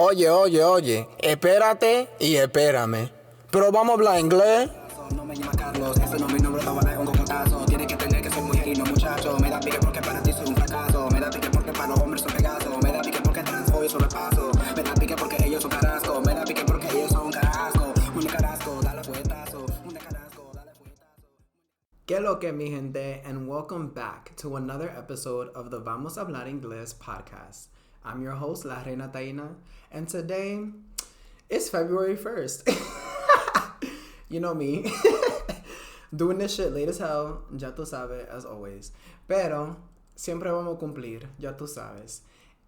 Oye, oye, oye, espérate y espérame. Pero vamos a hablar inglés. No me llama Carlos, ese no es mi nombre, te voy a dar un cocotazo. Tienes que entender que soy muy genial, muchacho. Me da pique porque para ti soy un fracaso. Me da pique porque para los hombres soy Pegaso. Me da pique porque transfoy sobrepaso. Me da pique porque ellos son carrasco. Me da pique porque ellos son carrasco. Un carrasco, dale fuetazo. Un carrasco, dale fuetazo. ¿Qué lo que, mi gente? And welcome back to another episode of the Vamos a Hablar Inglés podcast. I'm your host, La Reina TAÍNA, and today it's February 1st. You know me. Doing this shit late as hell, ya tú sabes, as always. Pero siempre vamos a cumplir, ya tú sabes.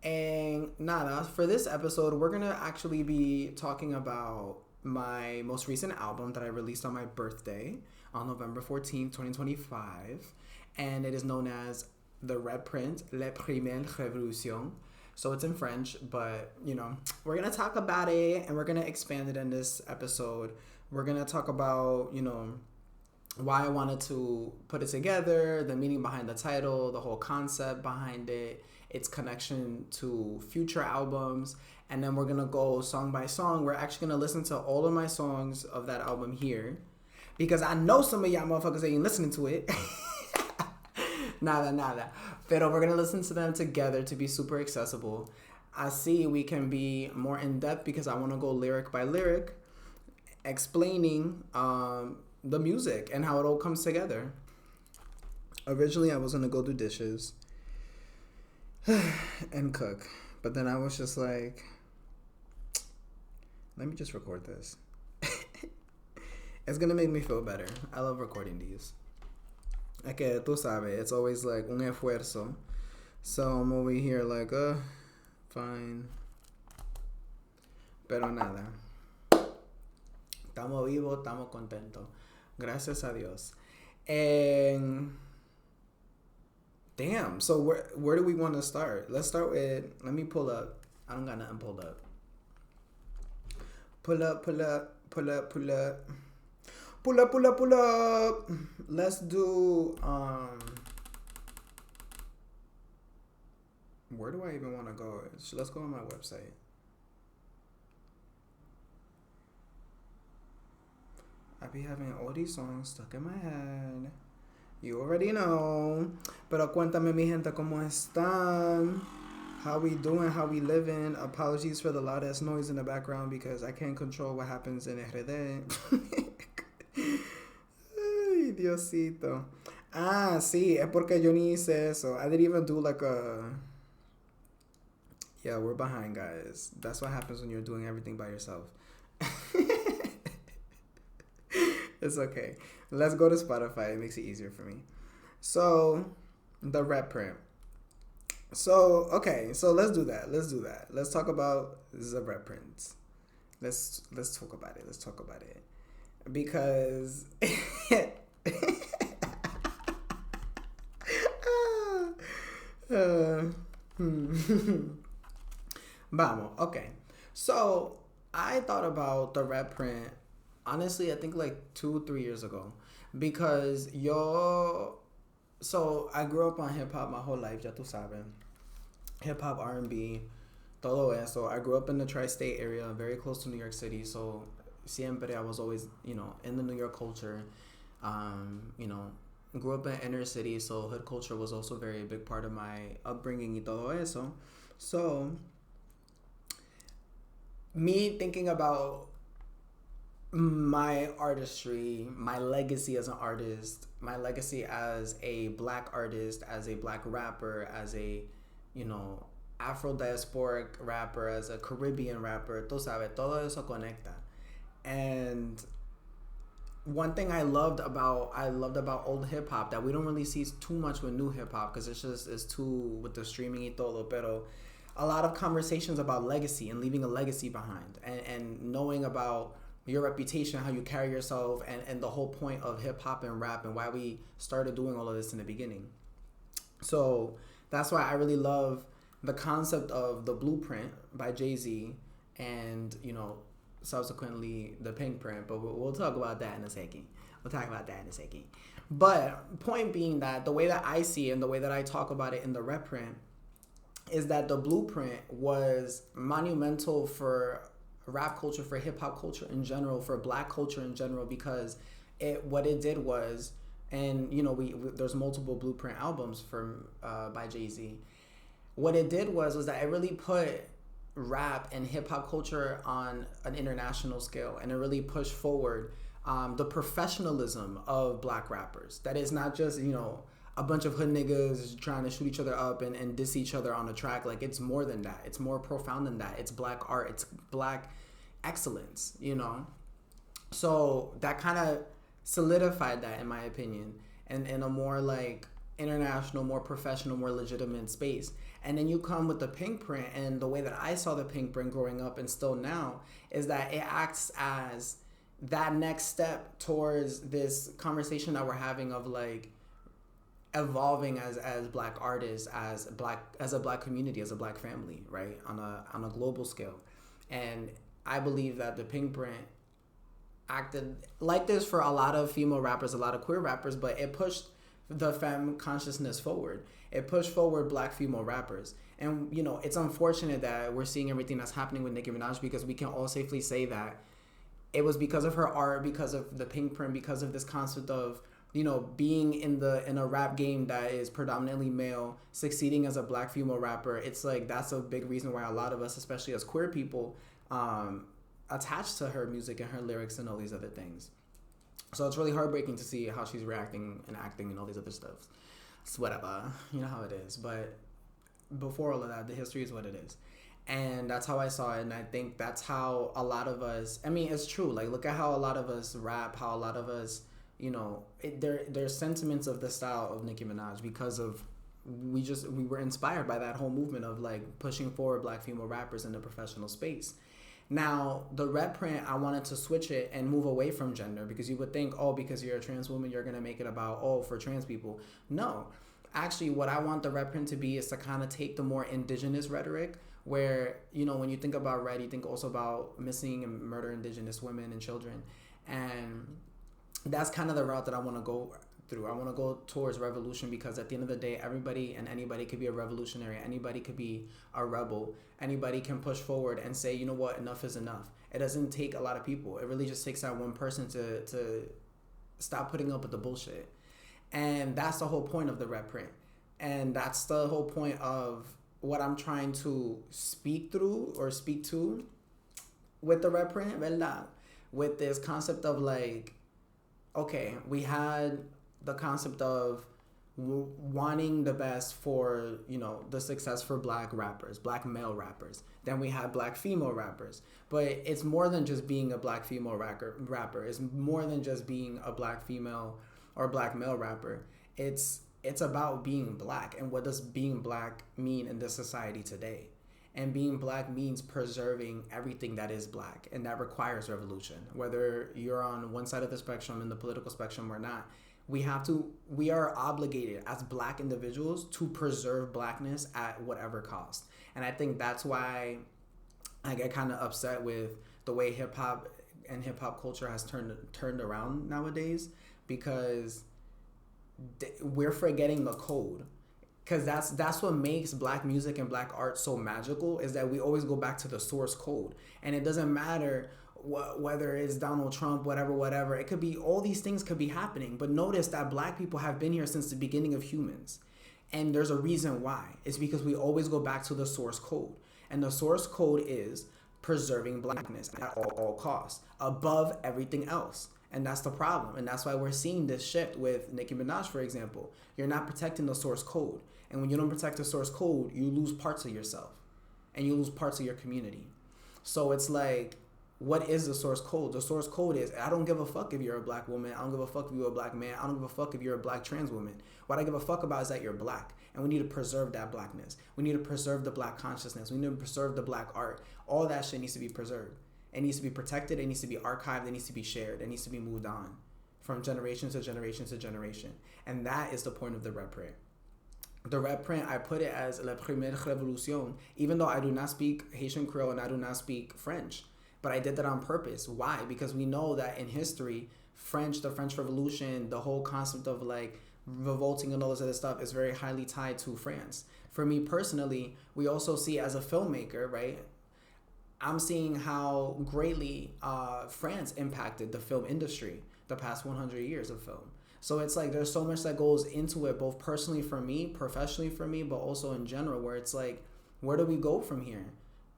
And nada, for this episode, we're gonna actually be talking about my most recent album that I released on my birthday on November 14th, 2025. And it is known as the REDPRINT, PREMIÈRE Révolution. So it's in French, but, you know, we're going to talk about it and we're going to expand it in this episode. We're going to talk about, you know, why I wanted to put it together, the meaning behind the title, the whole concept behind it, its connection to future albums, and then we're going to go song by song. We're actually going to listen to all of my songs of that album here, because I know some of y'all motherfuckers ain't listening to it. Nada. Pero we're going to listen to them together to be super accessible. I see we can be more in-depth because I want to go lyric by lyric, explaining the music and how it all comes together. Originally, I was going to go do dishes and cook. But then I was just like, let me just record this. It's going to make me feel better. I love recording these. Es que tú sabes, it's always like un esfuerzo. So I'm over here like, fine. Pero nada. Estamos vivos, estamos contentos. Gracias a Dios. And damn, so where do we want to start? Let's start with, let me pull up. I don't got nothing pulled up. Pull up. Pull up. Let's do, where do I even want to go? Let's go on my website. I be having all these songs stuck in my head. You already know. Pero cuéntame, mi gente, ¿cómo están? How we doing? How we living? Apologies for the loudest noise in the background because I can't control what happens in RD. Ay, Diosito. Ah, sí, es porque yo ni hice eso. I didn't even do like a... Yeah, we're behind, guys. That's what happens when you're doing everything by yourself. It's okay. Let's go to Spotify. It makes it easier for me. So, the REDPRINT. So, okay. So, let's do that. Let's talk about the REDPRINT. Let's talk about it. Because Vamos, okay. So I thought about the REDPRINT honestly I think like 2-3 years ago because so I grew up on hip hop my whole life, ya tú sabes. Hip hop, R&B, todo eso. I grew up in the tri-state area, very close to New York City, so siempre I was always, you know, in the New York culture. You know, grew up in inner city, so hood culture was also a very big part of my upbringing y todo eso. So, me thinking about my artistry, my legacy as an artist, my legacy as a black artist, as a black rapper, as a, you know, Afro-diasporic rapper, as a Caribbean rapper, tú sabes, todo eso conecta. And one thing I loved about old hip hop that we don't really see too much with new hip hop because it's too with the streaming y todo, pero a lot of conversations about legacy and leaving a legacy behind and knowing about your reputation, how you carry yourself, and the whole point of hip hop and rap and why we started doing all of this in the beginning. So that's why I really love the concept of the Blueprint by Jay-Z and, you know, subsequently the Pink Print, but we'll talk about that in a second. But point being that the way that I see it and the way that I talk about it in the REDPRINT is that the blueprint was monumental for rap culture, for hip hop culture in general, for black culture in general, because what it did was, and you know, we there's multiple blueprint albums from by Jay-Z. What it did was that it really put rap and hip hop culture on an international scale, and it really pushed forward the professionalism of black rappers. That is not just, you know, a bunch of hood niggas trying to shoot each other up and diss each other on a track. Like, it's more than that. It's more profound than that. It's black art. It's black excellence, you know? So that kind of solidified that, in my opinion, and in a more like international, more professional, more legitimate space. And then you come with the pink print, and the way that I saw the pink print growing up and still now is that it acts as that next step towards this conversation that we're having of like evolving as black artists, as a black community, as a black family, right, on a global scale. And I believe that the pink print acted like this for a lot of female rappers, a lot of queer rappers, but it pushed the femme consciousness forward. It pushed forward black female rappers. And, you know, it's unfortunate that we're seeing everything that's happening with Nicki Minaj, because we can all safely say that it was because of her art, because of the pink print, because of this concept of, you know, being in a rap game that is predominantly male, succeeding as a black female rapper. It's like, that's a big reason why a lot of us, especially as queer people, attached to her music and her lyrics and all these other things. So it's really heartbreaking to see how she's reacting and acting and all these other stuff. It's whatever, you know how it is. But before all of that, the history is what it is. And that's how I saw it. And I think that's how a lot of us, I mean, it's true. Like, look at how a lot of us rap, how a lot of us, you know, there's sentiments of the style of Nicki Minaj because of, we were inspired by that whole movement of like pushing forward black female rappers in the professional space. Now, the red print, I wanted to switch it and move away from gender, because you would think, oh, because you're a trans woman, you're going to make it about, oh, for trans people. No. Actually, what I want the red print to be is to kind of take the more indigenous rhetoric, where, you know, when you think about red, you think also about missing and murder indigenous women and children. And that's kind of the route that I want to go through. I want to go towards revolution, because at the end of the day, everybody and anybody could be a revolutionary. Anybody could be a rebel. Anybody can push forward and say, you know what, enough is enough. It doesn't take a lot of people. It really just takes that one person to stop putting up with the bullshit. And that's the whole point of the red print. And that's the whole point of what I'm trying to speak through or speak to with the red print, ¿verdad? With this concept of like, okay, we had the concept of wanting the best for, you know, the success for black rappers, black male rappers. Then we had black female rappers. But it's more than just being a black female rapper. It's more than just being a black female or black male rapper. It's about being black, and what does being black mean in this society today? And being black means preserving everything that is black, and that requires revolution. Whether you're on one side of the spectrum, in the political spectrum, or not, we are obligated as black individuals to preserve blackness at whatever cost. And I think that's why I get kind of upset with the way hip hop and hip hop culture has turned around nowadays, because we're forgetting the code. Because that's what makes black music and black art so magical, is that we always go back to the source code. And it doesn't matter whether it's Donald Trump, whatever. It could be, all these things could be happening. But notice that black people have been here since the beginning of humans. And there's a reason why. It's because we always go back to the source code. And the source code is preserving blackness at all costs, above everything else. And that's the problem. And that's why we're seeing this shift with Nicki Minaj, for example. You're not protecting the source code. And when you don't protect the source code, you lose parts of yourself. And you lose parts of your community. So it's like, what is the source code? The source code is, I don't give a fuck if you're a black woman. I don't give a fuck if you're a black man. I don't give a fuck if you're a black trans woman. What I give a fuck about is that you're black. And we need to preserve that blackness. We need to preserve the black consciousness. We need to preserve the black art. All that shit needs to be preserved. It needs to be protected. It needs to be archived. It needs to be shared. It needs to be moved on from generation to generation to generation. And that is the point of the red print. The red print, I put it as La Première Révolution, even though I do not speak Haitian Creole and I do not speak French. But I did that on purpose. Why? Because we know that in history, the French Revolution, the whole concept of like revolting and all this other stuff is very highly tied to France. For me personally, we also see as a filmmaker, right? I'm seeing how greatly France impacted the film industry the past 100 years of film. So it's like there's so much that goes into it, both personally for me, professionally for me, but also in general, where it's like, where do we go from here?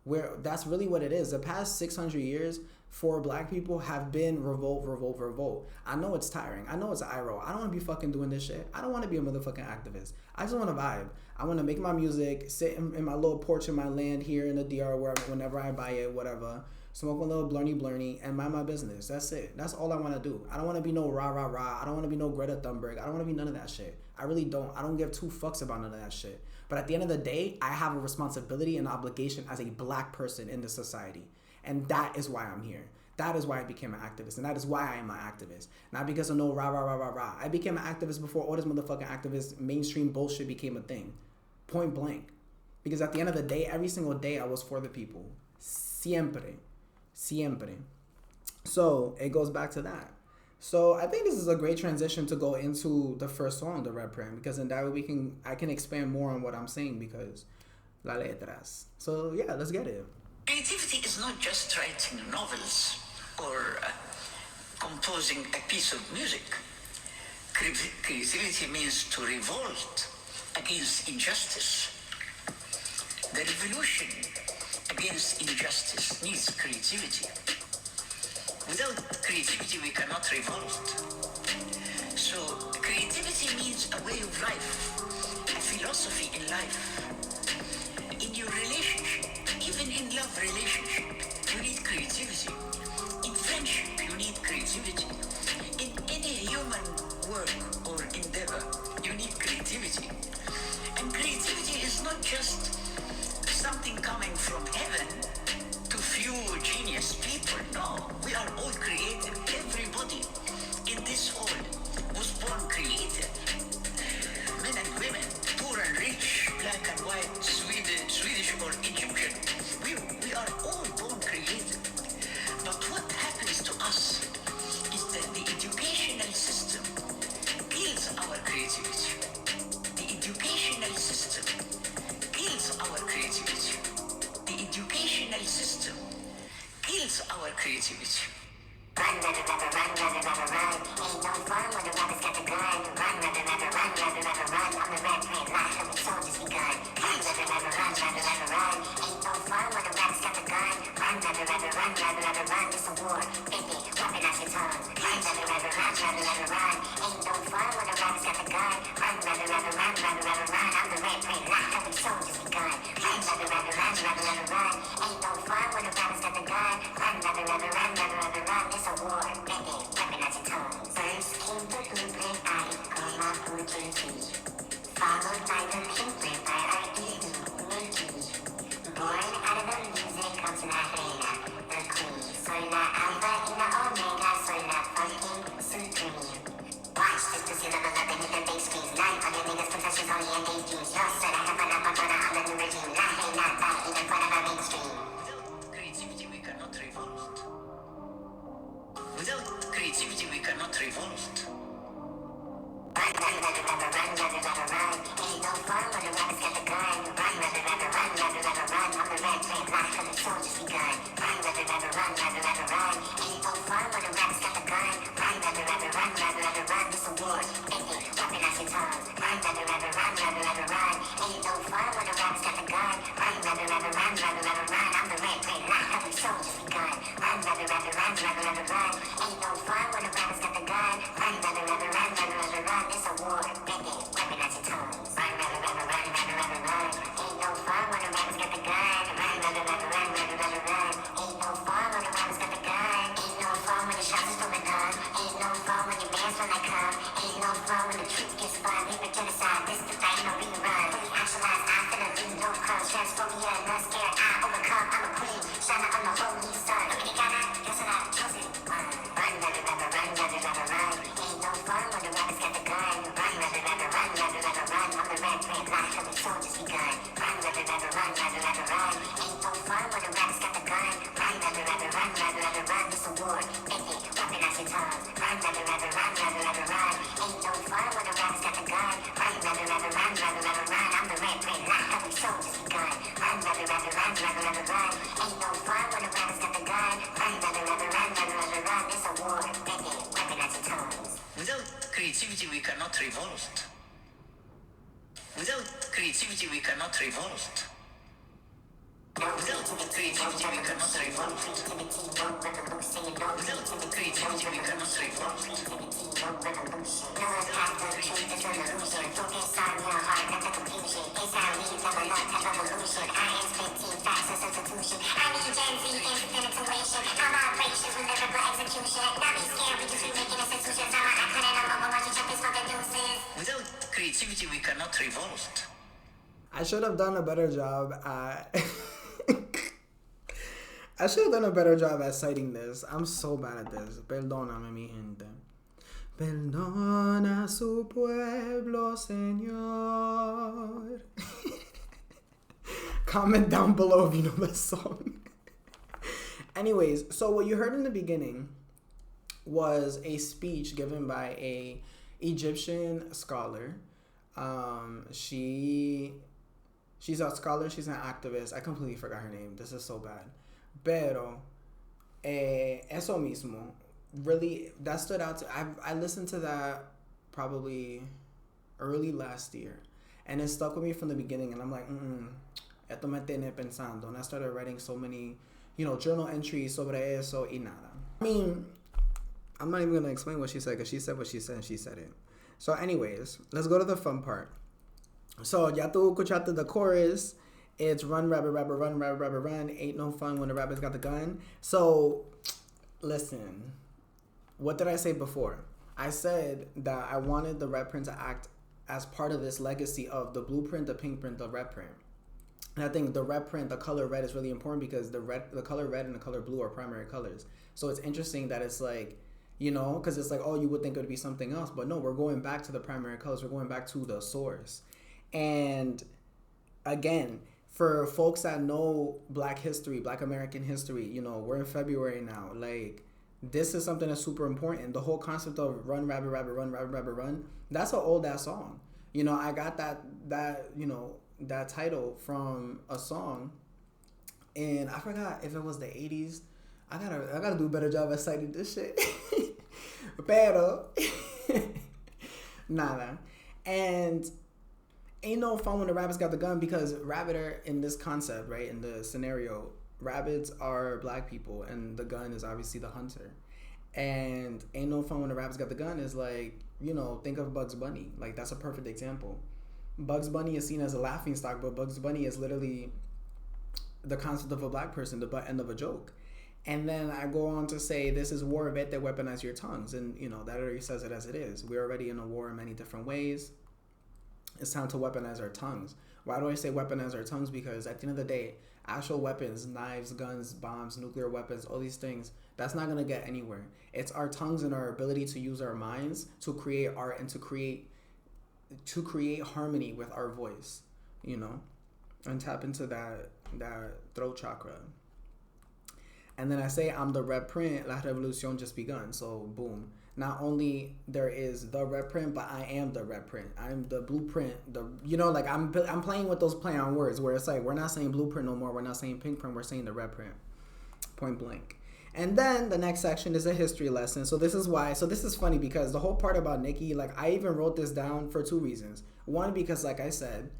Where that's really what it is. The past 600 years for black people have been revolt, revolt, revolt. I know it's tiring. I know it's IRO. I don't want to be fucking doing this shit. I don't want to be a motherfucking activist. I just want to vibe. I want to make my music, sit in my little porch in my land here in the DR, whenever I buy it, whatever. Smoke a little blurny, and mind my business. That's it. That's all I want to do. I don't want to be no rah, rah, rah. I don't want to be no Greta Thunberg. I don't want to be none of that shit. I really don't. I don't give two fucks about none of that shit. But at the end of the day, I have a responsibility and obligation as a black person in the society. And that is why I'm here. That is why I became an activist. And that is why I am an activist. Not because of no rah, rah, rah, rah, rah. I became an activist before all this motherfucking activist mainstream bullshit became a thing. Point blank. Because at the end of the day, every single day I was for the people. Siempre. So it goes back to that. So I think this is a great transition to go into the first song, the REDPRINT, because in that way I can expand more on what I'm saying because la letras. So yeah, let's get it. Creativity is not just writing novels or composing a piece of music. Creativity means to revolt against injustice. The revolution against injustice needs creativity. Without creativity, we cannot revolt. So creativity means a way of life, a philosophy in life. In your relationship, even in love relationship, you need creativity. In friendship, you need creativity. In any human work or endeavor, you need creativity. And creativity is not just something coming from heaven to few genius people. No, we are all creative. Everybody in this world was born creative. Men and women, poor and rich, black and white, Swedish or Egyptian. We are all born creative. But what happens to us is that the educational system kills our creativity. The educational system kills our creativity. The educational system kills our creativity. Run, rather, rather, run, rather, rather, run. Ain't no fun when the rappers got the gun. Run, rather, rather, run, rather, rather, run. I'm the REDPRINT, live from the soldiers begun. Run, rather, rather, run, rather, rather, run. Ain't no fun when the rappers got the gun. Run, rather, rather, run, rather, rather, run. It's a war, 50, weapon out your tongue. Run, rather, rather, run, rather, rather, run. Ain't no fun when the rappers got the gun. Run, rather, rather, run, rather, rather, run. I'm the REDPRINT, live from the soldiers begun. Run, rather, rather, run, rather, rather, run. Ain't no fun when the rappers got the gun. Run, rather, rather, run, rather, rather, run. It's a war, 50, weapon out your tongue. First came the blueprint, article, my food, followed by the pimprint by A.E.I.O.U. Born out of the music comes la Reina, the queen. Soy la alpha y la omega, soy la fucking supreme. Watch this pussy level up and hit the big screens. Light on your niggas, possessions only in daydreams. Yo, said I have a lap on I'm the new regime. La Reina, that in the front of our mainstream. Without creativity, we cannot revolt. Without creativity, we cannot revolt. Run, run, rather, rather, run, rather, rather, run. Ain't no fun when the rappers got the gun. Run, rather, rather, run, rather, rather, run. I'm the REDPRINT, live from the soldiers begun. Run, rather, rather, run, rather, rather, run. Ain't no fun when the rappers got the gun. Run, rather, rather, run, rather, rather, run. It's a war, 50, weapon out your tongue. Run, rather, rather, run, rather, rather, run. Ain't no fun when the rappers got the gun. Run, rather, rather, run, rather, rather, run. I'm the REDPRINT, live from the soldiers begun. Run, rather, rather, run, rather, rather, run. Ain't no fun when the rappers got the gun. Run, rather, rather, run, rather, rather, run. It's a war, 50, weapon out your tongue. Run, rather, rather, run, rather, rather, run. Ain't no fun when the rappers got the gun. Run, rather, rather, run, rather, rather, run. Ain't no fun when the rappers got the gun. Ain't no fun when the shots is from the gun. Ain't no fun when your bands when they come. Ain't no fun when the truth gets fun. Leave a genocide, this the thing, no rerun. Fully actualized, I feel a lead, no crumbs. Transphobia, not scared, I overcome. I'm a queen, shine on the holy sun. Look at the guy, guess what I chose it. Run, rather, rather, run, rather, rather, run. Ain't no fun when the rappers got the gun. Run, rather, rather, run, rather, rather, run. I'm the REDPRINT, live from the soldiers begun. Run, rather, rather, run, rather, rather, run. Ain't no fun when the rappers got the gun. Run, rather, rather, run, rather, rather, run. It's a war, 50, weapon out your tongue. Run, rather, rather, run, rather, rather, run. Ain't no fun when the rappers got the gun. creativity, we cannot revolt. Without creativity, we cannot revolt. Without creativity, we cannot revolt. Without creativity, we cannot revolt. Without creativity, we cannot revolt. I should have done a better job at I should have done a better job at citing this. I'm so bad at this. Perdóname, mi gente. Perdona su pueblo, Señor. Comment down below if you know this song. Anyways, so what you heard in the beginning was a speech given by a Egyptian scholar. She's a scholar, she's an activist. I completely forgot her name. This is so bad. Pero, eso mismo, really, that stood out to, I listened to that probably early last year, and it stuck with me from the beginning, and I'm like, esto me tiene pensando, and I started writing so many, journal entries sobre eso y nada. I mean, I'm not even going to explain what she said, because she said what she said, and she said it. So anyways, let's go to the fun part. So, ya tú escuchaste the chorus. It's run, rabbit, rabbit, run, rabbit, rabbit, run. Ain't no fun when the rabbit's got the gun. So, listen. What did I say before? I said that I wanted the REDPRINT to act as part of this legacy of the blueprint, the pink print, the REDPRINT. And I think the REDPRINT, the color red, is really important because the color red and the color blue are primary colors. So it's interesting that it's like, because it's like, oh, you would think it would be something else. But no, we're going back to the primary colors. We're going back to the source. And again, for folks that know Black history, Black American history, we're in February now. Like, this is something that's super important. The whole concept of run, rabbit, rabbit, run, rabbit, rabbit, run, that's an old ass song. I got that title from a song, and I forgot if it was the 80s. I gotta do a better job at citing this shit. Pero nada. And ain't no fun when the rabbits got the gun, because rabbit are in this concept, right? In the scenario, rabbits are Black people, and the gun is obviously the hunter. And ain't no fun when the rabbits got the gun is like, think of Bugs Bunny. Like, that's a perfect example. Bugs Bunny is seen as a laughingstock, but Bugs Bunny is literally the concept of a Black person, the butt end of a joke. And then I go on to say, this is war, vete, weaponize your tongues. And, that already says it as it is. We're already in a war in many different ways. It's time to weaponize our tongues. Why do I say weaponize our tongues? Because at the end of the day, actual weapons, knives, guns, bombs, nuclear weapons, all these things, that's not going to get anywhere. It's our tongues and our ability to use our minds to create art and to create harmony with our voice, and tap into that throat chakra. And then I say, I'm the REDPRINT, La Revolution just begun. So boom. Not only there is the REDPRINT, but I am the REDPRINT. I'm the blueprint. I'm playing with those play on words where it's like, we're not saying blueprint no more. We're not saying pink print. We're saying the REDPRINT. Point blank. And then the next section is a history lesson. So this is funny because the whole part about Nicki, like, I even wrote this down for two reasons. One, because like I said,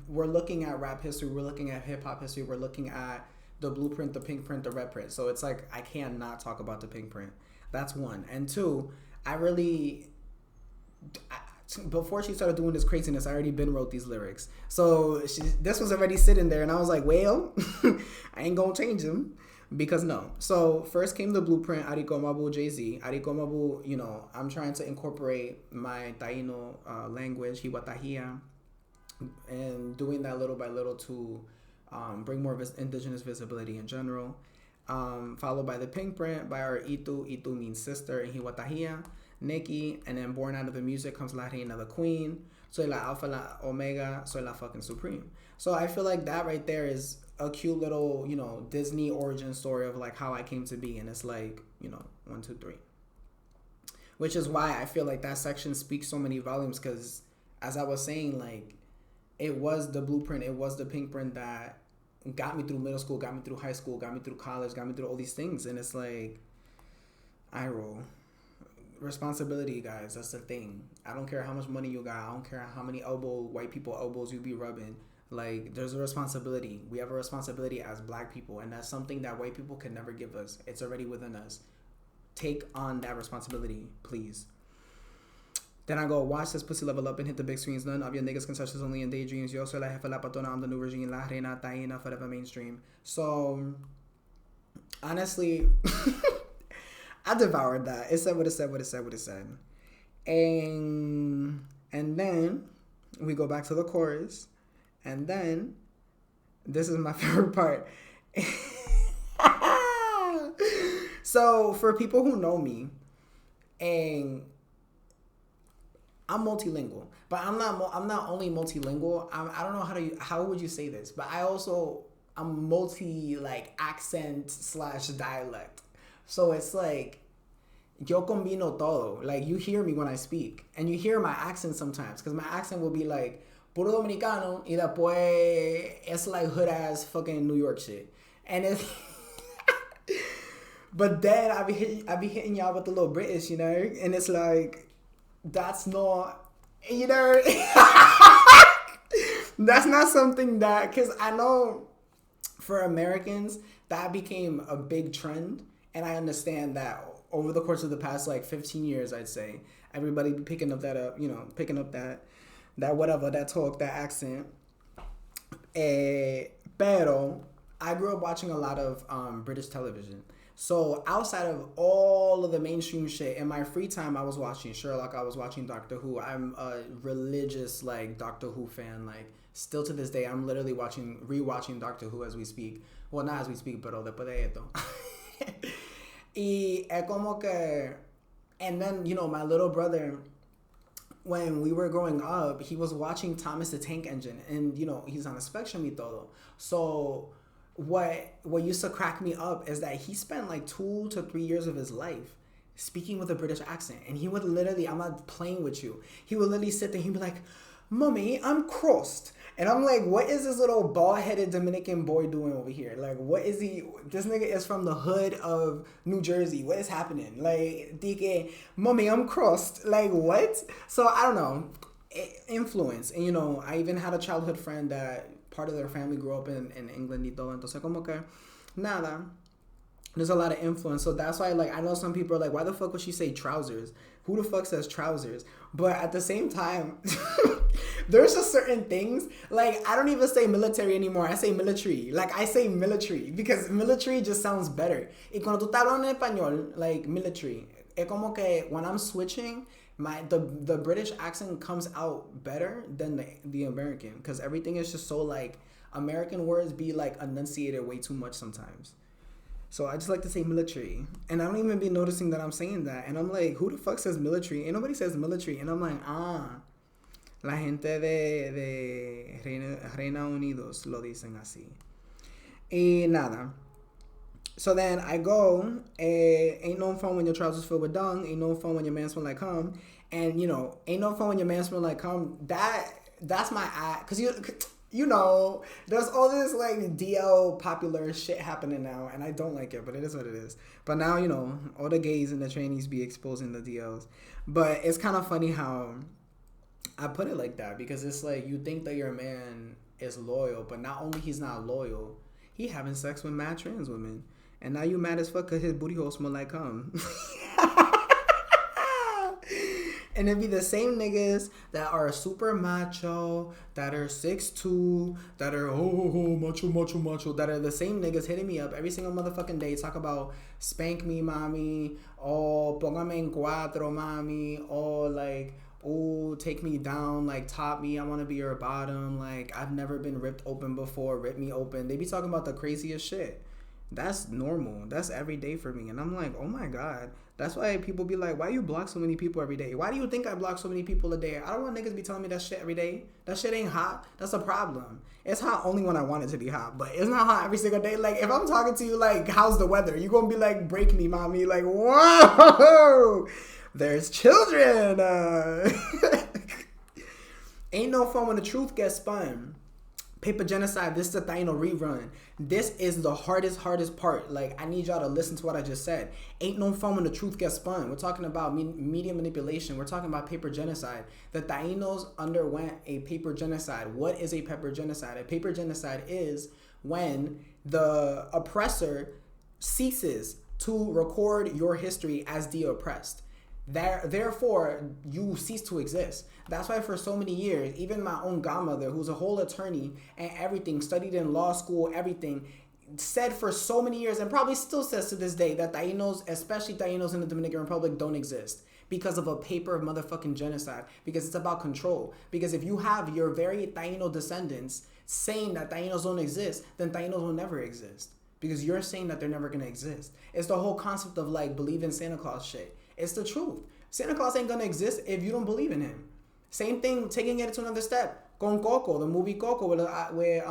we're looking at rap history. We're looking at hip hop history. We're looking at the blueprint, the pink print, the REDPRINT. So it's like, I can't not talk about the pink print. That's one. And two, before she started doing this craziness, I already wrote these lyrics. So this was already sitting there, and I was like, well, I ain't gonna change them, because no. So first came the blueprint, Arikomabu Jay-Z. Arikomabu, I'm trying to incorporate my Taíno language, Hiwatahia, and doing that little by little to bring more indigenous visibility in general. Followed by the pink print by our A.E.I.O.U. A.E.I.O.U. means sister in Hiwatahia, Nicki, and then born out of the music comes La Reina, the queen. Soy la alpha, la omega, soy la fucking supreme. So I feel like that right there is a cute little, Disney origin story of like how I came to be. And it's like, 1, 2, 3. Which is why I feel like that section speaks so many volumes, because as I was saying, like, it was the blueprint, it was the pink print that got me through middle school, got me through high school, got me through college, got me through all these things. And it's like, I roll. responsibility, guys. That's the thing. I don't care how much money you got. I don't care how many white people elbows you be rubbing. Like, there's a responsibility. We have a responsibility as black people, and that's something that white people can never give us. It's already within us. Take on that responsibility, please. Then I go, watch this pussy level up and hit the big screens. None of your niggas concessions only in daydreams. Yo soy la jefa, la patona. I'm the new regime. La reina, taína, forever mainstream. So, honestly, I devoured that. It said what it said, what it said, what it said. And then we go back to the chorus. And then, this is my favorite part. So, for people who know me, and I'm multilingual, but I'm not only multilingual. I don't know how would you say this, but I'm multi like accent / dialect. So it's like yo combino todo. Like you hear me when I speak, and you hear my accent sometimes, because my accent will be like puro dominicano, y después it's like hood ass fucking New York shit, and it's. But then I be hitting y'all with the little British, you know, and it's like. That's not, you know, that's not something that, because I know for Americans, that became a big trend. And I understand that over the course of the past, like, 15 years, I'd say, everybody be picking up that, picking up that whatever, that talk, that accent. Pero I grew up watching a lot of British television. So outside of all of the mainstream shit, in my free time, I was watching Sherlock. I was watching Doctor Who. I'm a religious like Doctor Who fan. Like still to this day, I'm literally rewatching Doctor Who as we speak. Well, not as we speak, pero después de esto. Y es como que, and then my little brother, when we were growing up, he was watching Thomas the Tank Engine, and he's on a spectrum y todo. So. What used to crack me up is that he spent like 2 to 3 years of his life speaking with a British accent. And he would literally, I'm not playing with you, he would literally sit there and he'd be like, "Mommy, I'm crossed." And I'm like, what is this little bald-headed Dominican boy doing over here? Like, what is he? This nigga is from the hood of New Jersey. What is happening? Like, DK, "Mommy, I'm crossed." Like, what? So, I don't know. Influence. And, I even had a childhood friend that part of their family grew up in England y todo. Entonces, como que, nada. There's a lot of influence. So that's why, like, I know some people are like, why the fuck would she say trousers? Who the fuck says trousers? But at the same time, there's just certain things. Like, I don't even say military anymore. I say military. Like, I say military because military just sounds better. Y cuando tú estás hablando en español, like, military. Es como que when I'm switching, the British accent comes out better than the American, because everything is just so like American words be like enunciated way too much sometimes. So I just like to say military, and I don't even be noticing that I'm saying that, and I'm like, who the fuck says military? Ain't nobody says military, and I'm like, la gente de Reina Unidos lo dicen así. Y nada. So then I go, ain't no fun when your trousers filled with dung, ain't no fun when your man smell like cum, and ain't no fun when your man smell like cum. That's my because there's all this like DL popular shit happening now, and I don't like it, but it is what it is. But now all the gays and the trainees be exposing the DLs, but it's kind of funny how I put it like that, because it's like you think that your man is loyal, but not only he's not loyal, he having sex with mad trans women. And now you mad as fuck because his booty hole smell like cum. And it be the same niggas that are super macho, that are 6'2", that are macho, that are the same niggas hitting me up every single motherfucking day, talk about spank me, mami, or póngame en cuatro, mami, or like, oh, take me down, like, top me, I want to be your bottom, like, I've never been ripped open before, rip me open. They be talking about the craziest shit. That's normal. That's every day for me. And I'm like, oh my God. That's why people be like, why you block so many people every day? Why do you think I block so many people a day? I don't want niggas be telling me that shit every day. That shit ain't hot. That's a problem. It's hot only when I want it to be hot, but it's not hot every single day. Like, if I'm talking to you, like, how's the weather? You gonna be like, break me, mommy. Like, whoa, there's children. Ain't no fun when the truth gets spun. Paper genocide, this is the Taíno rerun. This is the hardest part. Like, I need y'all to listen to what I just said. Ain't no fun when the truth gets spun. We're talking about media manipulation. We're talking about paper genocide. The Taínos underwent a paper genocide. What is a paper genocide? A paper genocide is when the oppressor ceases to record your history as the oppressed. Therefore, you cease to exist. That's why for so many years, even my own godmother, who's a whole attorney and everything, studied in law school, everything, said for so many years, and probably still says to this day, that Taínos, especially Taínos in the Dominican Republic, don't exist because of a paper motherfucking genocide, because it's about control. Because if you have your very Taíno descendants saying that Taínos don't exist, then Taínos will never exist. Because you're saying that they're never going to exist. It's the whole concept of like believe in Santa Claus shit. It's the truth. Santa Claus ain't going to exist if you don't believe in him. Same thing, taking it to another step. Con Coco, the movie Coco, where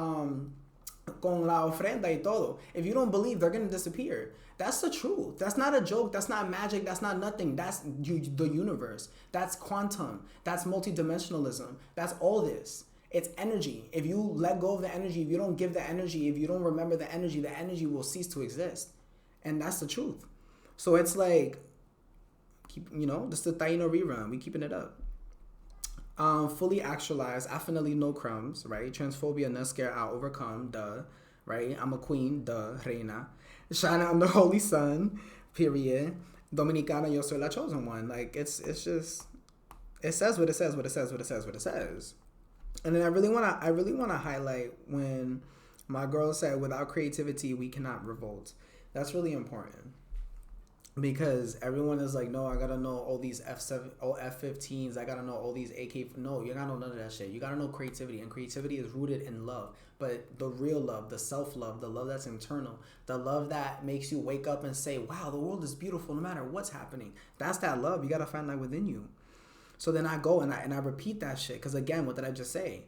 con la ofrenda y todo. If you don't believe, they're going to disappear. That's the truth. That's not a joke. That's not magic. That's not nothing. That's the universe. That's quantum. That's multidimensionalism. That's all this. It's energy. If you let go of the energy, if you don't give the energy, if you don't remember the energy will cease to exist. And that's the truth. So it's like, this is the Taíno rerun. We keeping it up. Fully actualized, definitely no crumbs, right? Transphobia, not scared, I'll overcome, duh, right? I'm a queen, duh, Reina. Shana, I'm the holy son, period. Dominicana, yo soy la chosen one. Like, it's just, it says what it says. And then I really wanna highlight when my girl said, without creativity, we cannot revolt. That's really important. Because everyone is like, no, I gotta know all these F-15s. I gotta know all these AK. No, you gotta know none of that shit. You gotta know creativity. And creativity is rooted in love. But the real love, the self-love, the love that's internal, the love that makes you wake up and say, wow, the world is beautiful no matter what's happening. That's that love. You gotta find that within you. So then I go and I repeat that shit. Because again, what did I just say?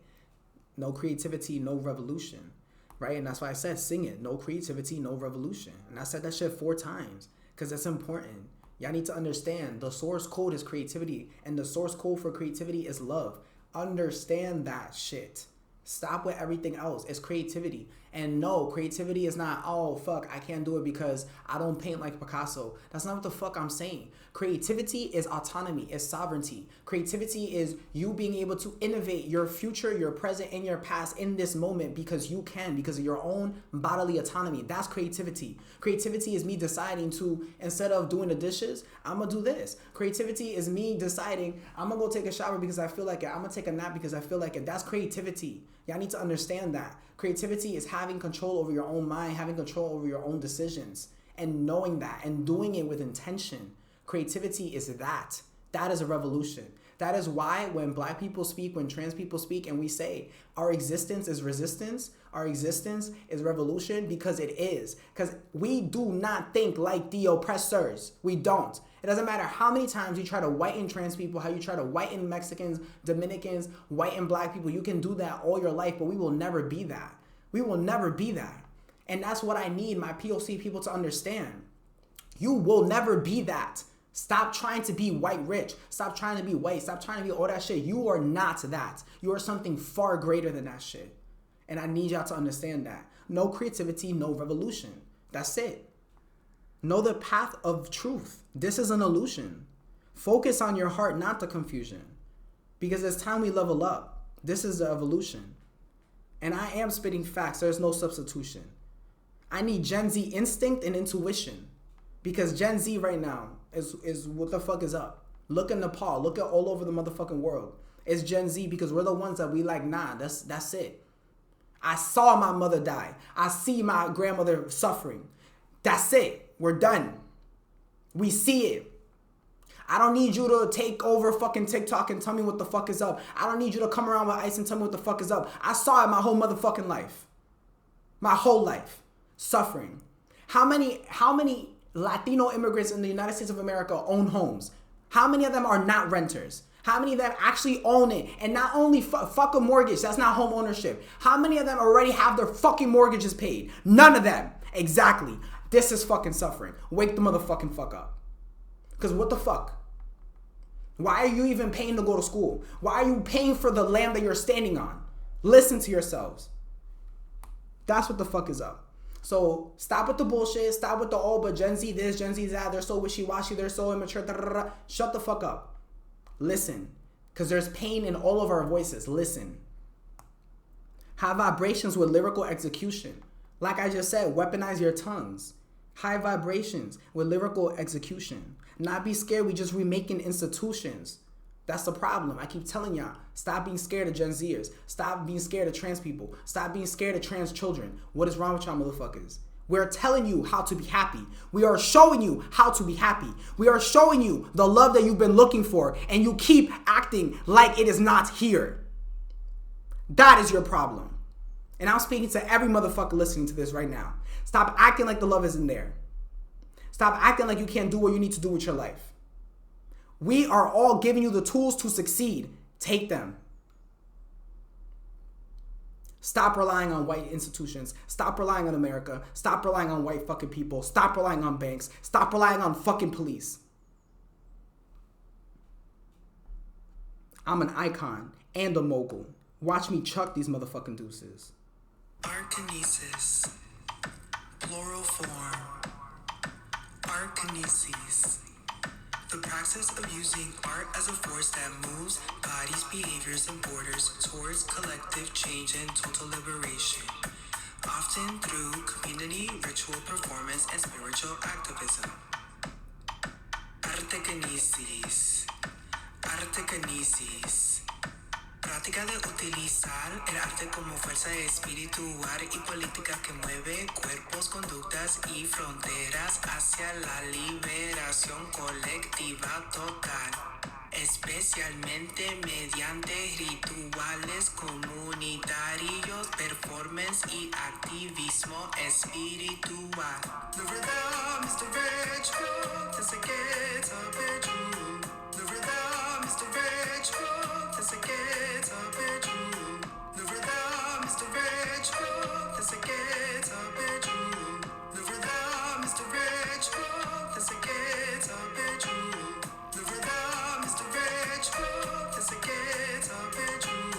No creativity, no revolution. Right? And that's why I said, sing it. No creativity, no revolution. And I said that shit 4 times. Because it's important. Y'all need to understand the source code is creativity. And the source code for creativity is love. Understand that shit. Stop with everything else. It's creativity. And no, creativity is not, oh, fuck, I can't do it because I don't paint like Picasso. That's not what the fuck I'm saying. Creativity is autonomy, is sovereignty. Creativity is you being able to innovate your future, your present, and your past in this moment because you can, because of your own bodily autonomy. That's creativity. Creativity is me deciding to, instead of doing the dishes, I'm going to do this. Creativity is me deciding I'm going to go take a shower because I feel like it. I'm going to take a nap because I feel like it. That's creativity. Y'all need to understand that. Creativity is having control over your own mind, having control over your own decisions, and knowing that and doing it with intention. Creativity is that. That is a revolution. That is why when black people speak, when trans people speak, and we say our existence is resistance, our existence is revolution, because it is. Because we do not think like the oppressors. We don't. It doesn't matter how many times you try to whiten trans people, how you try to whiten Mexicans, Dominicans, whiten black people. You can do that all your life, but we will never be that. We will never be that. And that's what I need my POC people to understand. You will never be that. Stop trying to be white rich. Stop trying to be white. Stop trying to be all that shit. You are not that. You are something far greater than that shit. And I need y'all to understand that. No creativity, no revolution. That's it. Know the path of truth. This is an illusion. Focus on your heart, not the confusion. Because it's time we level up. This is the evolution. And I am spitting facts. There's no substitution. I need Gen Z instinct and intuition. Because Gen Z right now is what the fuck is up. Look at Nepal. Look at all over the motherfucking world. It's Gen Z because we're the ones that we like, nah, that's it. I saw my mother die. I see my grandmother suffering. That's it. We're done. We see it. I don't need you to take over fucking TikTok and tell me what the fuck is up. I don't need you to come around with ice and tell me what the fuck is up. I saw it my whole motherfucking life. My whole life. Suffering. How many Latino immigrants in the United States of America own homes? How many of them are not renters? How many of them actually own it? And not only fuck a mortgage, that's not home ownership. How many of them already have their fucking mortgages paid? None of them. Exactly. This is fucking suffering. Wake the motherfucking fuck up. Because what the fuck? Why are you even paying to go to school? Why are you paying for the land that you're standing on? Listen to yourselves. That's what the fuck is up. So stop with the bullshit. Stop with the, oh, but Gen Z this, Gen Z that. They're so wishy-washy. They're so immature. Shut the fuck up. Listen. Because there's pain in all of our voices. Listen. High vibrations with lyrical execution. Like I just said, weaponize your tongues. High vibrations with lyrical execution. Not be scared. We just remaking institutions. That's the problem. I keep telling y'all, stop being scared of Gen Zers. Stop being scared of trans people. Stop being scared of trans children. What is wrong with y'all motherfuckers? We're telling you how to be happy. We are showing you how to be happy. We are showing you the love that you've been looking for, and you keep acting like it is not here. That is your problem. And I'm speaking to every motherfucker listening to this right now. Stop acting like the love isn't there. Stop acting like you can't do what you need to do with your life. We are all giving you the tools to succeed. Take them. Stop relying on white institutions. Stop relying on America. Stop relying on white fucking people. Stop relying on banks. Stop relying on fucking police. I'm an icon and a mogul. Watch me chuck these motherfucking deuces. ARTKINESIS. Plural form. ARTKINESIS. The practice of using art as a force that moves bodies, behaviors, and borders towards collective change and total liberation, often through community, ritual performance, and spiritual activism. ARTKINESIS. ARTKINESIS. Práctica de utilizar el arte como fuerza espiritual y política que mueve cuerpos, conductas y fronteras hacia la liberación colectiva total, especialmente mediante rituales comunitarios, performance y activismo espiritual. The rhythm is the ritual, the secrets of bedroom. The rhythm is the ritual, the secrets of bedroom. The rhythm is the ritual, the secrets of bedroom. The rhythm is the ritual, the secrets of bedroom. The rhythm is the ritual, the secrets of bedroom.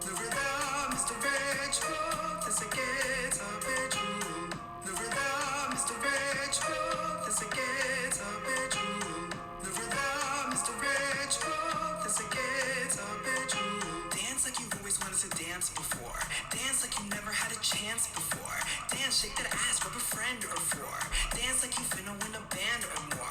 The rhythm is the ritual, the secrets of bedroom. The rhythm is the ritual, the secrets of bedroom. The rhythm is the ritual, the secrets of bedroom. Dance like you've always wanted to dance before. Dance like you never had a chance before. Dance, shake that ass, grab a friend or four. Dance like you finna win a band or more.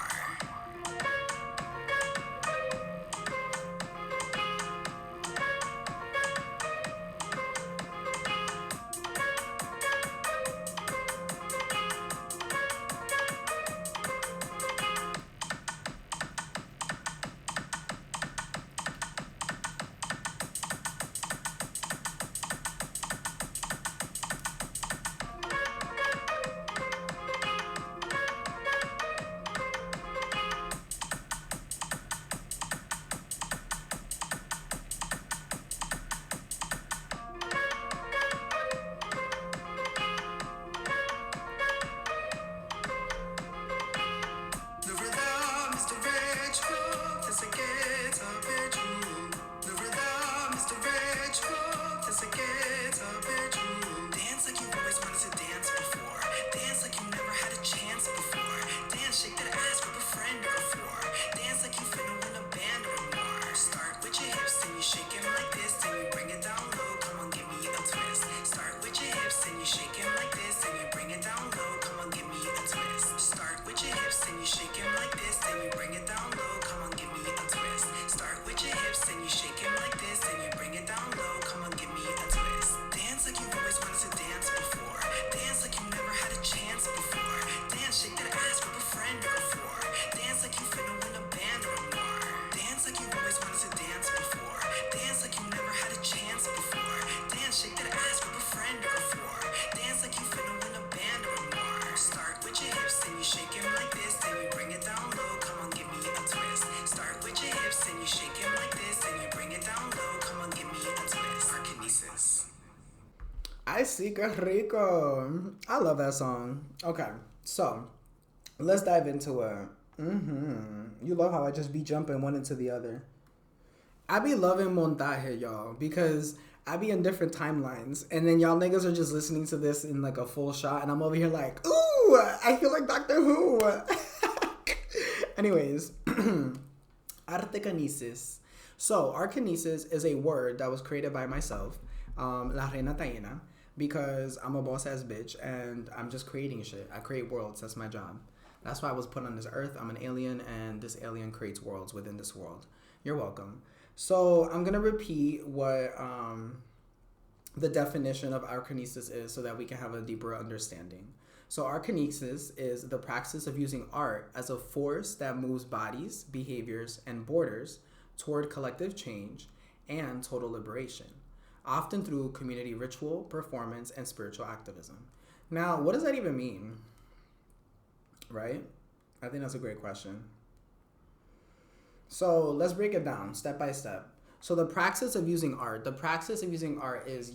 I see, que rico. I love that song. Okay, so let's dive into it. You love how I just be jumping one into the other. I be loving montaje, y'all, because I be in different timelines, and then y'all niggas are just listening to this in like a full shot, and I'm over here like, ooh, I feel like Doctor Who. Anyways, ARTKINESIS. So, ARTKINESIS is a word that was created by myself, La Reina TAÍNA, because I'm a boss ass bitch and I'm just creating shit. I create worlds. That's my job. That's why I was put on this earth. I'm an alien, and this alien creates worlds within this world. You're welcome. So I'm going to repeat what the definition of ARTKINESIS is so that we can have a deeper understanding. So ARTKINESIS is the practice of using art as a force that moves bodies, behaviors, and borders toward collective change and total liberation, often through community ritual, performance, and spiritual activism. Now, what does that even mean? Right? I think that's a great question. So let's break it down step by step. So the practice of using art is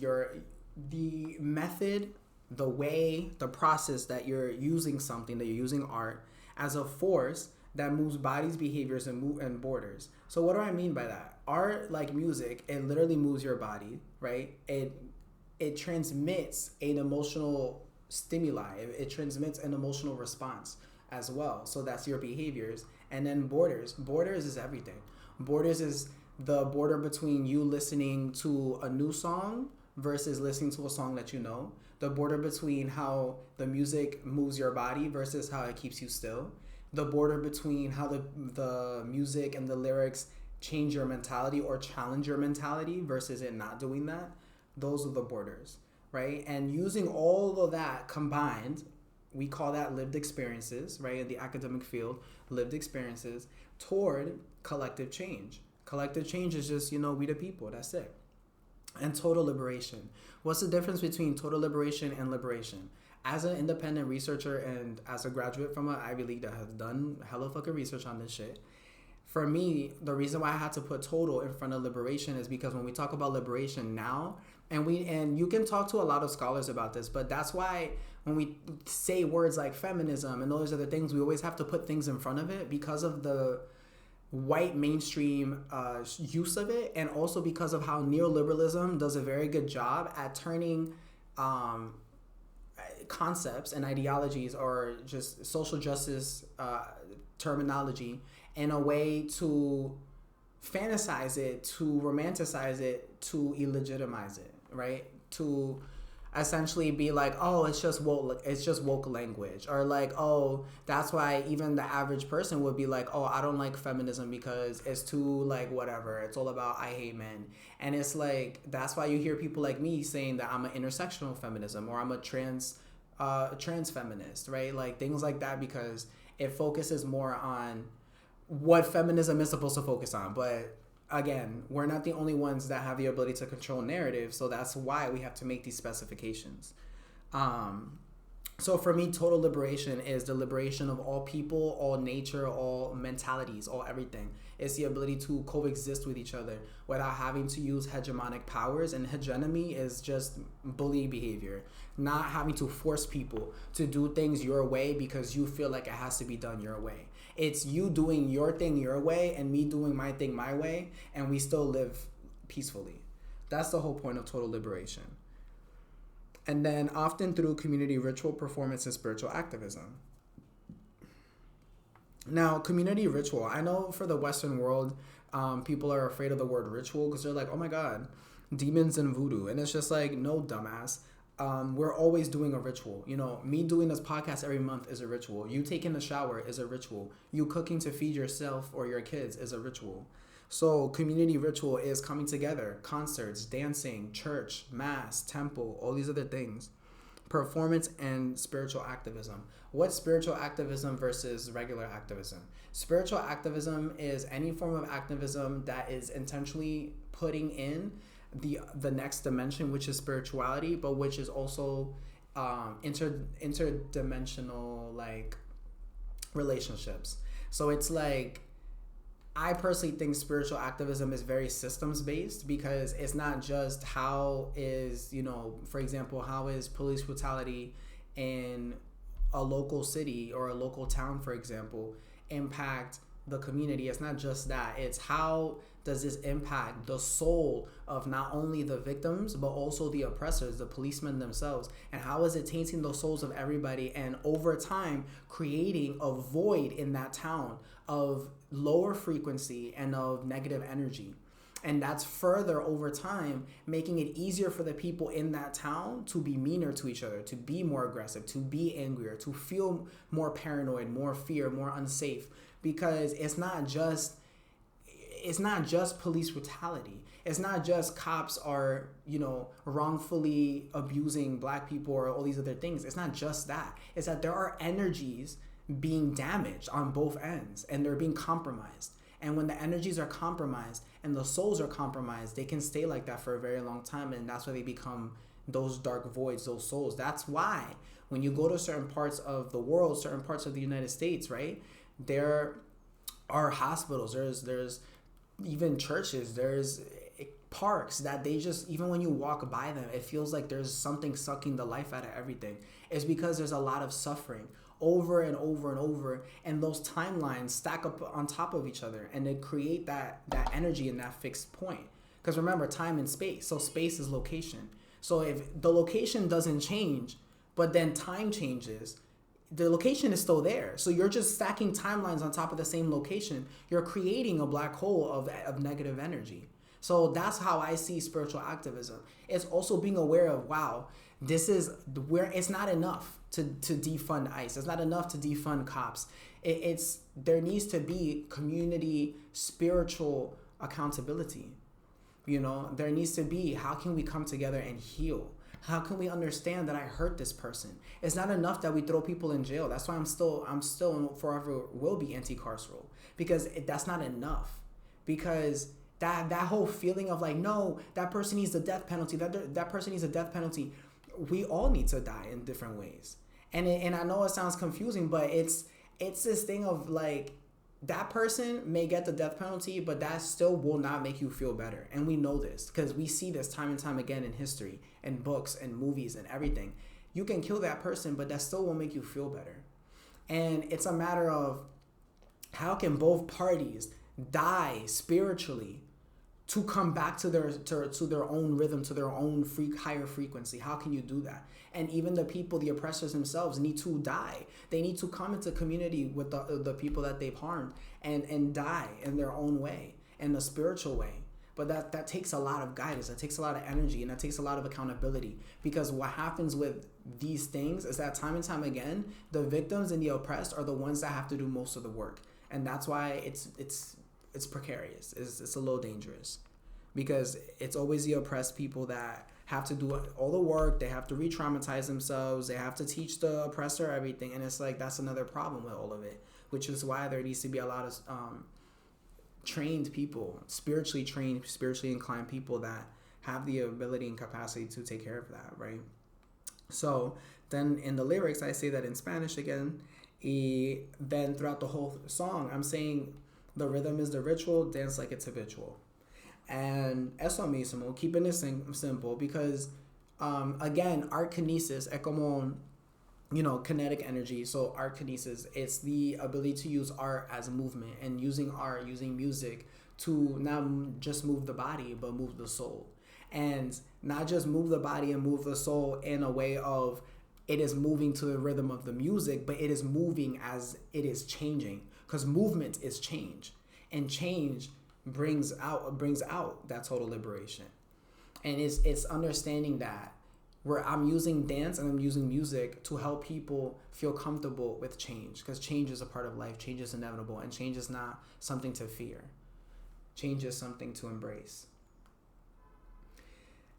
the method, the way, the process that you're using something, that you're using art as a force that moves bodies, behaviors, and borders. So what do I mean by that? Art, like music, it literally moves your body, right? It transmits an emotional stimuli. It transmits an emotional response as well. So that's your behaviors. And then borders is everything. Borders is the border between you listening to a new song versus listening to a song that you know. The border between how the music moves your body versus how it keeps you still. The border between how the music and the lyrics change your mentality or challenge your mentality versus it not doing that. Those are the borders, right? And using all of that combined, we call that lived experiences, right? In the academic field, lived experiences toward collective change. Collective change is just, we the people, that's it. And total liberation. What's the difference between total liberation and liberation? As an independent researcher and as a graduate from an Ivy League that has done hella fucking research on this shit, for me, the reason why I had to put total in front of liberation is because when we talk about liberation now, and you can talk to a lot of scholars about this, but that's why when we say words like feminism and those other things, we always have to put things in front of it because of the white mainstream use of it, and also because of how neoliberalism does a very good job at turning concepts and ideologies or just social justice terminology in a way to fantasize it, to romanticize it, to illegitimize it, right? To essentially be like, oh, it's just woke language, or like, oh, that's why even the average person would be like, oh, I don't like feminism because it's too like whatever, it's all about I hate men. And it's like, that's why you hear people like me saying that I'm an intersectional feminism or I'm a trans feminist, right? Like things like that, because it focuses more on what feminism is supposed to focus on. But again, we're not the only ones that have the ability to control narrative, so that's why we have to make these specifications. So for me, total liberation is the liberation of all people, all nature, all mentalities, all everything. It's the ability to coexist with each other without having to use hegemonic powers, and hegemony is just bullying behavior. Not having to force people to do things your way because you feel like it has to be done your way. It's you doing your thing your way and me doing my thing my way, and we still live peacefully. That's the whole point of total liberation. And then often through community ritual, performance, and spiritual activism. Now, community ritual. I know for the Western world, people are afraid of the word ritual because they're like, oh my God, demons and voodoo. And it's just like, no, dumbass. We're always doing a ritual. Me doing this podcast every month is a ritual. You taking a shower is a ritual. You cooking to feed yourself or your kids is a ritual. So community ritual is coming together, concerts, dancing, church, mass, temple, all these other things. Performance and spiritual activism. What's spiritual activism versus regular activism? Spiritual activism is any form of activism that is intentionally putting in the next dimension, which is spirituality, but which is also interdimensional like relationships. So it's like, I personally think spiritual activism is very systems based, because it's not just how is, for example, how is police brutality in a local city or a local town, for example, impact the community. It's not just that. It's how does this impact the soul of not only the victims, but also the oppressors, the policemen themselves? And how is it tainting the souls of everybody, and over time creating a void in that town of lower frequency and of negative energy? And that's further over time making it easier for the people in that town to be meaner to each other, to be more aggressive, to be angrier, to feel more paranoid, more fear, more unsafe, because it's not just police brutality. It's not just cops are, wrongfully abusing black people or all these other things. It's not just that. It's that there are energies being damaged on both ends, and they're being compromised. And when the energies are compromised and the souls are compromised, they can stay like that for a very long time. And that's why they become those dark voids, those souls. That's why when you go to certain parts of the world, certain parts of the United States, right, there are hospitals, there's even churches, there's parks that they just, even when you walk by them, it feels like there's something sucking the life out of everything. It's because there's a lot of suffering over and over and over, and those timelines stack up on top of each other, and they create that energy in that fixed point. Because remember, time and space, so space is location. So if the location doesn't change, but then time changes, the location is still there. So you're just stacking timelines on top of the same location. You're creating a black hole of negative energy. So that's how I see spiritual activism. It's also being aware of, wow, this is where it's not enough to defund ICE. It's not enough to defund cops. There needs to be community spiritual accountability. There needs to be, how can we come together and heal? How can we understand that I hurt this person? It's not enough that we throw people in jail. That's why I'm still and forever will be anti-carceral, because that's not enough. Because that whole feeling of like, no, that person needs the death penalty. That person needs a death penalty. We all need to die in different ways. And I know it sounds confusing, but it's this thing of like, that person may get the death penalty, but that still will not make you feel better. And we know this because we see this time and time again in history and books and movies and everything. You can kill that person, but that still won't make you feel better. And it's a matter of, how can both parties die spiritually to come back to their own rhythm, to their own higher frequency? How can you do that? And even the people, the oppressors themselves, need to die. They need to come into community with the people that they've harmed and die in their own way, in a spiritual way. But that takes a lot of guidance, that takes a lot of energy, and that takes a lot of accountability. Because what happens with these things is that time and time again, the victims and the oppressed are the ones that have to do most of the work. And that's why it's precarious. It's a little dangerous, because it's always the oppressed people that have to do all the work. They have to re-traumatize themselves. They have to teach the oppressor everything. And it's like, that's another problem with all of it, which is why there needs to be a lot of trained people, spiritually trained, spiritually inclined people that have the ability and capacity to take care of that, right? So then in the lyrics, I say that in Spanish again. Then throughout the whole song, I'm saying the rhythm is the ritual, dance like it's habitual. And eso mismo, keeping it simple, because again, ARTKINESIS es como, kinetic energy. So ARTKINESIS, it's the ability to use art as a movement, and using art, using music to not just move the body, but move the soul. And not just move the body and move the soul in a way of it is moving to the rhythm of the music, but it is moving as it is changing, because movement is change, and change brings out that total liberation. And it's understanding that where I'm using dance and I'm using music to help people feel comfortable with change, because change is a part of life. Change is inevitable, and change is not something to fear. Change is something to embrace.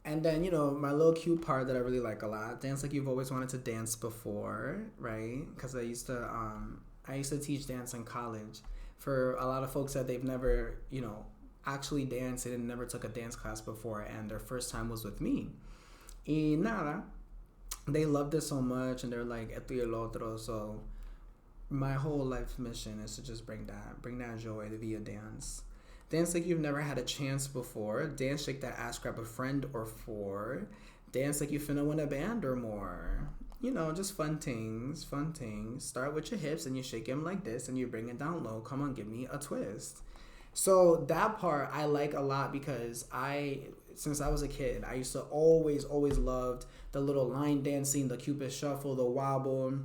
And then, my little cute part that I really like a lot, dance like you've always wanted to dance before, right? Because I used to teach dance in college. For a lot of folks that they've never, actually danced and never took a dance class before, and their first time was with me. Y nada, they loved it so much, and they're like, esto y el otro. So my whole life mission is to just bring that joy via dance. Dance like you've never had a chance before. Dance, shake that ass, grab a friend or four. Dance like you finna win a band or more. Just fun things. Start with your hips and you shake them like this and you bring it down low. Come on, give me a twist. So that part I like a lot because since I was a kid, I used to always loved the little line dancing, the Cupid Shuffle, the wobble,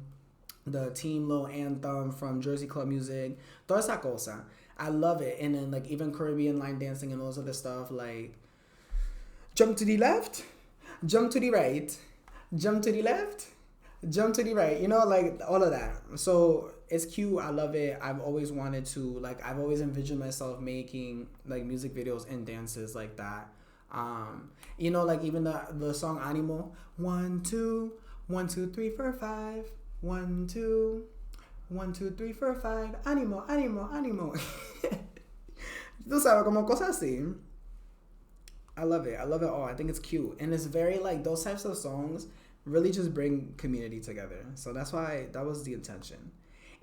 the team little anthem from Jersey Club Music, toda esa cosa. I love it. And then like even Caribbean line dancing and those other stuff, like jump to the left, jump to the right, jump to the left, jump to the right, you know, like all of that. So it's cute. I love it. I've always wanted to, like, I've always envisioned myself making like music videos and dances like that. You know, like even the song Animo, 1 2 1 2 3 4 5 1 2 1 2 3 4 5 Animo, Animo, Animo. Tú sabes, como cosas así. I love it. I love it all. I think it's cute. And it's very like those types of songs really just bring community together. So that's why that was the intention.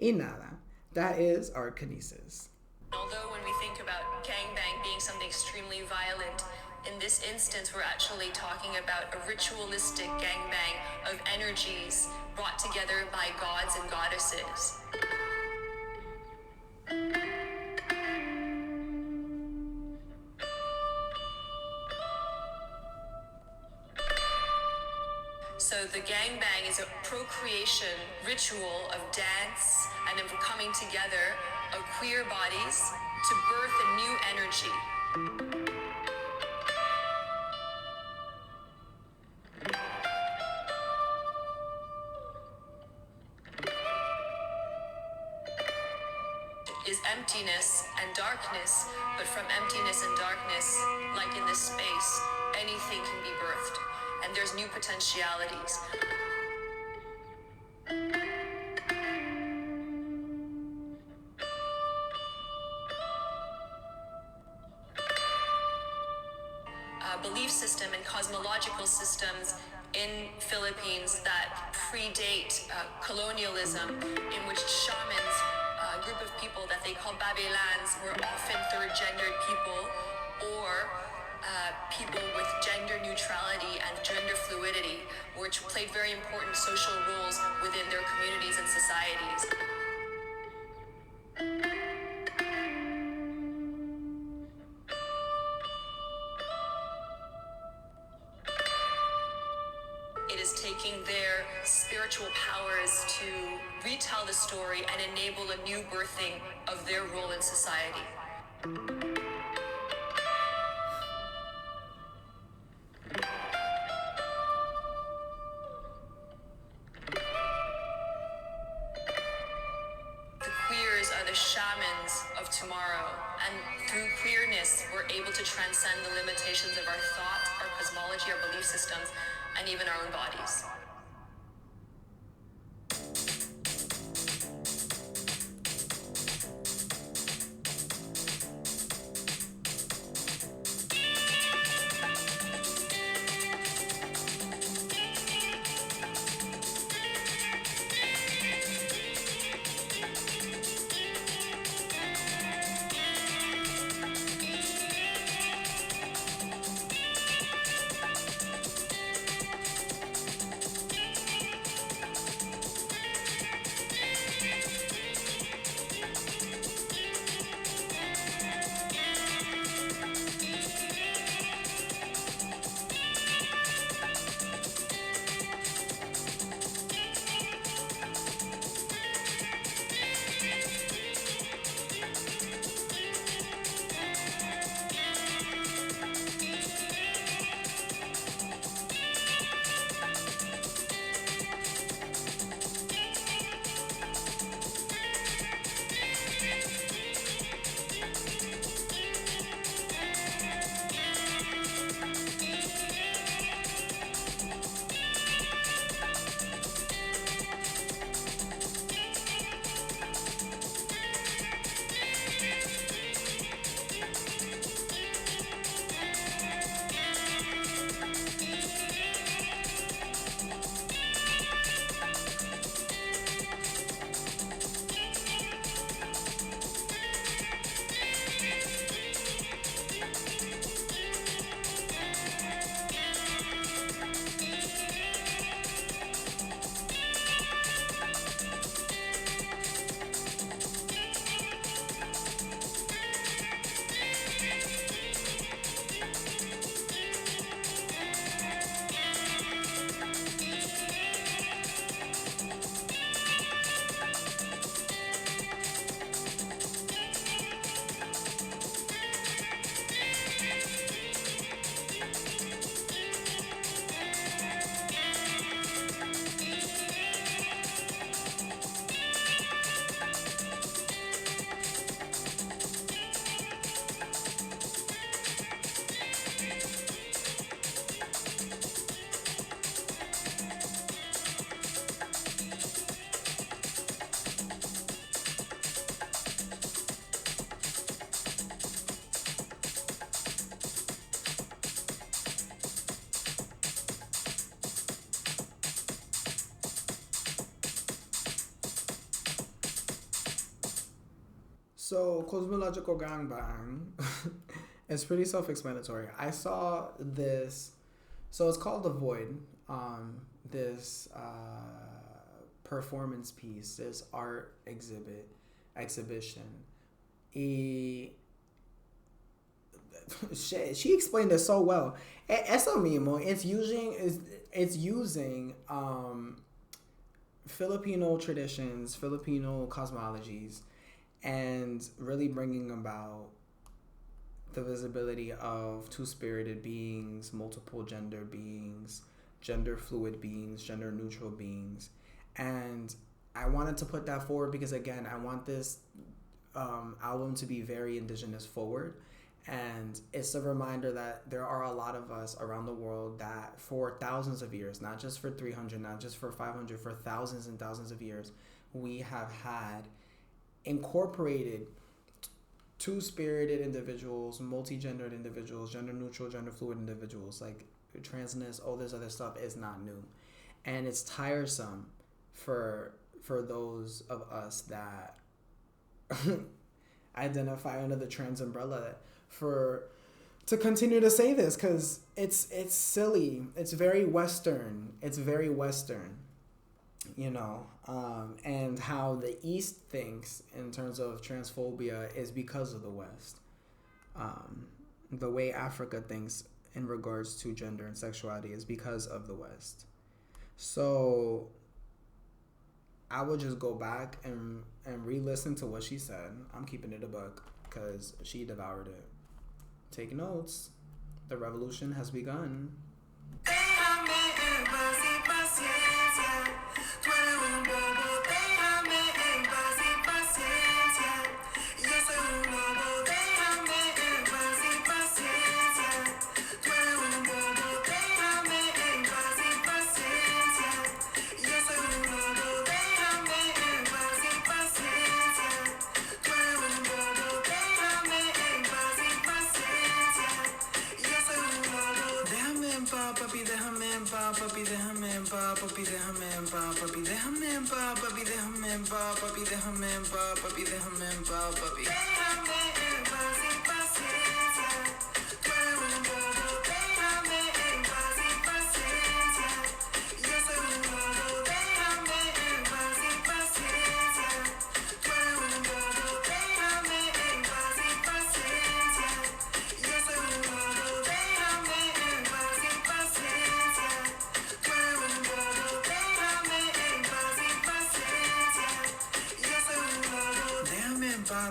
Y nada, that is ARTKINESIS. Although when we think about gangbang being something extremely violent, in this instance we're actually talking about a ritualistic gangbang of energies brought together by gods and goddesses. So the gangbang is a procreation ritual of dance and of coming together of queer bodies to birth a new energy. Is emptiness and darkness, but from emptiness and darkness, like in this space, anything can be birthed. And there's new potentialities. Belief system and cosmological systems in Philippines that predate colonialism, in which shamans, a group of people that they call babelans, were often third-gendered people or people with gender neutrality and gender fluidity, which played very important social roles within their communities and societies. It is taking their spiritual powers to retell the story and enable a new birthing of their role in society. Shamans of tomorrow, and through queerness we're able to transcend the limitations of our thought, our cosmology, our belief systems, and even our own bodies. So, cosmological gangbang is pretty self-explanatory. I saw this, so it's called The Void. This performance piece, this art exhibition. She explained it so well. Eso mismo. It's using Filipino traditions, Filipino cosmologies, and really bringing about the visibility of two-spirited beings, multiple gender beings, gender fluid beings, gender neutral beings. And I wanted to put that forward because, again, I want this album to be very indigenous forward. And it's a reminder that there are a lot of us around the world that for thousands of years, not just for 300, not just for 500, for thousands and thousands of years, we have had incorporated two-spirited individuals, multi-gendered individuals, gender-neutral, gender-fluid individuals. Like transness, all this other stuff is not new. And it's tiresome for those of us that identify under the trans umbrella to continue to say this, because it's silly. It's very Western. You know, and how the East thinks in terms of transphobia is because of the West. The way Africa thinks in regards to gender and sexuality is because of the West. So I would just go back and re-listen to what she said. I'm keeping it a buck because she devoured it. Take notes. The revolution has begun.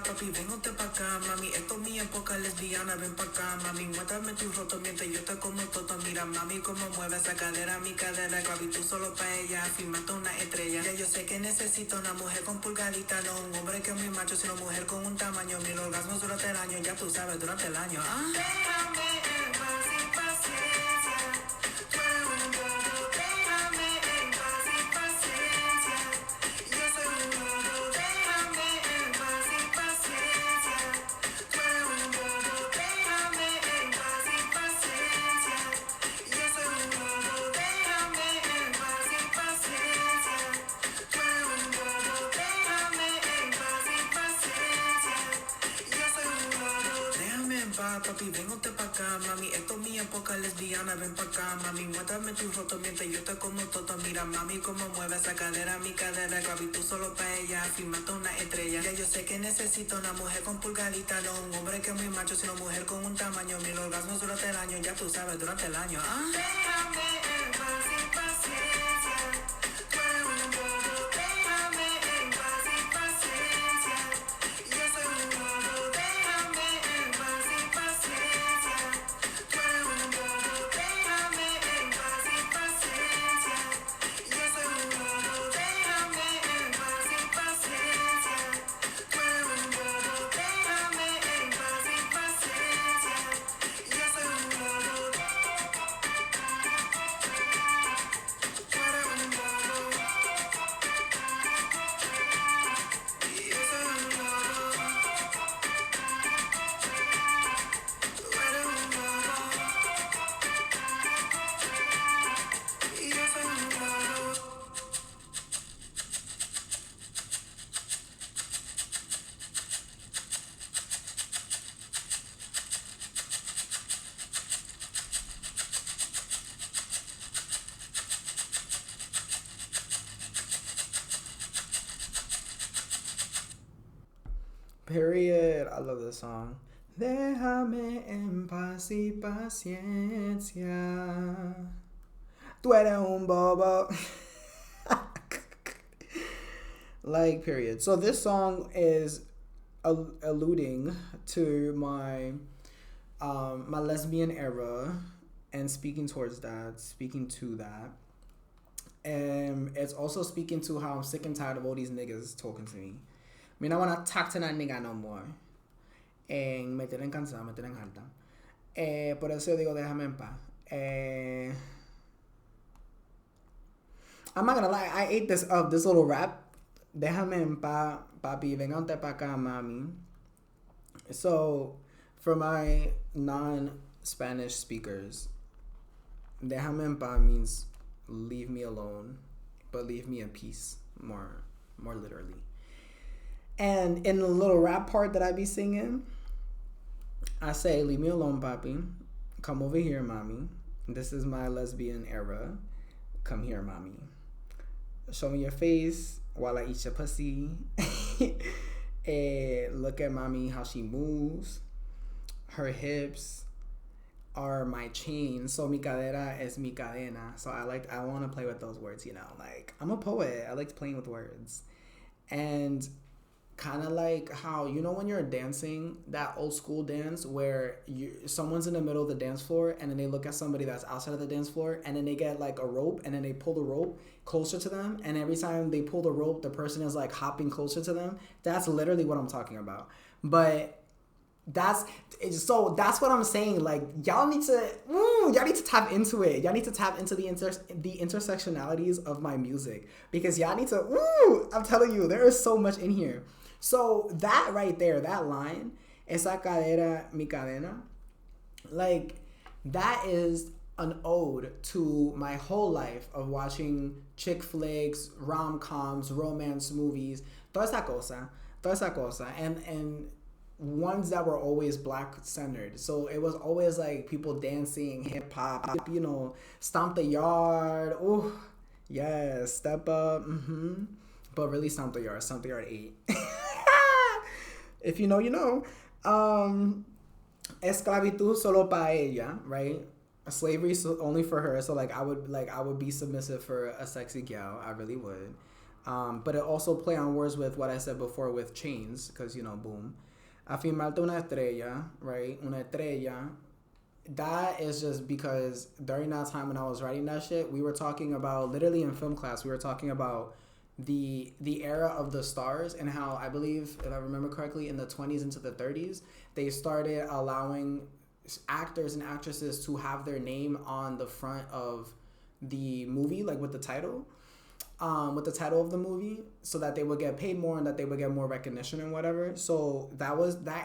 Papi, véngote pa' acá, mami. Esto es mi época lesbiana, ven pa' acá, mami. Muéstrame tu roto mientras yo te como toto. Mira, mami, cómo mueve esa cadera, mi cadera. Papi, tú solo pa' ella, firmaste una estrella. Ya yo sé que necesito una mujer con pulgadita, no un hombre que es muy macho, sino mujer con un tamaño. Mil orgasmos durante el año, ya tú sabes, durante el año. Déjame en paz y paciencia. Tú eres un bobo, déjame en paz y paciencia. Yo soy un bobo, déjame en paz y paciencia. Tú eres un bobo, déjame en paz y paciencia. Yo soy un bobo, déjame en paz y paciencia. Tú eres un bobo, déjame en paz y paciencia. Yo soy un bobo. Déjame en paz, papi, véngote pa' acá, mami. Esto es mi época lesbiana, ven pa' acá, mami. Muéstrame tu roto mientras yo te como toto. Mira, mami, cómo mueve esa cadera, mi cadera. Papi, tú solo pa' ella, firmaste una estrella. Ya yo sé que necesito una mujer con pulgadita, no un hombre que es muy macho, sino mujer con un tamaño. Mil orgasmos durante el año, ya tú sabes, durante el año. Déjame en paz y paciencia. Tú eres un bobo, déjame en paz y paciencia. Yo soy un bobo, déjame en paz y paciencia. Tú eres un bobo, déjame en paz y paciencia. Yo soy un bobo, déjame en paz y paciencia. Tú eres un bobo, déjame en paz y paciencia. Yo soy un bobo. Period. I love this song. Déjame en paz y paciencia. Tú eres un bobo. Like, period. So this song is alluding to my my lesbian era and speaking to that. And it's also speaking to how I'm sick and tired of all these niggas talking to me. I mean, I want to talk to that nigga no more. And me tienen cansado, me tienen harta. Por eso yo digo, déjame en paz. I'm not gonna lie, I ate this little rap. Déjame en paz, papi, vengante pa' acá, mami. So, for my non-Spanish speakers, déjame en paz means leave me alone, but leave me in peace, more literally. And in the little rap part that I be singing, I say, leave me alone, papi. Come over here, mommy. This is my lesbian era. Come here, mommy. Show me your face while I eat your pussy. Look at mommy, how she moves. Her hips are my chain. So mi cadera es mi cadena. So I want to play with those words, you know. Like, I'm a poet. I like playing with words. And kind of like how, you know, when you're dancing, that old school dance where someone's in the middle of the dance floor and then they look at somebody that's outside of the dance floor and then they get like a rope and then they pull the rope closer to them, and every time they pull the rope the person is like hopping closer to them. That's literally what I'm talking about. But that's what I'm saying. Like, y'all need to tap into it. Y'all need to tap into the intersectionalities of my music, because y'all need to, I'm telling you, there is so much in here. So that right there, that line, esa cadera mi cadena, like, that is an ode to my whole life of watching chick flicks, rom-coms, romance movies, toda esa cosa, and ones that were always black centered. So it was always like people dancing, hip hop, you know, stomp the yard. Oh, yes, step up. But really, stomp the yard 8. If you know, you know. Esclavitud solo pa ella, right? Slavery only for her. So like I would be submissive for a sexy gal. I really would. But it also play on words with what I said before with chains, because, you know, boom. Afirmarte una estrella, right? Una estrella. That is just because during that time when I was writing that shit, we were talking about, literally in film class, we were talking about the era of the stars, and how, I believe, if I remember correctly, in the 20s into the 30s, they started allowing actors and actresses to have their name on the front of the movie, like with the title of the movie, so that they would get paid more and that they would get more recognition and whatever. So that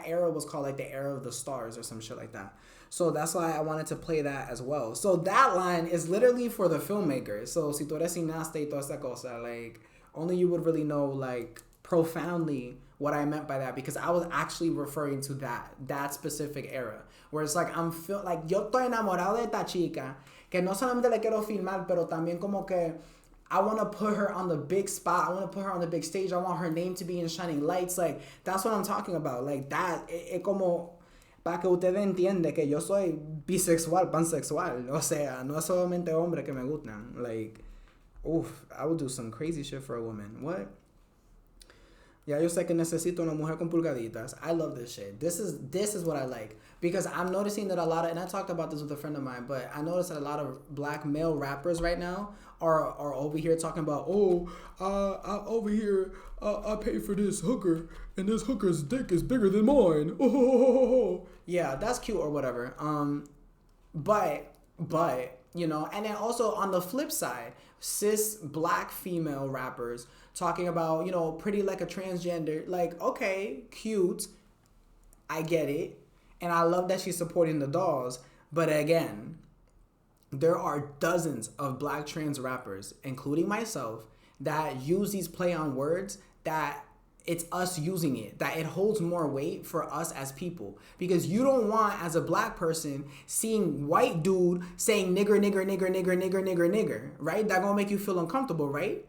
era was called like the era of the stars or some shit like that. So that's why I wanted to play that as well. So that line is literally for the filmmakers. So si tú eres cineasta y toda esa cosa, like, only you would really know, like, profoundly what I meant by that, because I was actually referring to that specific era, where it's like like, yo estoy enamorado de esta chica, que no solamente le quiero filmar, pero también como que I want to put her on the big spot. I want to put her on the big stage. I want her name to be in shining lights. Like, that's what I'm talking about. Like, that, es como, para que ustedes entiendan que yo soy bisexual, pansexual. O sea, no es solamente hombre que me gustan. Like, oof, I would do some crazy shit for a woman. What? Ya yo sé que necesito una mujer con pulgaditas. I love this shit. This is what I like. Because I'm noticing that a lot of, and I talked about this with a friend of mine, but I noticed that a lot of black male rappers right now are over here talking about, I pay for this hooker, and this hooker's dick is bigger than mine. Oh. Yeah, that's cute or whatever. But, you know, and then also on the flip side, cis black female rappers talking about, you know, pretty like a transgender. Like, okay, cute, I get it, and I love that she's supporting the dolls. But again, there are dozens of black trans rappers, including myself, that use these play on words, that it's us using it, that it holds more weight for us as people. Because you don't want, as a black person, seeing white dude saying nigger, nigger, nigger, nigger, nigger, nigger, nigger, right? That gonna make you feel uncomfortable, right?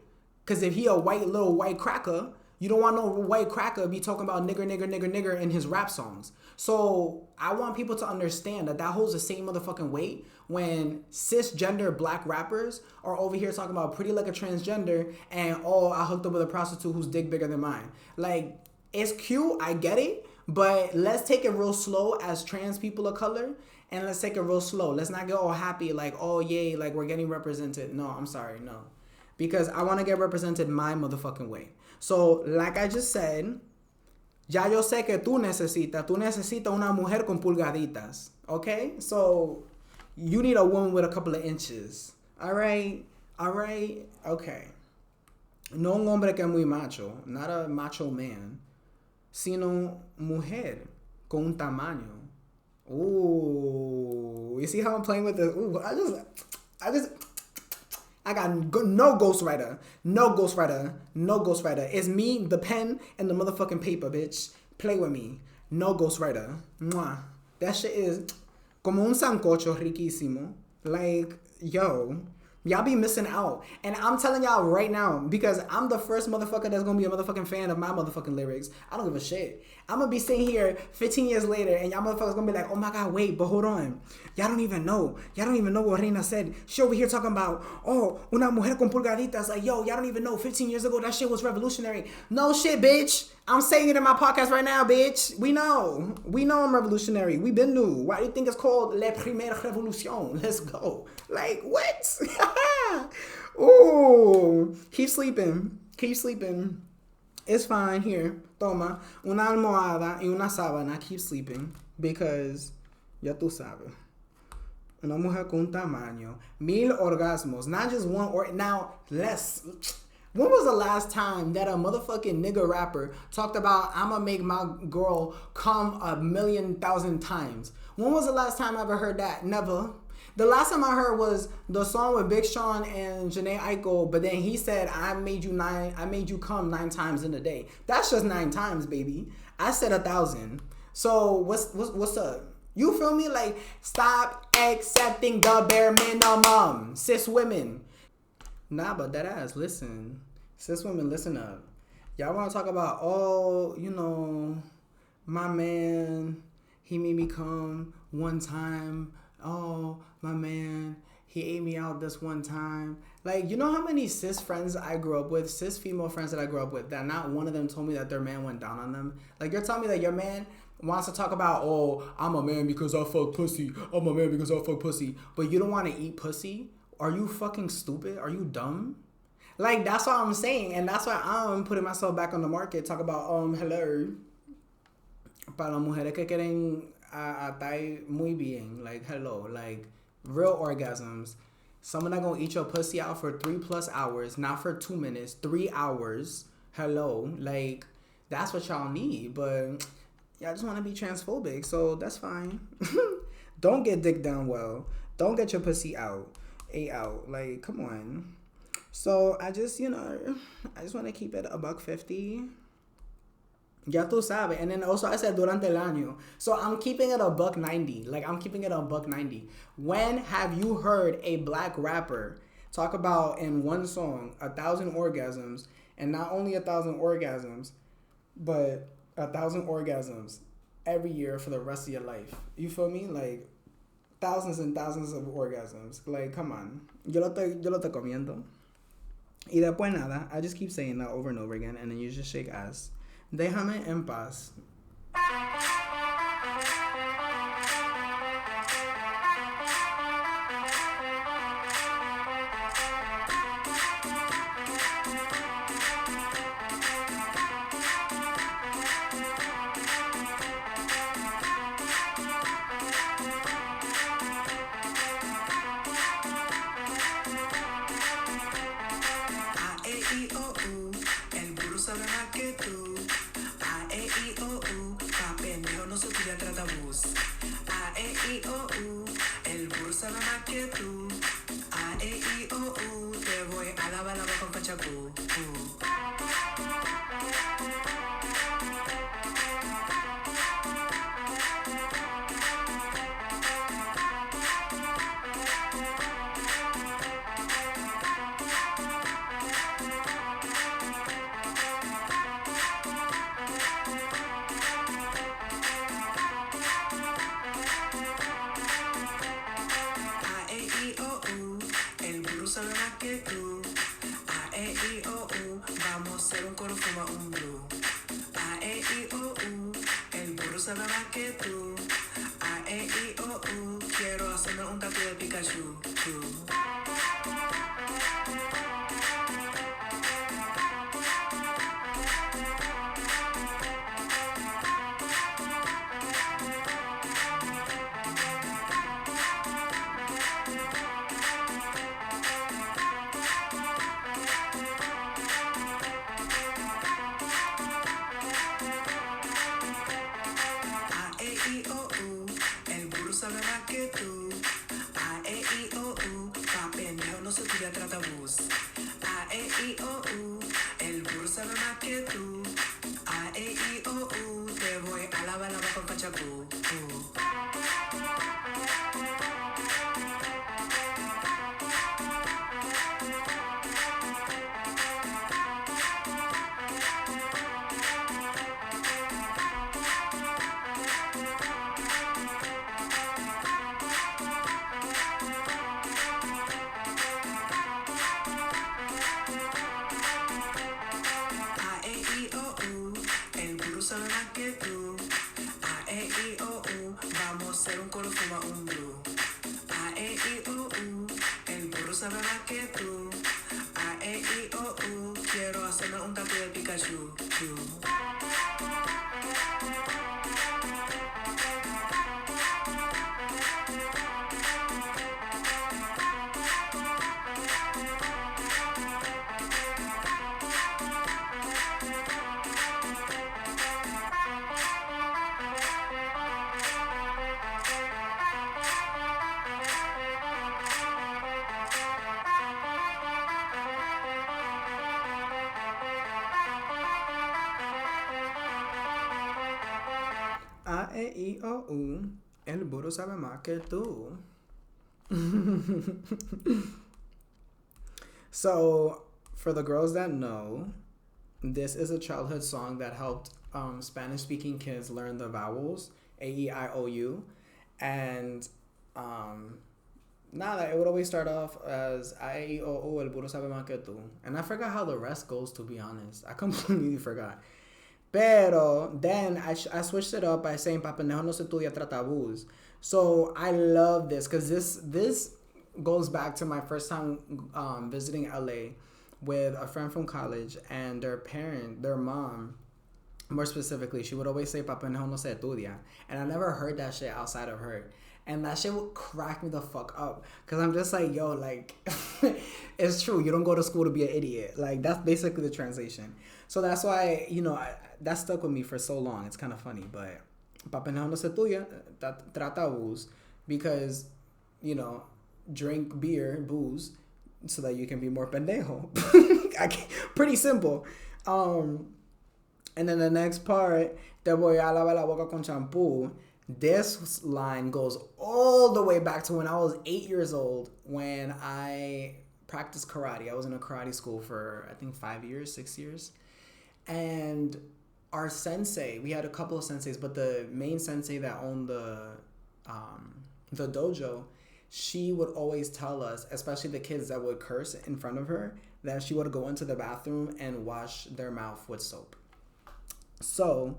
Because if he a little white cracker, You don't want no white cracker be talking about nigger, nigger, nigger, nigger in his rap songs. So I want people to understand that holds the same motherfucking weight when cisgender black rappers are over here talking about pretty like a transgender and, oh, I hooked up with a prostitute whose dick bigger than mine. Like, it's cute, I get it, but let's take it real slow as trans people of color, and let's take it real slow. Let's not get all happy like, oh, yay, like we're getting represented. No, I'm sorry, no. Because I want to get represented my motherfucking way. So, like I just said, ya yo sé que tú necesitas una mujer con pulgaditas, okay? So, you need a woman with a couple of inches, all right? Okay. No un hombre que es muy macho, not a macho man, sino mujer con un tamaño. Ooh, you see how I'm playing with this? Ooh, I got no ghostwriter. It's me, the pen, and the motherfucking paper, bitch. Play with me. No ghostwriter. Mwah. That shit is como un sancocho riquísimo. Like, yo, y'all be missing out. And I'm telling y'all right now, because I'm the first motherfucker that's gonna be a motherfucking fan of my motherfucking lyrics. I don't give a shit. I'm gonna be sitting here 15 years later and y'all motherfuckers gonna be like, oh my God, wait, but hold on. Y'all don't even know what Reina said. She over here talking about, oh, una mujer con pulgaditas. Like, yo, y'all don't even know 15 years ago that shit was revolutionary. No shit, bitch. I'm saying it in my podcast right now, bitch. We know I'm revolutionary. We been new. Why do you think it's called PREMIÈRE RÉVOLUTION? Let's go. Like, what? Ooh, keep sleeping. It's fine. Here, toma una almohada y una sábana. Keep sleeping because ya tú sabes. Una mujer con un tamaño. 1000 orgasmos. Not just one or now less. When was the last time that a motherfucking nigga rapper talked about I'ma make my girl come 1,000,000 times? When was the last time I ever heard that? Never. The last time I heard was the song with Big Sean and A.I.O.U, but then he said I made you come 9 times in a day. That's just 9 times, baby. I said 1,000. So what's up? You feel me? Like, stop accepting the bare minimum, cis women. Nah, but that ass, listen. Cis women, listen up. Y'all want to talk about, oh, you know, my man, he made me come 1 time. Oh, my man, he ate me out this 1 time. Like, you know how many cis friends I grew up with, cis female friends that I grew up with, that not one of them told me that their man went down on them? Like, you're telling me that your man wants to talk about, oh, I'm a man because I fuck pussy. I'm a man because I fuck pussy. But you don't want to eat pussy? Are you fucking stupid? Are you dumb? Like, that's what I'm saying. And that's why I'm putting myself back on the market. Talk about, hello. Para las mujeres que quieren estar muy bien. Like, hello. Like, real orgasms. Someone that gonna eat your pussy out for 3+ hours. Not for 2 minutes. 3 hours. Hello. Like, that's what y'all need. But y'all just want to be transphobic. So, that's fine. Don't get dick down well. Don't get your pussy out. Out. Like, come on. So I just want to keep it $150. Ya tú sabes. And then also I said durante el año. So I'm keeping it $190. Like, I'm keeping it $190. When have you heard a black rapper talk about in one song 1,000 orgasms, and not only 1,000 orgasms, but 1,000 orgasms every year for the rest of your life? You feel me? Like, thousands and thousands of orgasms. Like, come on. Yo lo estoy comiendo. Y después nada, I just keep saying that over and over again, and then you just shake ass. Déjame en paz. A.E.I.O.U, el burro sabe más que tú. A.E.I.O.U, pa' pendejo no se tira tratabús. A.E.I.O.U, el burro sabe más que tú. A.E.I.O.U, te voy a lavar la boca con cachapú. sabe más que tú. A.E.I.O.U. Quiero hacerme un tatu de Pikachu. A.E.I.O.U. El burro sabe más que tú. A.E.I.O.U. Pa' pendejo no se estudia tratabús. A.E.I.O.U. El burro sabe más que tú. A.E.I.O.U. Te voy a lavar la boca con pachacú. A.E.I.O.U. El burro sabe más que tú. A.E.I.O.U. Vamos a hacer un coro, fuma un blue. A.E.I.O.U. El burro sabe más que tú. A.E.I.O.U. Quiero hacerme un tatu de Pikachu. A.E.I.O.U. El burro sabe más que tú. So, for the girls that know, this is a childhood song that helped Spanish-speaking kids learn the vowels, A-E-I-O-U. And nada, it would always start off as A-E-I-O-U, el burro sabe más que tú. And I forgot how the rest goes, to be honest. I completely forgot. Pero then I switched it up by saying Pa pendejo no se estudia tratabús. So I love this because this goes back to my first time visiting LA with a friend from college, and their mom, more specifically, she would always say Pa pendejo no se estudia. And I never heard that shit outside of her. And that shit would crack me the fuck up. Because I'm just like, yo, like, it's true. You don't go to school to be an idiot. Like, that's basically the translation. So that's why, that stuck with me for so long. It's kind of funny. But, Pa pendejo no se estudia, tratabús. Because, drink beer, booze, so that you can be more pendejo. Pretty simple. And then the next part, te voy a lavar la boca con champú. This line goes all the way back to when I was 8 years old, when I practiced karate. I was in a karate school for, I think, 6 years. And our sensei, we had a couple of senseis, but the main sensei that owned the dojo, she would always tell us, especially the kids that would curse in front of her, that she would go into the bathroom and wash their mouth with soap. So,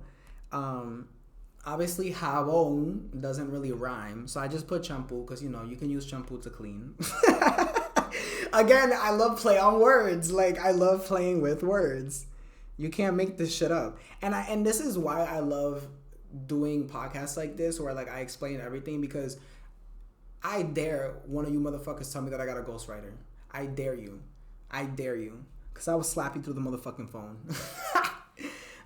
obviously, jabón doesn't really rhyme, so I just put shampoo because, you can use shampoo to clean. Again, I love play on words. Like, I love playing with words. You can't make this shit up. And this is why I love doing podcasts like this, where, like, I explain everything, because I dare one of you motherfuckers tell me that I got a ghostwriter. I dare you. Because I will slap you through the motherfucking phone.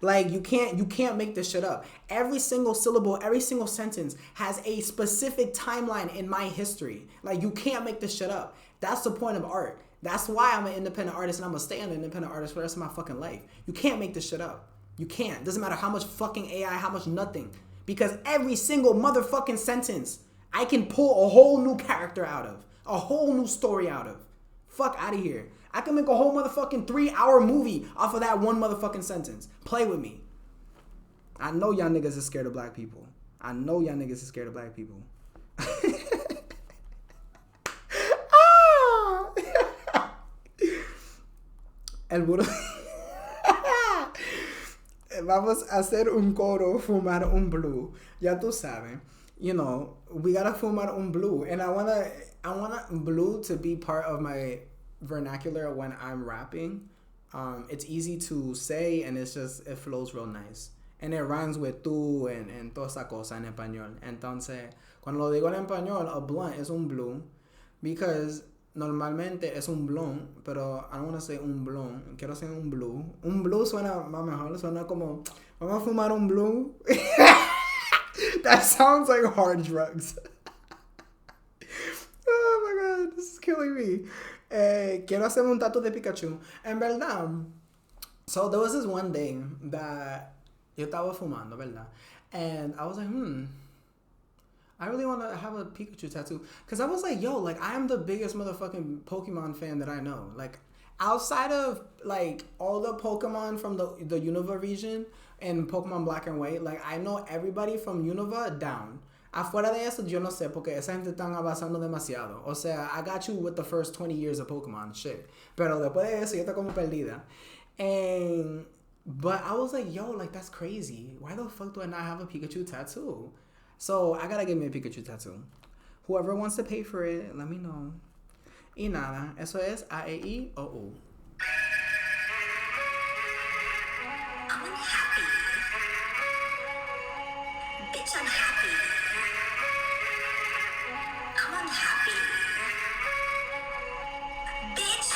Like, you can't make this shit up. Every single syllable, every single sentence has a specific timeline in my history. Like, you can't make this shit up. That's the point of art. That's why I'm an independent artist, and I'm gonna stay an independent artist for the rest of my fucking life. You can't make this shit up. You can't. Doesn't matter how much fucking AI, how much nothing. Because every single motherfucking sentence, I can pull a whole new character out of. A whole new story out of. Fuck out of here. I can make a whole motherfucking 3-hour movie off of that one motherfucking sentence. Play with me. I know y'all niggas is scared of black people. El burro. Vamos a hacer un coro, fumar un blue. Ya tú sabes. You know, we gotta fumar un blue. And I wanna blue to be part of my vernacular when I'm rapping. It's easy to say and it flows real nice. And it rhymes with tú and toda esa cosa en español. Entonces, cuando lo digo en español, a blunt es un blue. Because normalmente es un blunt, pero I don't want to say un blunt. Quiero decir un blue. Un blue suena más mejor. Suena como, vamos a fumar un blue. That sounds like hard drugs. Oh my god, this is killing me. Quiero hacer un tatu de Pikachu. En verdad, so there was this one day that yo estaba fumando, ¿verdad? And I was like, I really want to have a Pikachu tattoo. Because I was like, yo, like, I am the biggest motherfucking Pokemon fan that I know. Like, outside of, like, all the Pokemon from the Unova region and Pokemon Black and White, like, I know everybody from Unova down. Afuera de eso, yo no sé, porque esa gente están avanzando demasiado. O sea, I got you with the first 20 years of Pokemon, shit. Pero después de eso, yo estoy como perdida. But I was like, yo, like, that's crazy. Why the fuck do I not have a Pikachu tattoo? So, I gotta get me a Pikachu tattoo. Whoever wants to pay for it, let me know. Y nada, eso es A.E.I.O.U. I'm unhappy. Bitch, I'm happy. I'm unhappy. Bitch.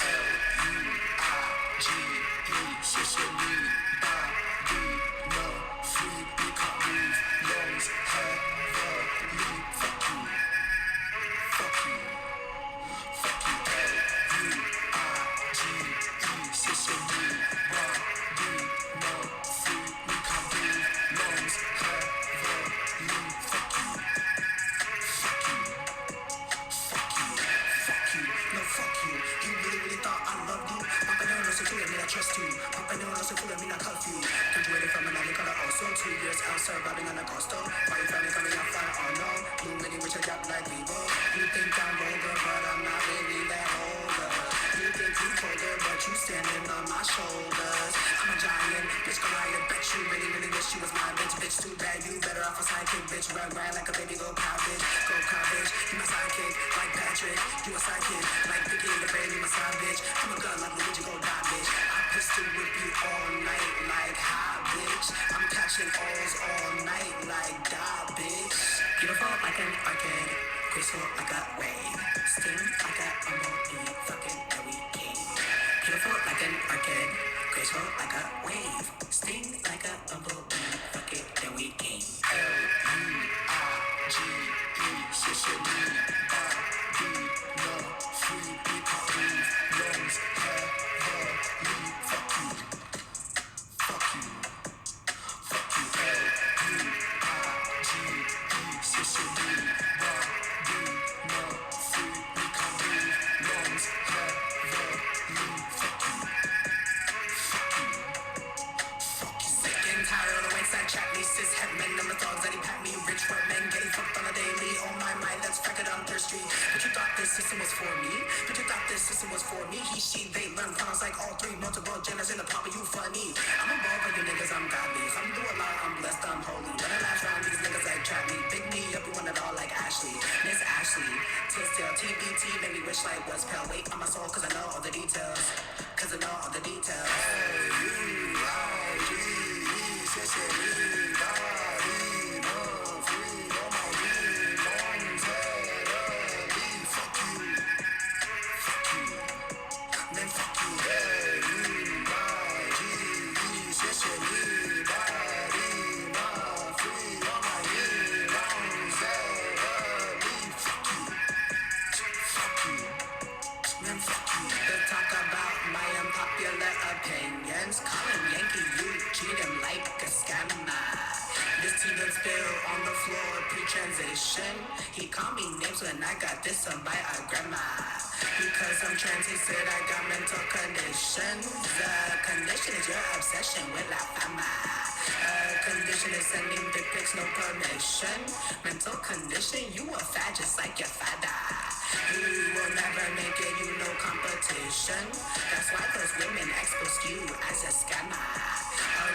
That's why those women expose you as a scammer.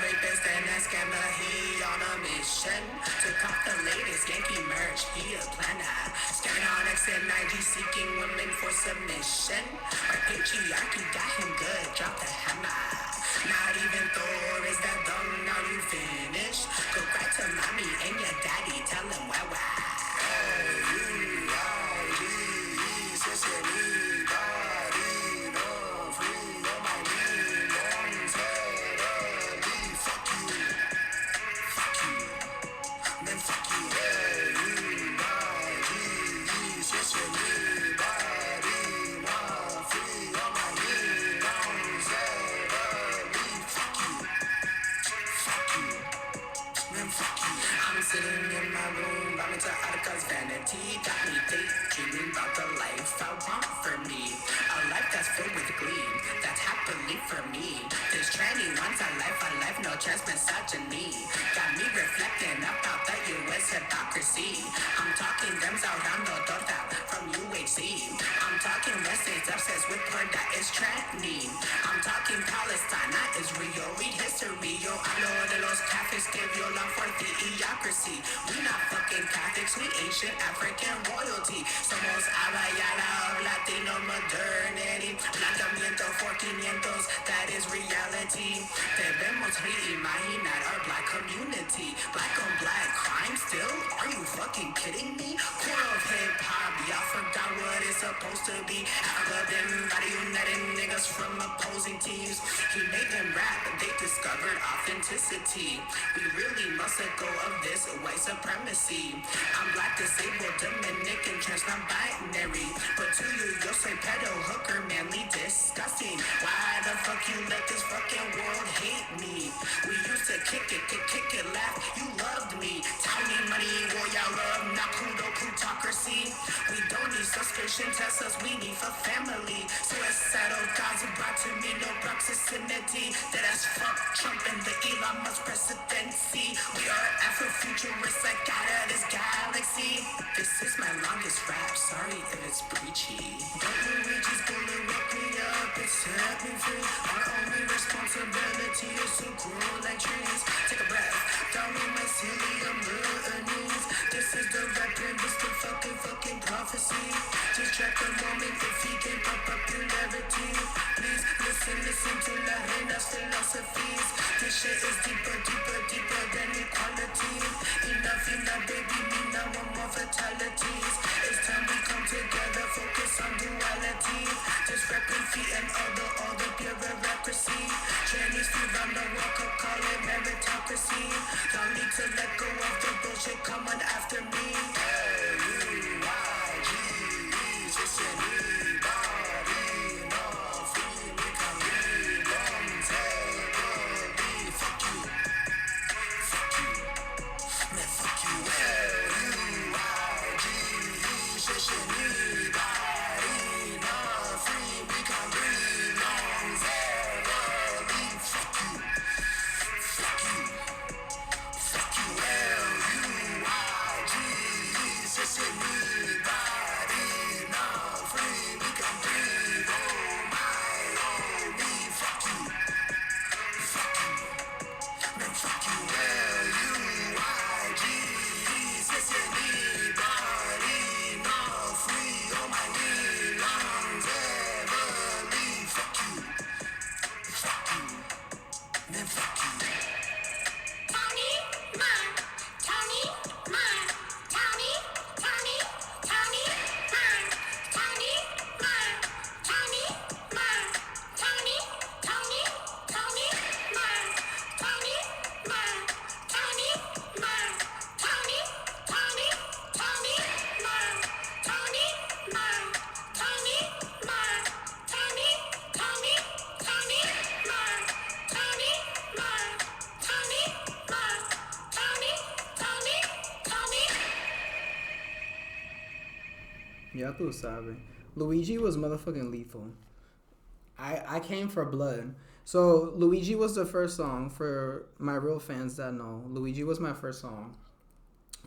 rapist and a scammer, he on a mission. Took off the latest Yankee merch, he a planner. Scamming on X and IG, seeking women for submission. Our patriarchy got him good, drop the hammer. Not even Thor is that dumb, now you finished. Go back to mommy and your daddy, tell him why. I'm sitting in my room, vibing to Attica's vanity. Got me daydreaming about the life I want for me. A life that's filled with glee, that's happily for me. This tranny wants a life, no trans misogyny. Got me reflecting about the U.S. hypocrisy. I'm talking them Zaurando Torta from UHC. I'm talking West States obsessed with porn that is tranny. I'm talking Palestine, not Israel. Read history, yo hablo de los Catholics que violan for theocracy. We not fucking Catholics, we ancient African royalty. Somos abayala of Latino modernity. Blanqueamiento for 500, that is reality. Debemos reimaginar our black community. Black on black crime still? Are you fucking kidding me? Core of hip hop, y'all forgot what it's supposed to be. Alabama, body uniting niggas from opposing teams. He made them rap, but they discovered authenticity. We really must let go of this white supremacy. I'm black, disabled, Dominican, trans, non-binary. But to you, you'll say pedo, hooker, manly, disgusting. Why the fuck you let this fucking world hate me? We used to kick it, laugh, you loved me. Tiny money, royal love, not Pluto, plutocracy. We don't need suspicion, test us, we need for family. Suicidal thoughts brought to me, no proximity. That as fuck Trump and the Elon Musk presidency. We are Afrofuturists like out of this galaxy. This is my longest rap, sorry if it's preachy. But Luigi's gonna rock me up, it's set me free. Our only responsibility is to grow like trees. Take a breath, down in my mycelium knees. This is the REDPRINT, this the fucking prophecy. Just track the moment if he gain popularity. Please listen to La Reina's philosophies. This shit is deeper than equality. Enough, baby, me now want more fatalities. It's time we come together, focus on duality. Just repping feet and all the bureaucracy. Chinese food on the walk up, call it meritocracy. Y'all need to let go of the bullshit coming after me. A.E.I.O.U, just anybody, no free, we can read longevity. Fuck you, man, fuck you. A.E.I.O.U, just anybody, no free, we can read longevity. Fuck you. Ya tú sabes. Luigi was motherfucking lethal. I came for blood. So Luigi was the first song, for my real fans that know. Luigi was my first song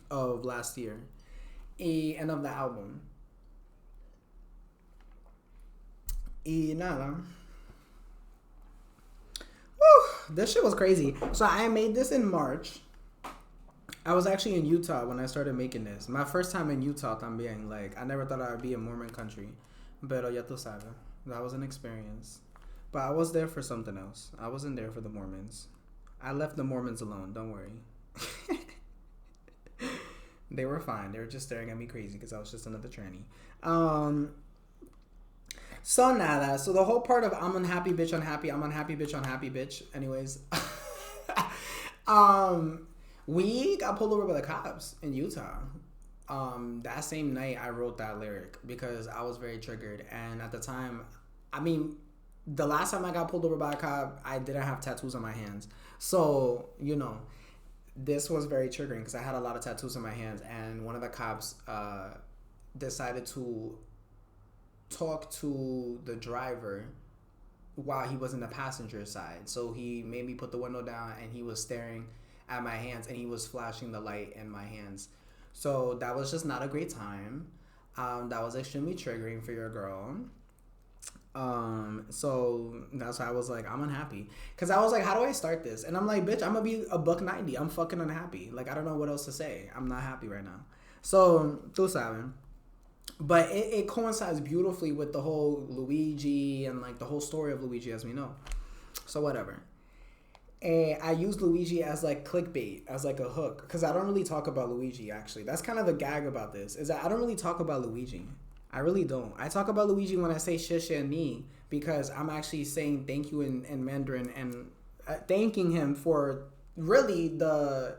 of last year. And of the album. Y nada. Woo! This shit was crazy. So I made this in March. I was actually in Utah when I started making this. My first time in Utah también. Like, I never thought I would be in Mormon country. Pero ya tú sabes. That was an experience. But I was there for something else. I wasn't there for the Mormons. I left the Mormons alone. Don't worry. They were fine. They were just staring at me crazy because I was just another tranny. So nada. So the whole part of I'm unhappy, bitch, unhappy. I'm unhappy, bitch, unhappy, bitch. Anyways. We got pulled over by the cops in Utah. That same night I wrote that lyric because I was very triggered. And at the time, I mean, the last time I got pulled over by a cop, I didn't have tattoos on my hands. So, you know, this was very triggering because I had a lot of tattoos on my hands. And one of the cops decided to talk to the driver while he was in the passenger side. So he made me put the window down and he was staring at my hands and he was flashing the light in my hands. So that was just not a great time. That was extremely triggering for your girl. So that's why I was like, I'm unhappy. Cause I was like, how do I start this? And I'm like, bitch, I'm gonna be $190. I'm fucking unhappy. Like, I don't know what else to say. I'm not happy right now. So, tú sabes. But it coincides beautifully with the whole Luigi and like the whole story of Luigi as we know. So whatever. And I use Luigi as like clickbait, as like a hook, because I don't really talk about Luigi actually. That's kind of the gag about this, is that I don't really talk about Luigi. I really don't. I talk about Luigi when I say shishi and ni, because I'm actually saying thank you in Mandarin and thanking him for really the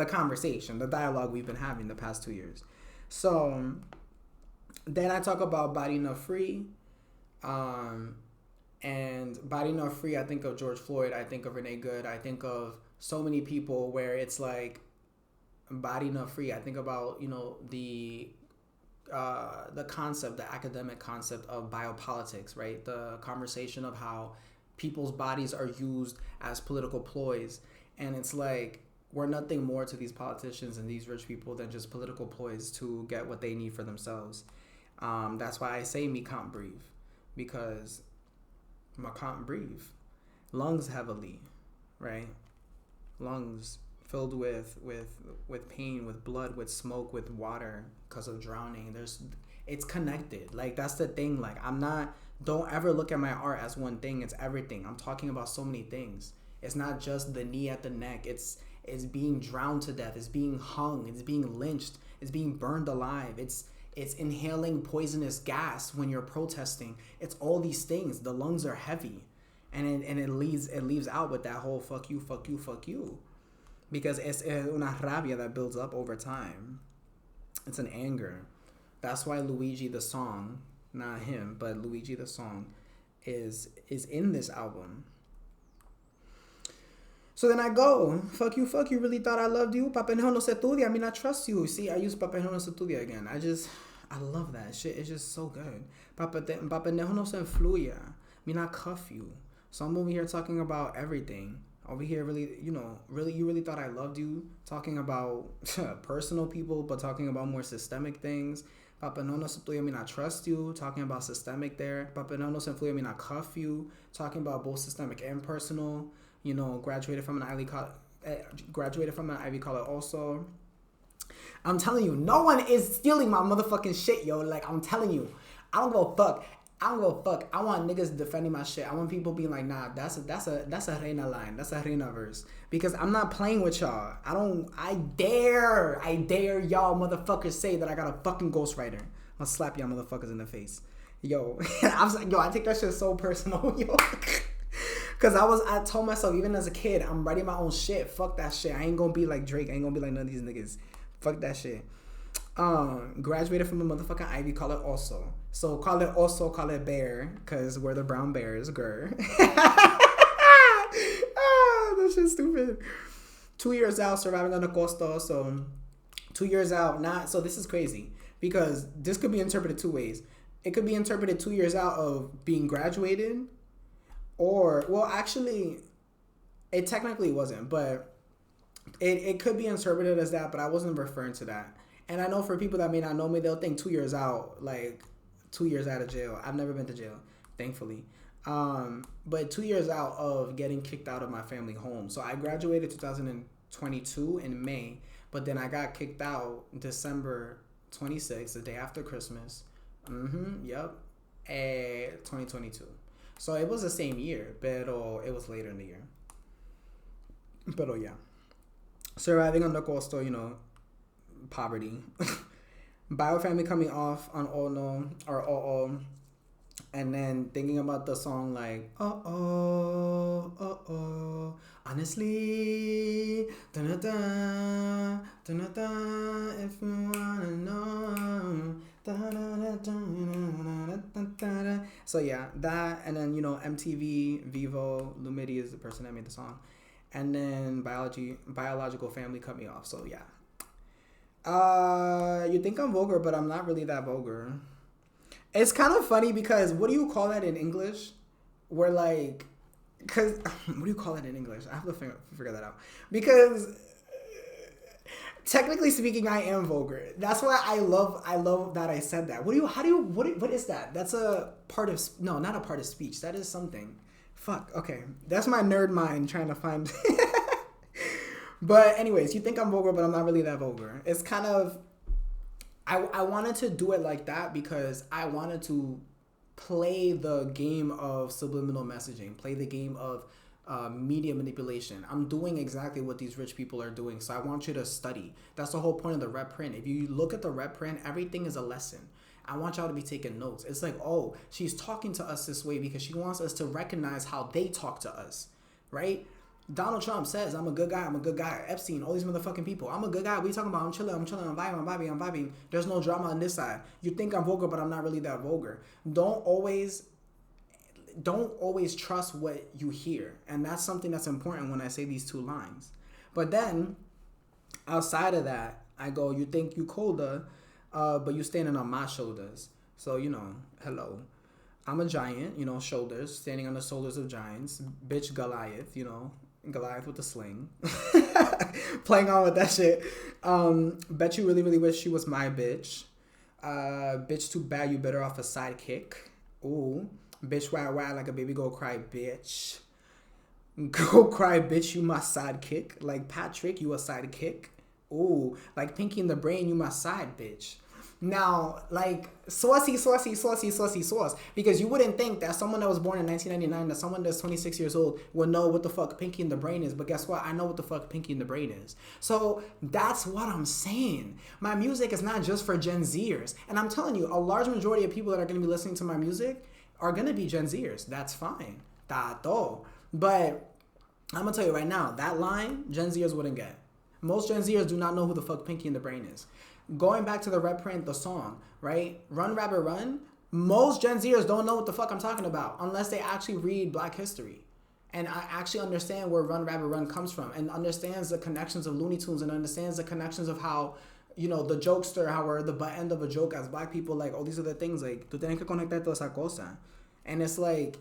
conversation, the dialogue we've been having the past 2 years. So then I talk about Body Enough Free. And Body Enough Free, I think of George Floyd, I think of Renee Good, I think of so many people where it's like Body Enough Free. I think about, you know, the concept, the academic concept of biopolitics, right? The conversation of how people's bodies are used as political ploys. And it's like, we're nothing more to these politicians and these rich people than just political ploys to get what they need for themselves. That's why I say me can't breathe, because I can't breathe. Lungs heavily, right? Lungs filled with pain, with blood, with smoke, with water because of drowning. It's connected. Like, that's the thing. Like, don't ever look at my art as one thing. It's everything. I'm talking about so many things. It's not just the knee at the neck. It's being drowned to death. It's being hung. It's being lynched. It's being burned alive. It's inhaling poisonous gas when you're protesting. It's all these things. The lungs are heavy, and it leaves out with that whole fuck you, fuck you, fuck you, because it's una rabia that builds up over time. It's an anger. That's why Luigi the song, not him, but Luigi the song, is in this album. So then I go, fuck you, really thought I loved you? Papenejo no se estudia, I mean, I trust you. See, I use Papenejo no se estudia again. I love that shit. It's just so good. Papenejo no se influya, I mean, I cuff you. So I'm over here talking about everything. Over here, really, you really thought I loved you? Talking about personal people, but talking about more systemic things. Papenejo no se estudia, I mean, I trust you. Talking about systemic there. Papenejo no se influya, I mean, I cuff you. Talking about both systemic and personal. You know, graduated from an Ivy College also. I'm telling you, no one is stealing my motherfucking shit, yo. Like, I'm telling you, I don't go fuck. I want niggas defending my shit. I want people being like, nah, that's a Reina line. That's a Reina verse. Because I'm not playing with y'all. I dare y'all motherfuckers say that I got a fucking ghostwriter. I'll slap y'all motherfuckers in the face. Yo, I take that shit so personal, yo. Cause I told myself, even as a kid, I'm writing my own shit. Fuck that shit. I ain't gonna be like Drake. I ain't gonna be like none of these niggas. Fuck that shit. Graduated from a motherfucking Ivy College also. So call it bear, cause we're the brown bears, girl. That shit's stupid. 2 years out, surviving on the costo. So 2 years out, so this is crazy, because this could be interpreted two ways. It could be interpreted 2 years out of being graduated. Or, well, actually, it technically wasn't, but it could be interpreted as that, but I wasn't referring to that. And I know for people that may not know me, they'll think 2 years out, like 2 years out of jail. I've never been to jail, thankfully. But 2 years out of getting kicked out of my family home. So I graduated 2022 in May, but then I got kicked out December 26th, the day after Christmas. Yep. 2022. So it was the same year, pero it was later in the year. Pero yeah. Surviving on the coastal, you know, poverty. Bio family coming off on Oh No or Oh Oh. And then thinking about the song like oh, honestly, da-da-da, da-da-da, if you wanna know, da-da-da-da-da-da-da-da. So yeah, that, and then, you know, MTV, Vivo, Lumidi is the person that made the song, and then biological family cut me off. So yeah, you think I'm vulgar, but I'm not really that vulgar. It's kind of funny because what do you call that in English? Where like, cause what do you call it in English? I have to figure that out. Because technically speaking, I am vulgar. That's why I love that I said that. What is that? That's a part of, no, not a part of speech. That is something. Fuck. Okay, that's my nerd mind trying to find. But anyways, you think I'm vulgar, but I'm not really that vulgar. It's kind of. I wanted to do it like that because I wanted to play the game of subliminal messaging, play the game of media manipulation. I'm doing exactly what these rich people are doing, so I want you to study. That's the whole point of the REDPRINT. If you look at the REDPRINT, everything is a lesson. I want y'all to be taking notes. It's like, oh, she's talking to us this way because she wants us to recognize how they talk to us, right? Donald Trump says, I'm a good guy. Epstein, all these motherfucking people. I'm a good guy. What are you talking about? I'm chilling. I'm vibing. There's no drama on this side. You think I'm vulgar, but I'm not really that vulgar. Don't always trust what you hear. And that's something that's important when I say these two lines. But then, outside of that, I go, you think you colder, but you standing on my shoulders. So, you know, hello. I'm a giant, you know, shoulders, standing on the shoulders of giants. Bitch Goliath, you know. Goliath with the sling. Playing on with that shit. Bet you really, really wish she was my bitch. Bitch too bad, you better off a sidekick. Ooh. Bitch why like a baby, go cry, bitch. Go cry, bitch, you my sidekick. Like Patrick, you a sidekick. Ooh. Like Pinky in the Brain, you my side bitch. Now, like, sauce. Because you wouldn't think that someone that was born in 1999, that someone that's 26 years old would know what the fuck Pinky in the Brain is. But guess what? I know what the fuck Pinky in the Brain is. So that's what I'm saying. My music is not just for Gen Zers. And I'm telling you, a large majority of people that are going to be listening to my music are going to be Gen Zers. That's fine. Tato. But I'm going to tell you right now, that line, Gen Zers wouldn't get. Most Gen Zers do not know who the fuck Pinky in the Brain is. Going back to the REDPRINT, the song, right? Run, Rabbit, Run. Most Gen Zers don't know what the fuck I'm talking about unless they actually read Black history. And I actually understand where Run, Rabbit, Run comes from and understands the connections of Looney Tunes and understands the connections of how, you know, the jokester, how we're the butt end of a joke as Black people, like, oh, these are the things, like, tú tienes que conectar toda esa cosa. And it's like,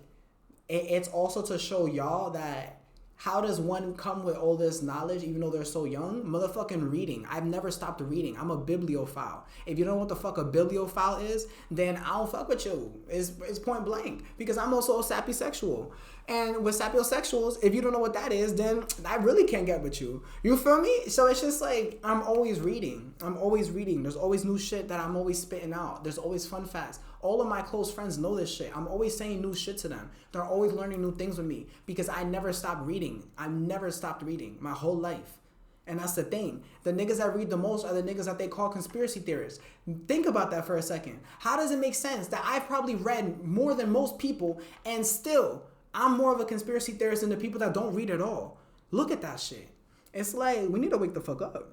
it's also to show y'all that how does one come with all this knowledge even though they're so young? Motherfucking reading. I've never stopped reading. I'm a bibliophile. If you don't know what the fuck a bibliophile is, then I don't fuck with you. It's point blank. Because I'm also a sapiosexual. And with sapiosexuals, if you don't know what that is, then I really can't get with you. You feel me? So it's just like, I'm always reading. There's always new shit that I'm always spitting out. There's always fun facts. All of my close friends know this shit. I'm always saying new shit to them. They're always learning new things with me because I never stopped reading. I've never stopped reading my whole life. And that's the thing. The niggas that read the most are the niggas that they call conspiracy theorists. Think about that for a second. How does it make sense that I've probably read more than most people and still I'm more of a conspiracy theorist than the people that don't read at all? Look at that shit. It's like, we need to wake the fuck up.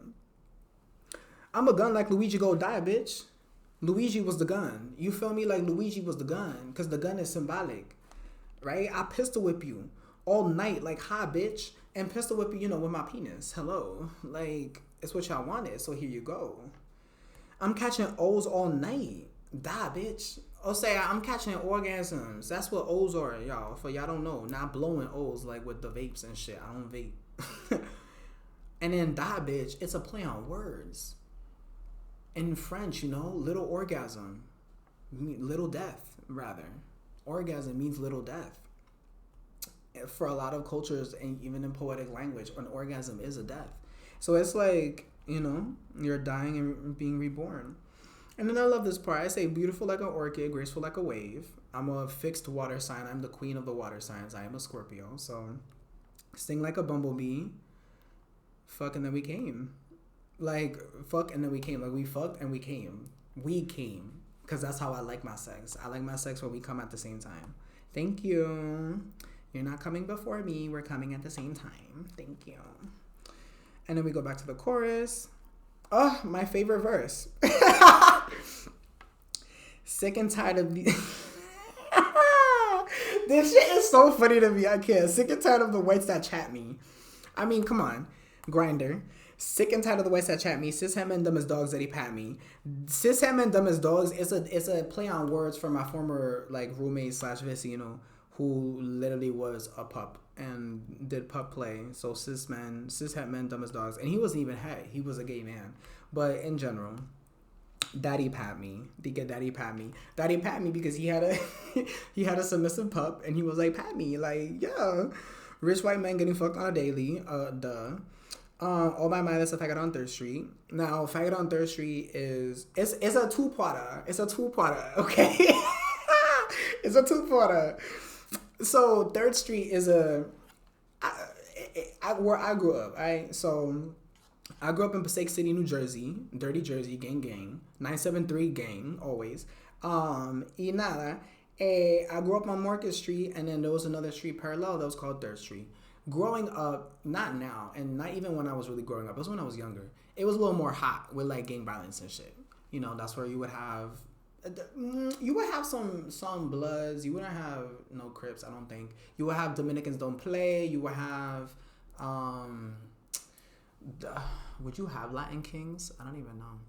I'm a gun like Luigi go die, bitch. Luigi was the gun. You feel me? Like Luigi was the gun. Because the gun is symbolic. Right? I pistol whip you all night like, hi, bitch. And pistol whip you, you know, with my penis. Hello. Like, it's what y'all wanted. So here you go. I'm catching O's all night. Die, bitch. Oh, say I'm catching orgasms. That's what O's are, y'all. For y'all don't know. Not blowing O's like with the vapes and shit. I don't vape. And then die, bitch. It's a play on words. In French, you know, little orgasm. Little death, rather. orgasm means little death. For a lot of cultures, and even in poetic language, an orgasm is a death. So it's like, you know, you're dying and being reborn. And then I love this part. I say, beautiful like an orchid, graceful like a wave. I'm a fixed water sign. I'm the queen of the water signs. I am a Scorpio. So, sting like a bumblebee. Fuck and then we came. Like, fuck and then we came. Like, we fucked and we came. We came. Because that's how I like my sex. I like my sex when we come at the same time. Thank you. You're not coming before me. We're coming at the same time. Thank you. And then we go back to the chorus. Oh, my favorite verse. Sick and tired of the... This shit is so funny to me. I can't. Sick and tired of the whites that chat me. I mean, come on. Grinder. Sick and tired of the whites that chat me. Cis hem and dumb as dogs that he pat me. Cis hem and dumb as dogs. It's a play on words from my former like roommate / vecino, who literally was a pup and did pup play. So cis het men, dumb as dogs. And he wasn't even het. He was a gay man. But in general, daddy pat me. Daddy pat me. Daddy pat me because he had a submissive pup and he was like, pat me. Like, yeah. Rich white men getting fucked on a daily. Duh. All by my, that's a Faggot on Third Street. Now, Faggot on Third Street it's a two-parter. It's a two-parter, okay? It's a two-parter. So, Third Street is where I grew up, right? So, I grew up in Passaic City, New Jersey. Dirty Jersey, gang. 973 gang, always. Y nada. I grew up on Market Street, and then there was another street parallel that was called Third Street. Growing up, not now, and not even when I was really growing up, it was when I was younger. It was a little more hot with like gang violence and shit. You know, that's where you would have some Bloods. You wouldn't have no Crips, I don't think. You would have Dominicans don't play. You would have, would you have Latin Kings? I don't even know.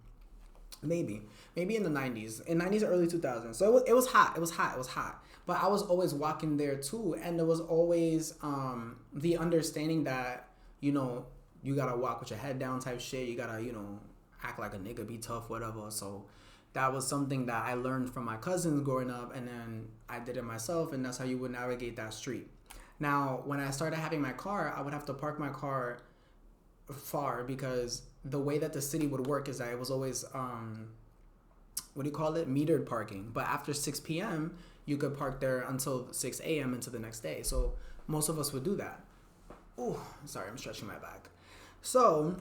Maybe in the 90s, early 2000s. So it was hot. But I was always walking there too, and there was always the understanding that, you know, you gotta walk with your head down type shit. You gotta, you know, act like a nigga, be tough, whatever. So that was something that I learned from my cousins growing up, and then I did it myself, and that's how you would navigate that street. Now, when I started having my car, I would have to park my car far because the way that the city would work is that it was always metered parking. But after 6 p.m. you could park there until 6 a.m. into the next day. So most of us would do that. Ooh, sorry, I'm stretching my back. So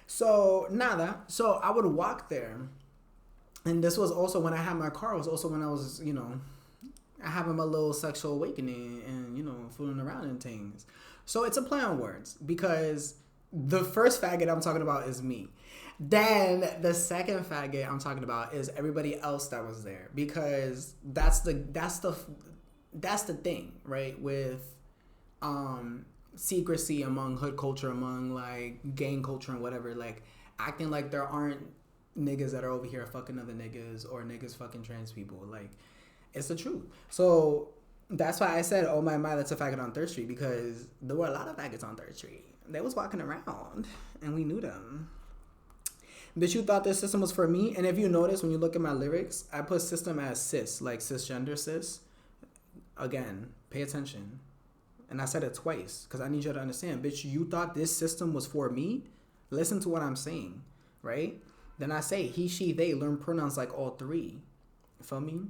so nada. So I would walk there, and this was also when I had my car. It was also when I was, you know, having my little sexual awakening and, you know, fooling around and things. So it's a play on words because the first faggot I'm talking about is me. Then the second faggot I'm talking about is everybody else that was there, because that's the thing, right? With secrecy among hood culture, among like gang culture and whatever, like acting like there aren't niggas that are over here fucking other niggas or niggas fucking trans people. Like, it's the truth. So that's why I said, oh my, that's a faggot on Third Street, because there were a lot of faggots on Third Street. They was walking around and we knew them. Bitch, you thought this system was for me? And if you notice, when you look at my lyrics, I put system as cis, like cisgender cis. Again, pay attention. And I said it twice because I need you to understand. Bitch, you thought this system was for me? Listen to what I'm saying, right? Then I say he, she, they, learn pronouns like all three. You feel me?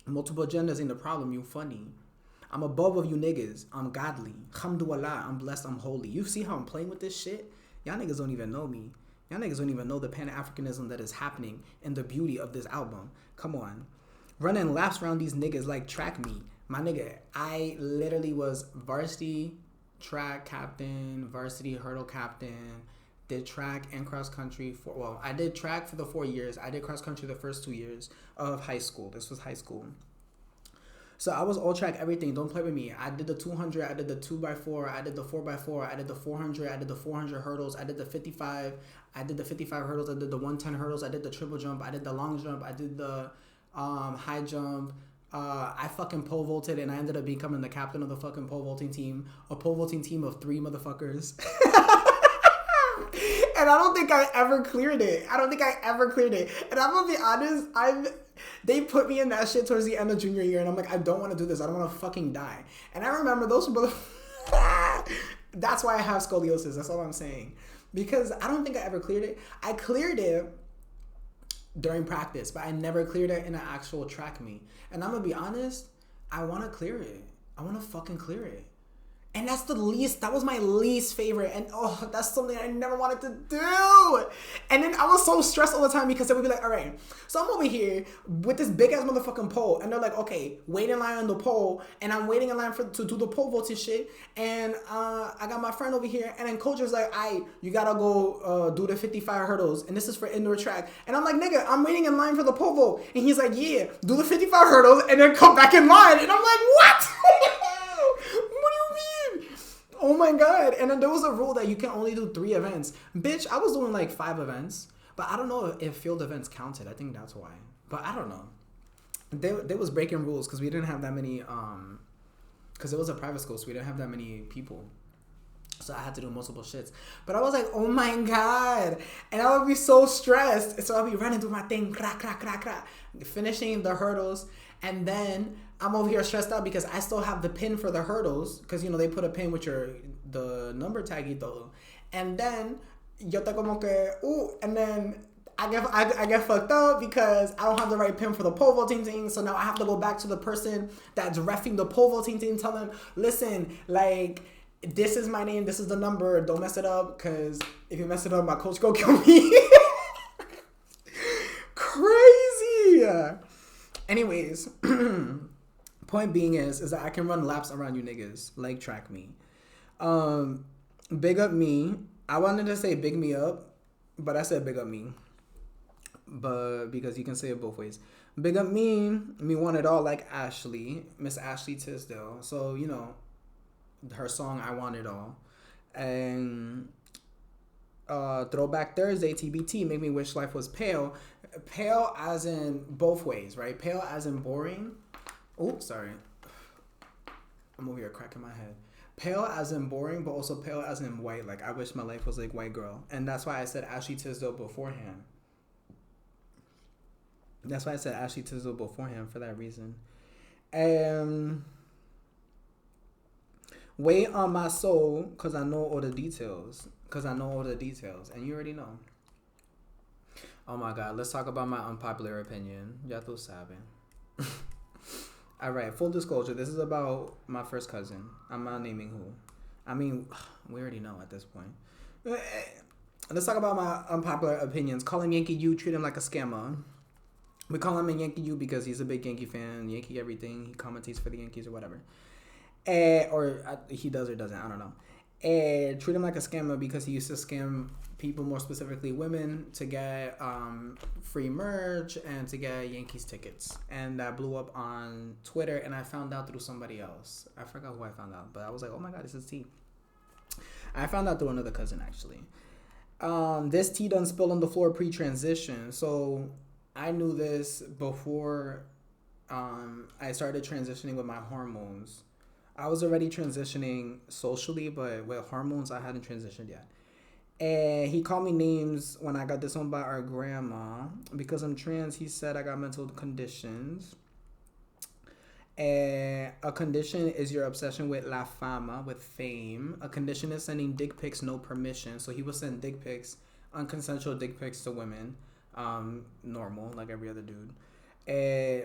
Multiple genders ain't the problem, you funny. I'm above of you niggas. I'm godly. Alhamdulillah, I'm blessed, I'm holy. You see how I'm playing with this shit? Y'all niggas don't even know me. Y'all niggas don't even know the Pan-Africanism that is happening and the beauty of this album. Come on. Running laps around these niggas like track me. My nigga, I literally was varsity track captain, varsity hurdle captain, did track and cross country I did track for the 4 years. I did cross country the first 2 years of high school. This was high school. So I was all track everything. Don't play with me. I did the 200. I did the 2x4. I did the 4x4. I did the 400. I did the 400 hurdles. I did the 55. I did the 55 hurdles. I did the 110 hurdles. I did the triple jump. I did the long jump. I did the high jump. I fucking pole vaulted, and I ended up becoming the captain of the fucking pole vaulting team. A pole vaulting team of 3 motherfuckers. And I don't think I ever cleared it. And I'm gonna be honest, They put me in that shit towards the end of junior year, and I'm like, I don't want to do this. I don't want to fucking die. And I remember those brother. That's why I have scoliosis. That's all I'm saying. Because I don't think I ever cleared it. I cleared it during practice, but I never cleared it in an actual track meet. And I'm gonna be honest, I want to clear it. I want to fucking clear it. And that was my least favorite. And oh, that's something I never wanted to do. And then I was so stressed all the time because they would be like, all right, so I'm over here with this big ass motherfucking pole. And they're like, okay, wait in line on the pole. And I'm waiting in line to do the pole vaulting shit. And I got my friend over here. And then coach was like, you gotta go do the 55 hurdles. And this is for indoor track. And I'm like, nigga, I'm waiting in line for the pole vault. And he's like, yeah, do the 55 hurdles and then come back in line. And I'm like, what? Oh my God. And then there was a rule that you can only do 3 events. Bitch, I was doing like 5 events. But I don't know if field events counted. I think that's why. But I don't know. They was breaking rules because we didn't have that many, because it was a private school, so we didn't have that many people. So I had to do multiple shits. But I was like, oh my God. And I would be so stressed. So I'd be running through my thing, crack, crack, crack, crack, finishing the hurdles. And then I'm over here stressed out because I still have the pin for the hurdles. Because, you know, they put a pin with the number tag y todo. And then, yo te como que, and then I get fucked up because I don't have the right pin for the pole vaulting thing. So now I have to go back to the person that's reffing the pole vaulting thing, tell them, listen, like, this is my name, this is the number, don't mess it up, because if you mess it up, my coach go kill me. Crazy. Anyways, point being is that I can run laps around you niggas, like track me. Big up me. I wanted to say big me up, but I said big up me. But because you can say it both ways. Big up me want it all, like Ashley, Miss Ashley Tisdale. So, you know, her song I Want It All. And Throwback Thursday, TBT, Make Me Wish Life Was Pale. Pale as in both ways, right? Pale as in boring. Oh, sorry. I'm over here cracking my head. Pale as in boring, but also pale as in white. Like, I wish my life was like white girl. And that's why I said Ashley Tisdale beforehand. That's why I said Ashley Tisdale beforehand, for that reason. Wait on my soul, because I know all the details. And you already know. Oh my God, let's talk about my unpopular opinion. Ya tú saben. Alright, full disclosure, this is about my first cousin. I'm not naming who. I mean, we already know at this point. Let's talk about my unpopular opinions. Call him Yankee U, treat him like a scammer. We call him a Yankee U because he's a big Yankee fan, Yankee everything. He commentates for the Yankees or whatever. He does or doesn't, I don't know. Treat him like a scammer because he used to scam people, more specifically women, to get free merch and to get Yankees tickets. And that blew up on Twitter, and I found out through somebody else. I forgot who I found out, but I was like, oh my God, this is tea. I found out through another cousin, actually. This tea done spilled on the floor pre-transition. So I knew this before I started transitioning with my hormones. I was already transitioning socially, but with hormones, I hadn't transitioned yet. And he called me names when I got disowned by our grandma. Because I'm trans, he said I got mental conditions. And a condition is your obsession with la fama, with fame. A condition is sending dick pics, no permission. So he would send dick pics, unconsensual dick pics to women. Normal, like every other dude.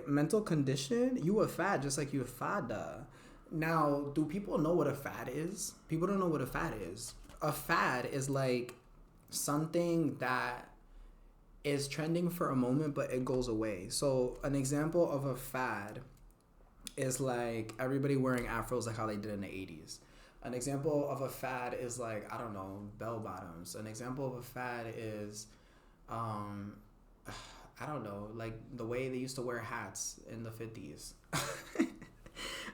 Mental condition, you a fad, just like you a fada. Now, do people know what a fad is? People don't know what a fad is. A fad is like something that is trending for a moment, but it goes away. So an example of a fad is like everybody wearing afros like how they did in the 80s. An example of a fad is like, I don't know, bell bottoms. An example of a fad is, I don't know, like the way they used to wear hats in the 50s.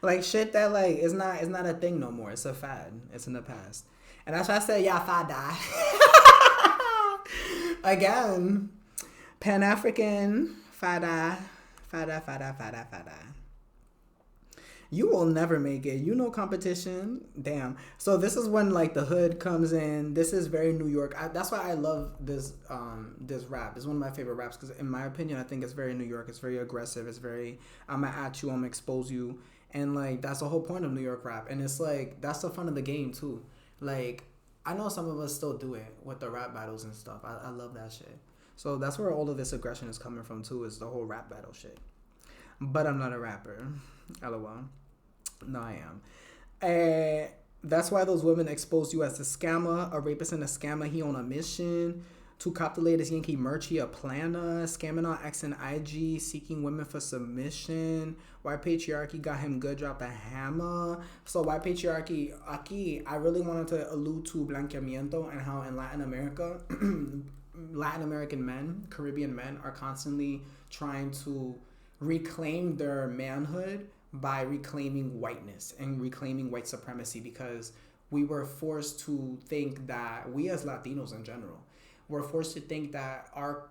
Like shit that like is not a thing no more. It's a fad. It's in the past. And that's why I said, yeah, fada. Again, Pan-African, fada. You will never make it. You know competition. Damn. So this is when like the hood comes in. This is very New York. That's why I love this this rap. It's one of my favorite raps because in my opinion, I think it's very New York. It's very aggressive. It's very I'm gonna at you. I'm gonna expose you. And like that's the whole point of New York rap. And it's like that's the fun of the game too. Like I know some of us still do it with the rap battles and stuff. I love that shit. So that's where all of this aggression is coming from too. Is the whole rap battle shit. But I'm not a rapper. LOL. No, I am. That's why those women expose you as a scammer, a rapist and a scammer. He on a mission to cop the latest Yankee merchie, a planner, scamming on X and IG, seeking women for submission. White patriarchy got him good, drop a hammer. So white patriarchy, aquí, I really wanted to allude to blanqueamiento and how in Latin America, Latin American men, Caribbean men are constantly trying to reclaim their manhood by reclaiming whiteness and reclaiming white supremacy because we were forced to think that we as Latinos in general were forced to think that our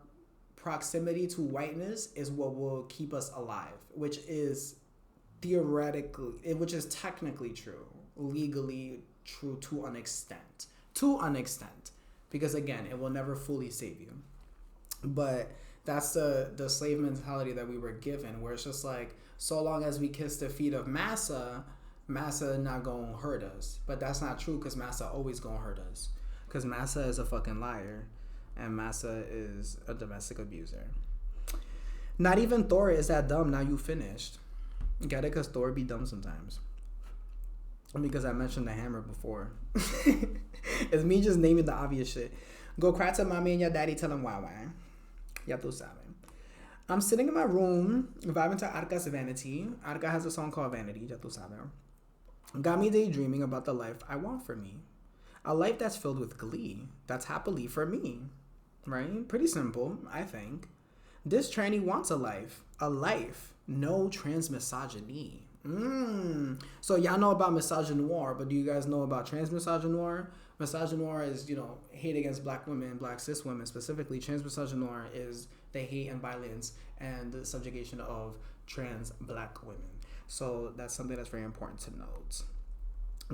proximity to whiteness is what will keep us alive, which is theoretically, which is technically true, legally true to an extent, because again, it will never fully save you. But that's the slave mentality that we were given, where it's just like, so long as we kiss the feet of Massa not gonna hurt us. But that's not true because Massa always gonna hurt us. Because Massa is a fucking liar. And Massa is a domestic abuser. Not even Thor is that dumb. Now you finished. Get it? Because Thor be dumb sometimes. Because I mentioned the hammer before. It's me just naming the obvious shit. Go cry to mommy and your daddy. Tell them why. Ya tú sabes. I'm sitting in my room, vibing to Arca's Vanity. Arca has a song called Vanity, ya tú sabes. Got me daydreaming about the life I want for me. A life that's filled with glee, that's happily for me. Right? Pretty simple, I think. This tranny wants a life, no transmisogyny. So y'all know about misogynoir, but do you guys know about transmisogynoir? Misogynoir is, hate against black women, black cis women specifically. Transmisogynoir is the hate and violence and the subjugation of trans black women. So that's something that's very important to note.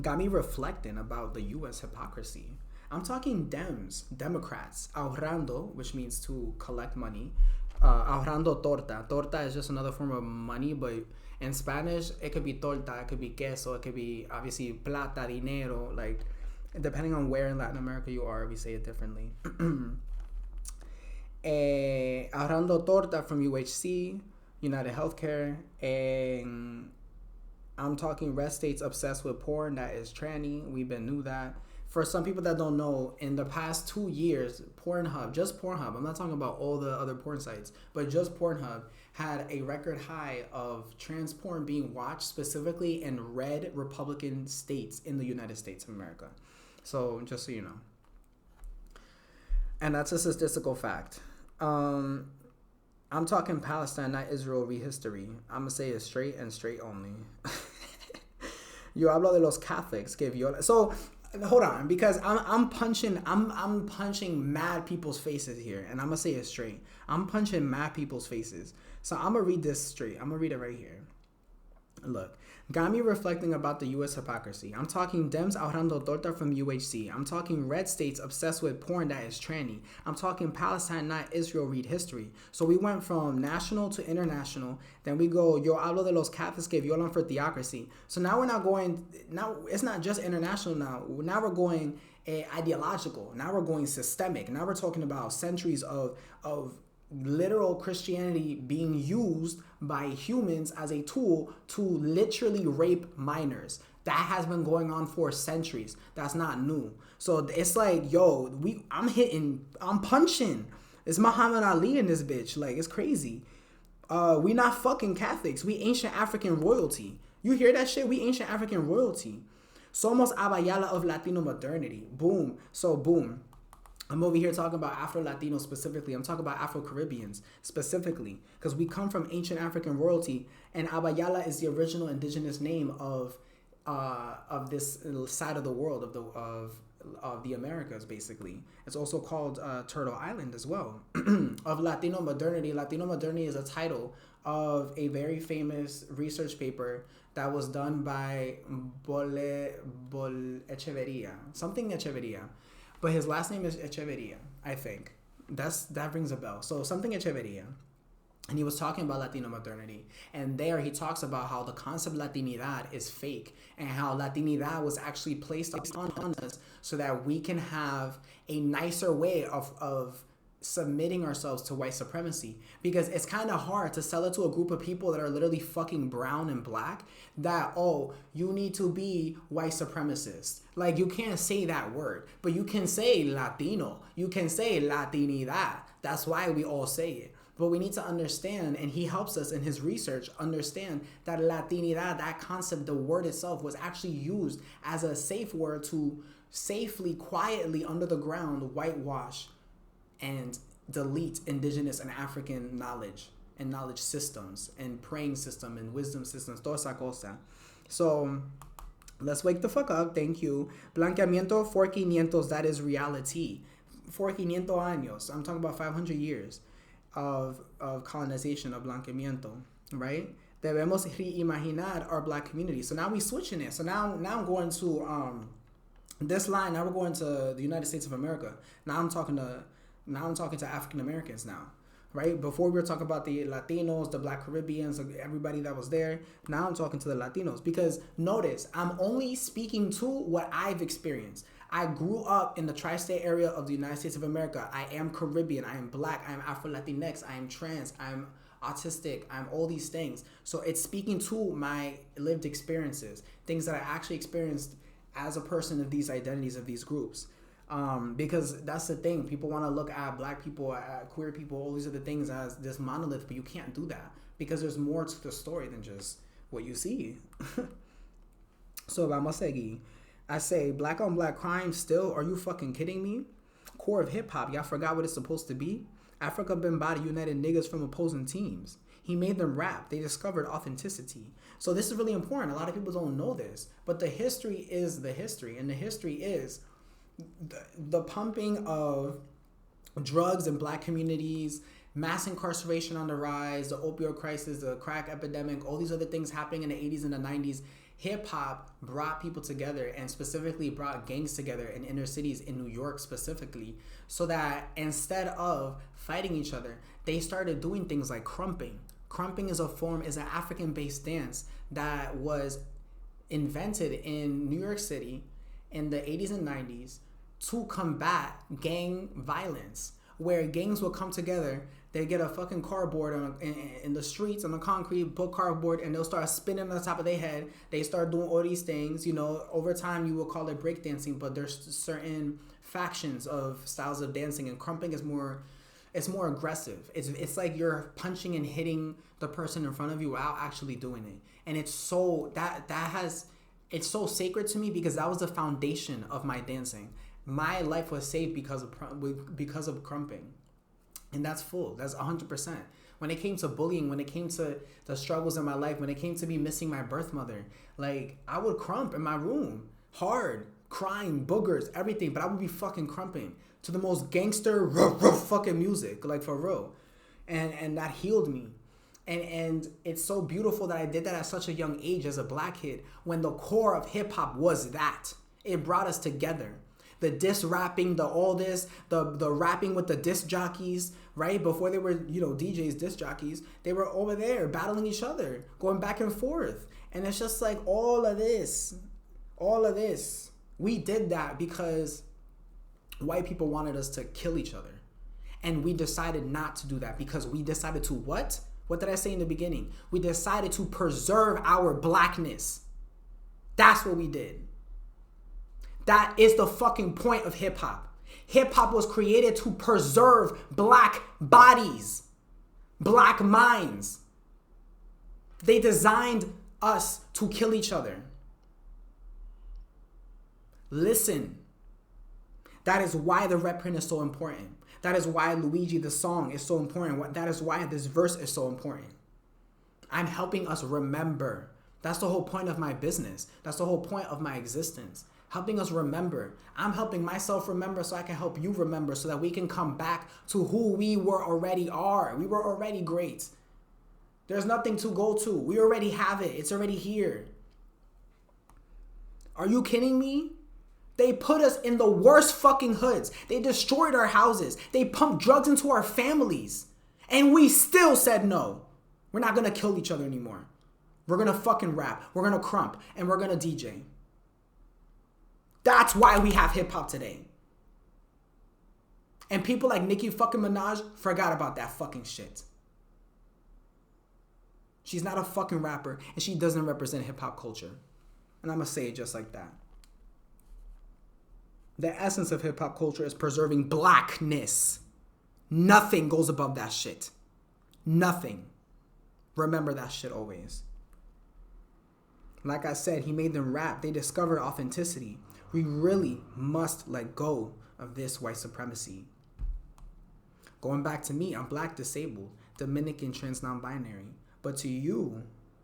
Got me reflecting about the U.S. hypocrisy. I'm talking Democrats, ahorrando, which means to collect money. Ahorrando torta. Torta is just another form of money, but in Spanish, it could be torta, it could be queso, it could be obviously plata, dinero, like depending on where in Latin America you are, we say it differently. Ahorrando torta from UHC, United Healthcare, and I'm talking red states obsessed with porn that is tranny. We've been knew that. For some people that don't know, in the past 2 years, just Pornhub, I'm not talking about all the other porn sites, but just Pornhub had a record high of trans porn being watched specifically in red Republican states in the United States of America. So just so you know. And that's a statistical fact. I'm talking Palestine, not Israel rehistory. I'm going to say it straight and straight only. Yo hablo de los Catholics que viola. So hold on, because I'm punching mad people's faces here, and I'm gonna say it straight. I'm punching mad people's faces. So I'm gonna read this straight. I'm gonna read it right here. Look, got me reflecting about the U.S. hypocrisy. I'm talking Dems ahorrando torta from UHC. I'm talking red states obsessed with porn that is tranny. I'm talking Palestine, not Israel, read history. So we went from national to international. Then we go, yo hablo de los Catholics que violan for theocracy. So now we're not going, now it's not just international now. Now we're going ideological. Now we're going systemic. Now we're talking about centuries of literal Christianity being used by humans as a tool to literally rape minors. That has been going on for centuries. That's not new. So it's like, yo, I'm punching. It's Muhammad Ali in this bitch. Like, it's crazy. We not fucking Catholics. We ancient African royalty. You hear that shit? We ancient African royalty. Somos Abayala of Latino modernity. Boom. So boom. I'm over here talking about Afro-Latinos specifically. I'm talking about Afro-Caribbeans specifically, because we come from ancient African royalty, and Abayala is the original indigenous name of this side of the world, of the Americas, basically. It's also called Turtle Island as well. Of Latino modernity. Latino modernity is a title of a very famous research paper that was done by Echeverria. Something Echeverria. But his last name is Echeverria, I think. That rings a bell. So something Echeverria. And he was talking about Latino modernity. And there he talks about how the concept Latinidad is fake. And how Latinidad was actually placed on us so that we can have a nicer way of submitting ourselves to white supremacy, because it's kind of hard to sell it to a group of people that are literally fucking brown and black that, oh, you need to be white supremacist. Like, you can't say that word, but you can say Latino, you can say Latinidad. That's why we all say it. But we need to understand, and he helps us in his research understand that Latinidad, that concept, the word itself, was actually used as a safe word to safely, quietly, under the ground, whitewash and delete indigenous and African knowledge and knowledge systems and praying system and wisdom systems, toda esa cosa. So let's wake the fuck up. Thank you. Blanqueamiento for 500, that is reality. For 500 años. I'm talking about 500 years of colonization, of blanqueamiento, right? Debemos reimaginar our black community. So now we switching it. So now I'm going to this line. Now we're going to the United States of America. Now I'm talking to African Americans now, right? Before we were talking about the Latinos, the Black Caribbeans, everybody that was there. Now I'm talking to the Latinos, because notice, I'm only speaking to what I've experienced. I grew up in the tri-state area of the United States of America. I am Caribbean, I am Black, I am Afro-Latinx, I am trans, I'm autistic, I'm all these things. So it's speaking to my lived experiences, things that I actually experienced as a person of these identities, of these groups. Because that's the thing. People want to look at black people, at queer people, all these other things as this monolith, but you can't do that, because there's more to the story than just what you see. So vamos a seguir. I say, black on black crime still? Are you fucking kidding me? Core of hip hop, y'all forgot what it's supposed to be? Africa Bambaataa united niggas from opposing teams. He made them rap. They discovered authenticity. So this is really important. A lot of people don't know this, but the history is the history, and the history is the pumping of drugs in black communities, mass incarceration on the rise, the opioid crisis, the crack epidemic, all these other things happening in the 80s and the 90s. Hip-hop brought people together, and specifically brought gangs together in inner cities in New York specifically, so that instead of fighting each other, they started doing things like crumping. Crumping is an African-based dance that was invented in New York City in the 80s and 90s to combat gang violence, where gangs will come together. They get a fucking cardboard in the streets, on the concrete, put cardboard, and they'll start spinning on the top of their head. They start doing all these things. You know, over time you will call it breakdancing, but there's certain factions of styles of dancing, and crumping is more aggressive. It's like you're punching and hitting the person in front of you without actually doing it. And it's so it's so sacred to me, because that was the foundation of my dancing. My life was saved because of crumping. And that's 100%. When it came to bullying, when it came to the struggles in my life, when it came to me missing my birth mother, like, I would crump in my room, hard, crying, boogers, everything, but I would be fucking crumping to the most gangster fucking music, like, for real. And that healed me. And it's so beautiful that I did that at such a young age as a black kid, when the core of hip hop was that. It brought us together. The diss rapping, the rapping with the disc jockeys, right? Before they were, DJs, disc jockeys, they were over there battling each other, going back and forth. And it's just like all of this. We did that because white people wanted us to kill each other. And we decided not to do that, because we decided to what? What did I say in the beginning? We decided to preserve our blackness. That's what we did. That is the fucking point of hip hop. Hip hop was created to preserve black bodies, black minds. They designed us to kill each other. Listen. That is why the REDPRINT is so important. That is why Luigi, the song, is so important. That is why this verse is so important. I'm helping us remember. That's the whole point of my business. That's the whole point of my existence. Helping us remember. I'm helping myself remember so I can help you remember, so that we can come back to who we already are. We were already great. There's nothing to go to. We already have it. It's already here. Are you kidding me? They put us in the worst fucking hoods. They destroyed our houses. They pumped drugs into our families. And we still said no. We're not going to kill each other anymore. We're going to fucking rap. We're going to crump. And we're going to DJ. That's why we have hip hop today. And people like Nicki fucking Minaj forgot about that fucking shit. She's not a fucking rapper. And she doesn't represent hip hop culture. And I'm going to say it just like that. The essence of hip hop culture is preserving blackness. Nothing goes above that shit. Nothing. Remember that shit always. Like I said, he made them rap. They discovered authenticity. We really must let go of this white supremacy. Going back to me, I'm black, disabled, Dominican, trans, non-binary. But to you,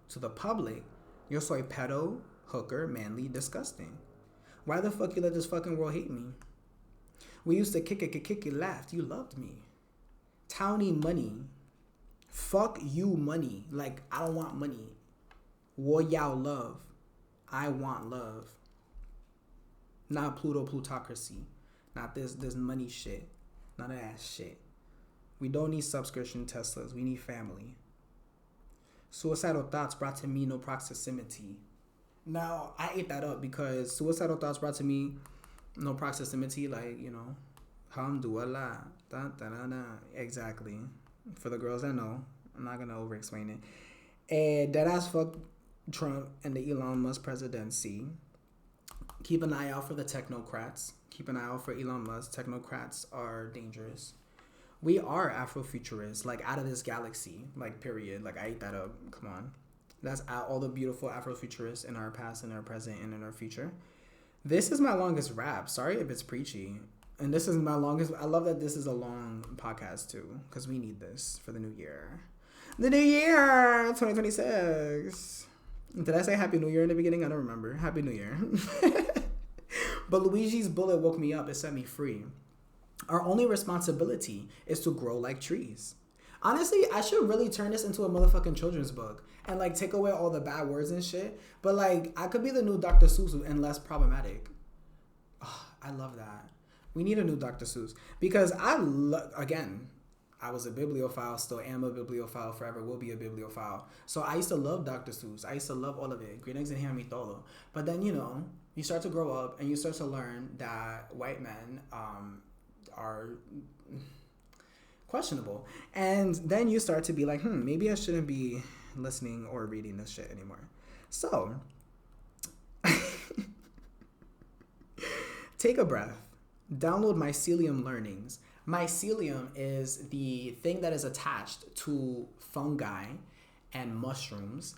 to the public, you're soy pedo, hooker, manly, disgusting. Why the fuck you let this fucking world hate me? We used to kick it, laughed. You loved me. Townie money. Fuck you money. Like, I don't want money. War y'all love. I want love. Not Pluto plutocracy. Not this money shit. None of that shit. We don't need subscription Teslas. We need family. Suicidal thoughts brought to me no proximity. Now, I ate that up because suicidal thoughts brought to me no proximity, like, you know, alhamdulillah, exactly. For the girls that know, I'm not going to over-explain it. And that ass fuck Trump and the Elon Musk presidency. Keep an eye out for the technocrats. Keep an eye out for Elon Musk. Technocrats are dangerous. We are Afrofuturists, like out of this galaxy, like period. Like I ate that up. Come on. That's all the beautiful Afrofuturists in our past, in our present, and in our future. This is my longest rap. Sorry if it's preachy. And this is my longest. I love that this is a long podcast too, because we need this for the new year. The new year, 2026. Did I say Happy New Year in the beginning? I don't remember. Happy New Year. But Luigi's bullet woke me up. It set me free. Our only responsibility is to grow like trees. Honestly, I should really turn this into a motherfucking children's book and like take away all the bad words and shit. But like, I could be the new Dr. Seuss and less problematic. Oh, I love that. We need a new Dr. Seuss because again, I was a bibliophile, still am a bibliophile, forever will be a bibliophile. So I used to love Dr. Seuss. I used to love all of it. Green eggs and ham y todo. But then, you know, you start to grow up and you start to learn that white men are questionable. And then you start to be like, maybe I shouldn't be listening or reading this shit anymore. So take a breath. Download Mycelium Learnings. Mycelium is the thing that is attached to fungi and mushrooms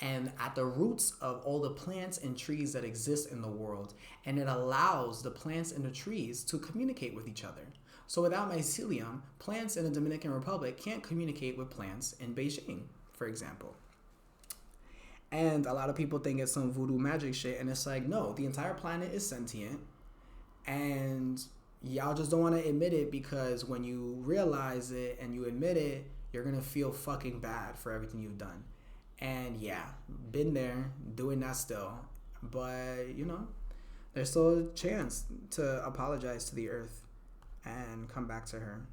and at the roots of all the plants and trees that exist in the world. And it allows the plants and the trees to communicate with each other. So without mycelium, plants in the Dominican Republic can't communicate with plants in Beijing, for example. And a lot of people think it's some voodoo magic shit. And it's like, no, the entire planet is sentient. And y'all just don't want to admit it because when you realize it and you admit it, you're going to feel fucking bad for everything you've done. And yeah, been there, doing that still. But, you know, there's still a chance to apologize to the earth and come back to her.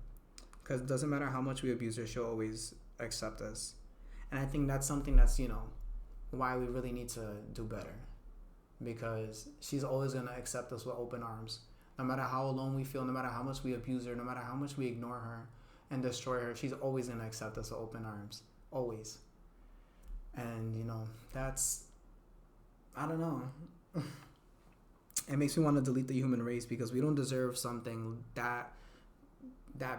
Because it doesn't matter how much we abuse her, she'll always accept us. And I think that's something that's, you know, why we really need to do better. Because she's always going to accept us with open arms. No matter how alone we feel, no matter how much we abuse her, no matter how much we ignore her and destroy her, she's always going to accept us with open arms. Always. And, you know, that's, I don't know. It makes me want to delete the human race because we don't deserve something that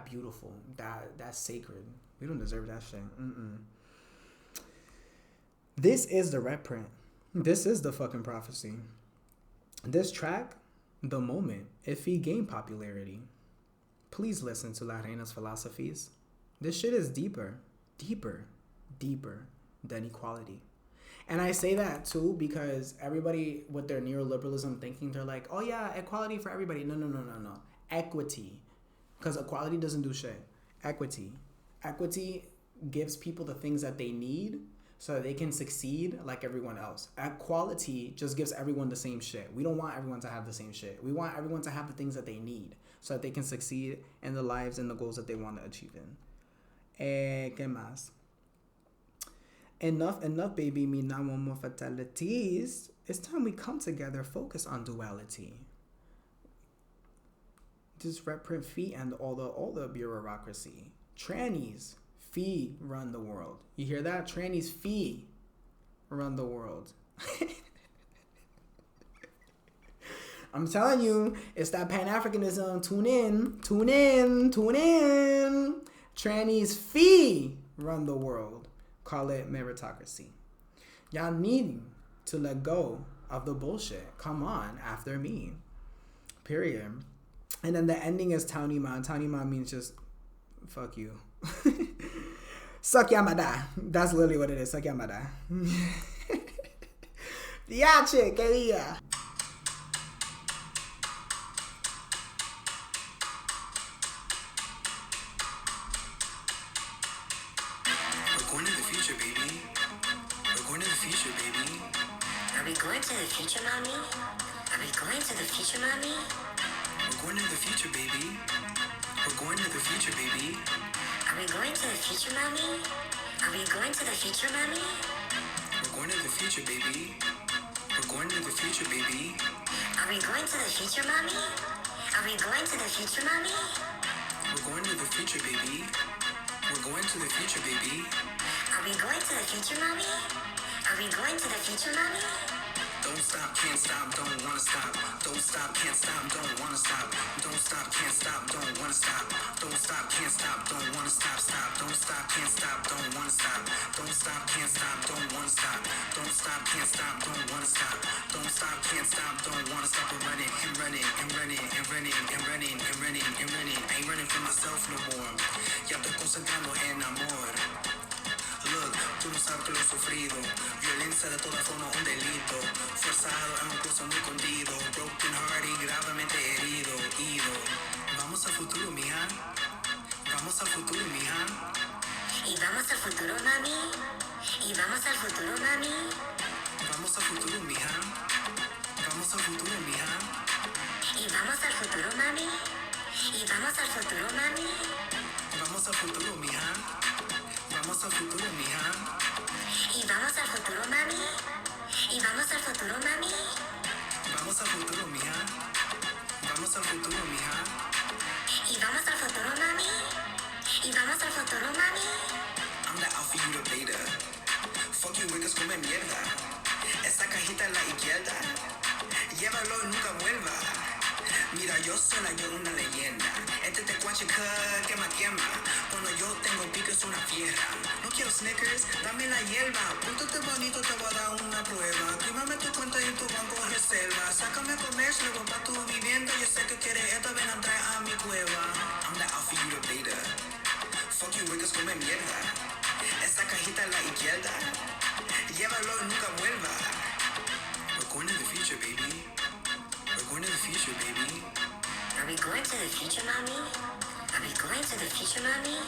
beautiful, that sacred. We don't deserve that shit. This is the REDPRINT. This is the fucking prophecy. This track, the moment, if he gained popularity, please listen to La Reina's philosophies. This shit is deeper than equality. And I say that too because everybody with their neoliberalism thinking, they're like, oh yeah, equality for everybody. No. Equity. Because equality doesn't do shit. Equity gives people the things that they need so that they can succeed like everyone else. Equality just gives everyone the same shit. We don't want everyone to have the same shit. We want everyone to have the things that they need so that they can succeed in the lives and the goals that they want to achieve in. ¿Qué más? Enough, baby. Me not want more fatalities. It's time we come together, focus on duality. Just REDPRINT fee and all the bureaucracy. Trannies fee run the world. You hear that? Trannies fee run the world. I'm telling you, it's that Pan-Africanism. Tune in. Trannies fee run the world. Call it meritocracy. Y'all need to let go of the bullshit. Come on, after me. Period. And then the ending is Taunima. Taunima means just fuck you. Suck Yamada. That's literally what it is. Suck Yamada. Yache, querida. We're going to the future, baby. We're going to the future, baby. Are we going to the future, mommy? Are we going to the future, mommy? We're going to the future, baby. We're going to the future, baby. Are we going to the future, mommy? Are we going to the future, mommy? We're going to the future, baby. We're going to the future, baby. Are we going to the future, mommy? Are we going to the future, mommy? We're going to the future, baby. We're going to the future, baby. Are we going to the future, mommy? Are we going to the future, mommy? Don't stop, can't stop, don't wanna stop. Don't stop, can't stop, don't wanna stop. Don't stop, can't stop, don't wanna stop. Don't stop, can't stop, don't wanna stop. Stop. Don't stop, can't stop, don't wanna stop. Don't stop, can't stop, don't wanna stop. Don't stop, can't stop, don't wanna stop. Don't stop, can't stop, don't wanna stop. I'm running and running and running and running and running and running and running. I ain't running for myself no more. Ya estoy concentrando en amor. Look, tú no sabes que lo he sufrido. Violencia de toda forma un delito. Forzado en un closet muy escondido. Broken heart y gravemente herido. Ido. Vamos al futuro, mija. Vamos al futuro, mija. Y vamos al futuro, mami. Y vamos al futuro, mami. Vamos al futuro, mija. Vamos al futuro, mija. Y vamos al futuro, mami. Y vamos al futuro, mami. Vamos al futuro, mija. Vamos al futuro, mija. Y vamos al futuro, mami. Y vamos al futuro, mami. Vamos al futuro, mija. Vamos al futuro, mija. Y vamos al futuro, mami. Y vamos al futuro, mami. I'm the alpha, you the beta. Fuck you, niggas, come mierda. Esa cajita en la izquierda. Llévalo y nunca vuelva. Mira, yo soy una leyenda. Este tecuache quema. Cuando yo tengo pico es una fiera. No quiero Snickers, dame la hierba. Púntate bonito, te voy a dar una prueba. Prímame tu cuenta y tu banco de reserva. Sácame a comer, luego pa' tu vivienda. Yo sé que quieres esto, ven a entrar a mi cueva. I'm the alpha, you the beta. Fuck you, niggas, come mierda. Esa cajita en la izquierda. Llévalo y nunca vuelva. We're going to the future, baby. We're going to the future, baby. Are we going to the future, mommy? Are we going to the future, mommy?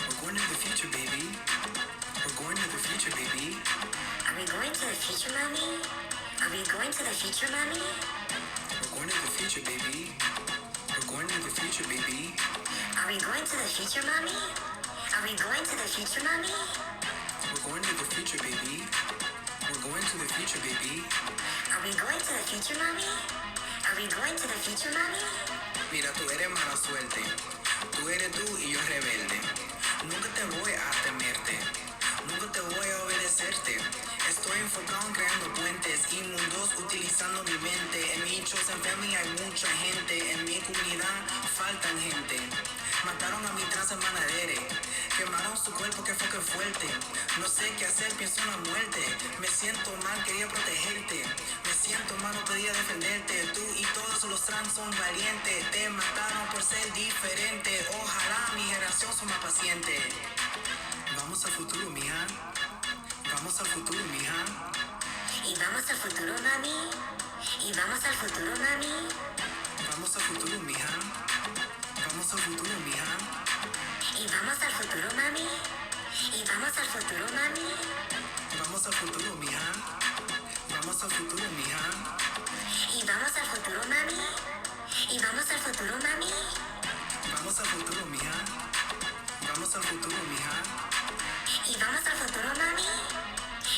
We're going to the future, baby. We're going to the future, baby. Are we going to the future, mommy? Are we going to the future, mommy? We're going to the future, baby. We're going to the future, baby. Are we going to the future, mommy? Are we going to the future, mommy? We're going to the future, baby. We're going to the future, baby. Are we going to the future, mommy? Are we going to the future, mommy? Mira, tú eres mala suerte. Tú eres tú y yo rebelde. Nunca te voy a temerte. Nunca te voy a obedecerte. Estoy enfocado en creando puentes y mundos utilizando mi mente. En mi chosen family hay mucha gente. En mi comunidad faltan gente. Mataron a mi transmanadere. Quemaron su cuerpo que fue que fuerte. No sé qué hacer, pienso en la muerte. Me siento mal, quería protegerte. Me siento mal, no podía defenderte. Tú y todos los trans son valientes. Te mataron por ser diferente. Ojalá mi generación sea más paciente. Vamos al futuro, mija. Vamos al futuro, mija. Y vamos al futuro, mami. Y vamos al futuro, mami. Vamos al futuro, mija. Vamos al futuro, mija. Y vamos al futuro, mami. Y vamos al futuro, mami. Vamos al futuro, mija. Vamos al futuro, mija. Y vamos al futuro, mami. Y vamos al futuro, mami. Vamos al futuro, mija. Vamos al futuro, mija. Y vamos al futuro, mami.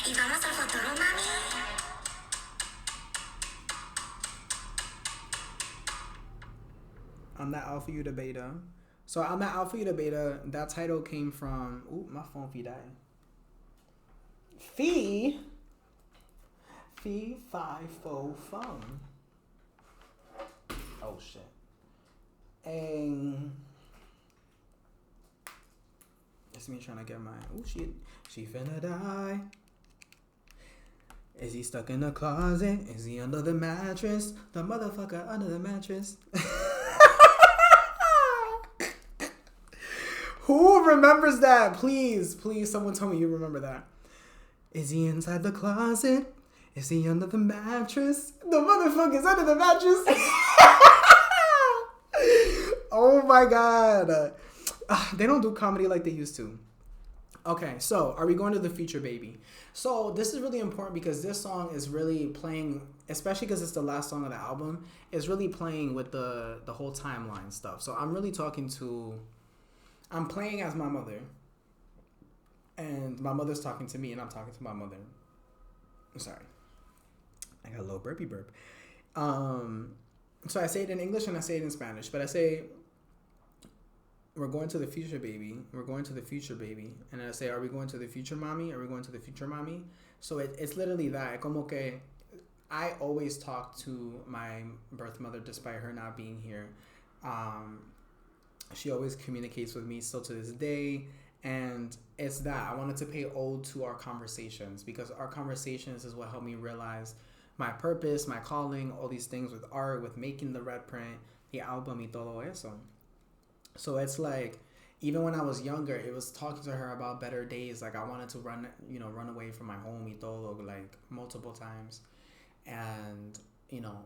Y vamos al futuro, mami. I'm the alpha, you the beta. So I'm the alpha, you the beta. That title came from. Ooh, my phone fee died. Fee 5 phone. Oh shit. And it's me trying to get my. Oh shit. She finna die. Is he stuck in the closet? Is he under the mattress? The motherfucker under the mattress. Who remembers that? Please, someone tell me you remember that. Is he inside the closet? Is he under the mattress? The motherfucker's under the mattress. Oh my god. They don't do comedy like they used to. Okay, so are we going to the future, baby? So this is really important because this song is really playing, especially because it's the last song of the album, is really playing with the whole timeline stuff. So I'm really I'm playing as my mother, and my mother's talking to me, and I'm talking to my mother. I'm sorry. I got a little burpy burp. So I say it in English and I say it in Spanish, but I say, we're going to the future, baby. We're going to the future, baby. And I say, are we going to the future, mommy? Are we going to the future, mommy? So it's literally that. Como que I always talk to my birth mother despite her not being here. She always communicates with me still to this day. And it's that. I wanted to pay ode to our conversations because our conversations is what helped me realize my purpose, my calling, all these things with art, with making the red print, the album y todo eso. So it's like, even when I was younger, it was talking to her about better days. Like I wanted to run away from my home y todo, like multiple times. And,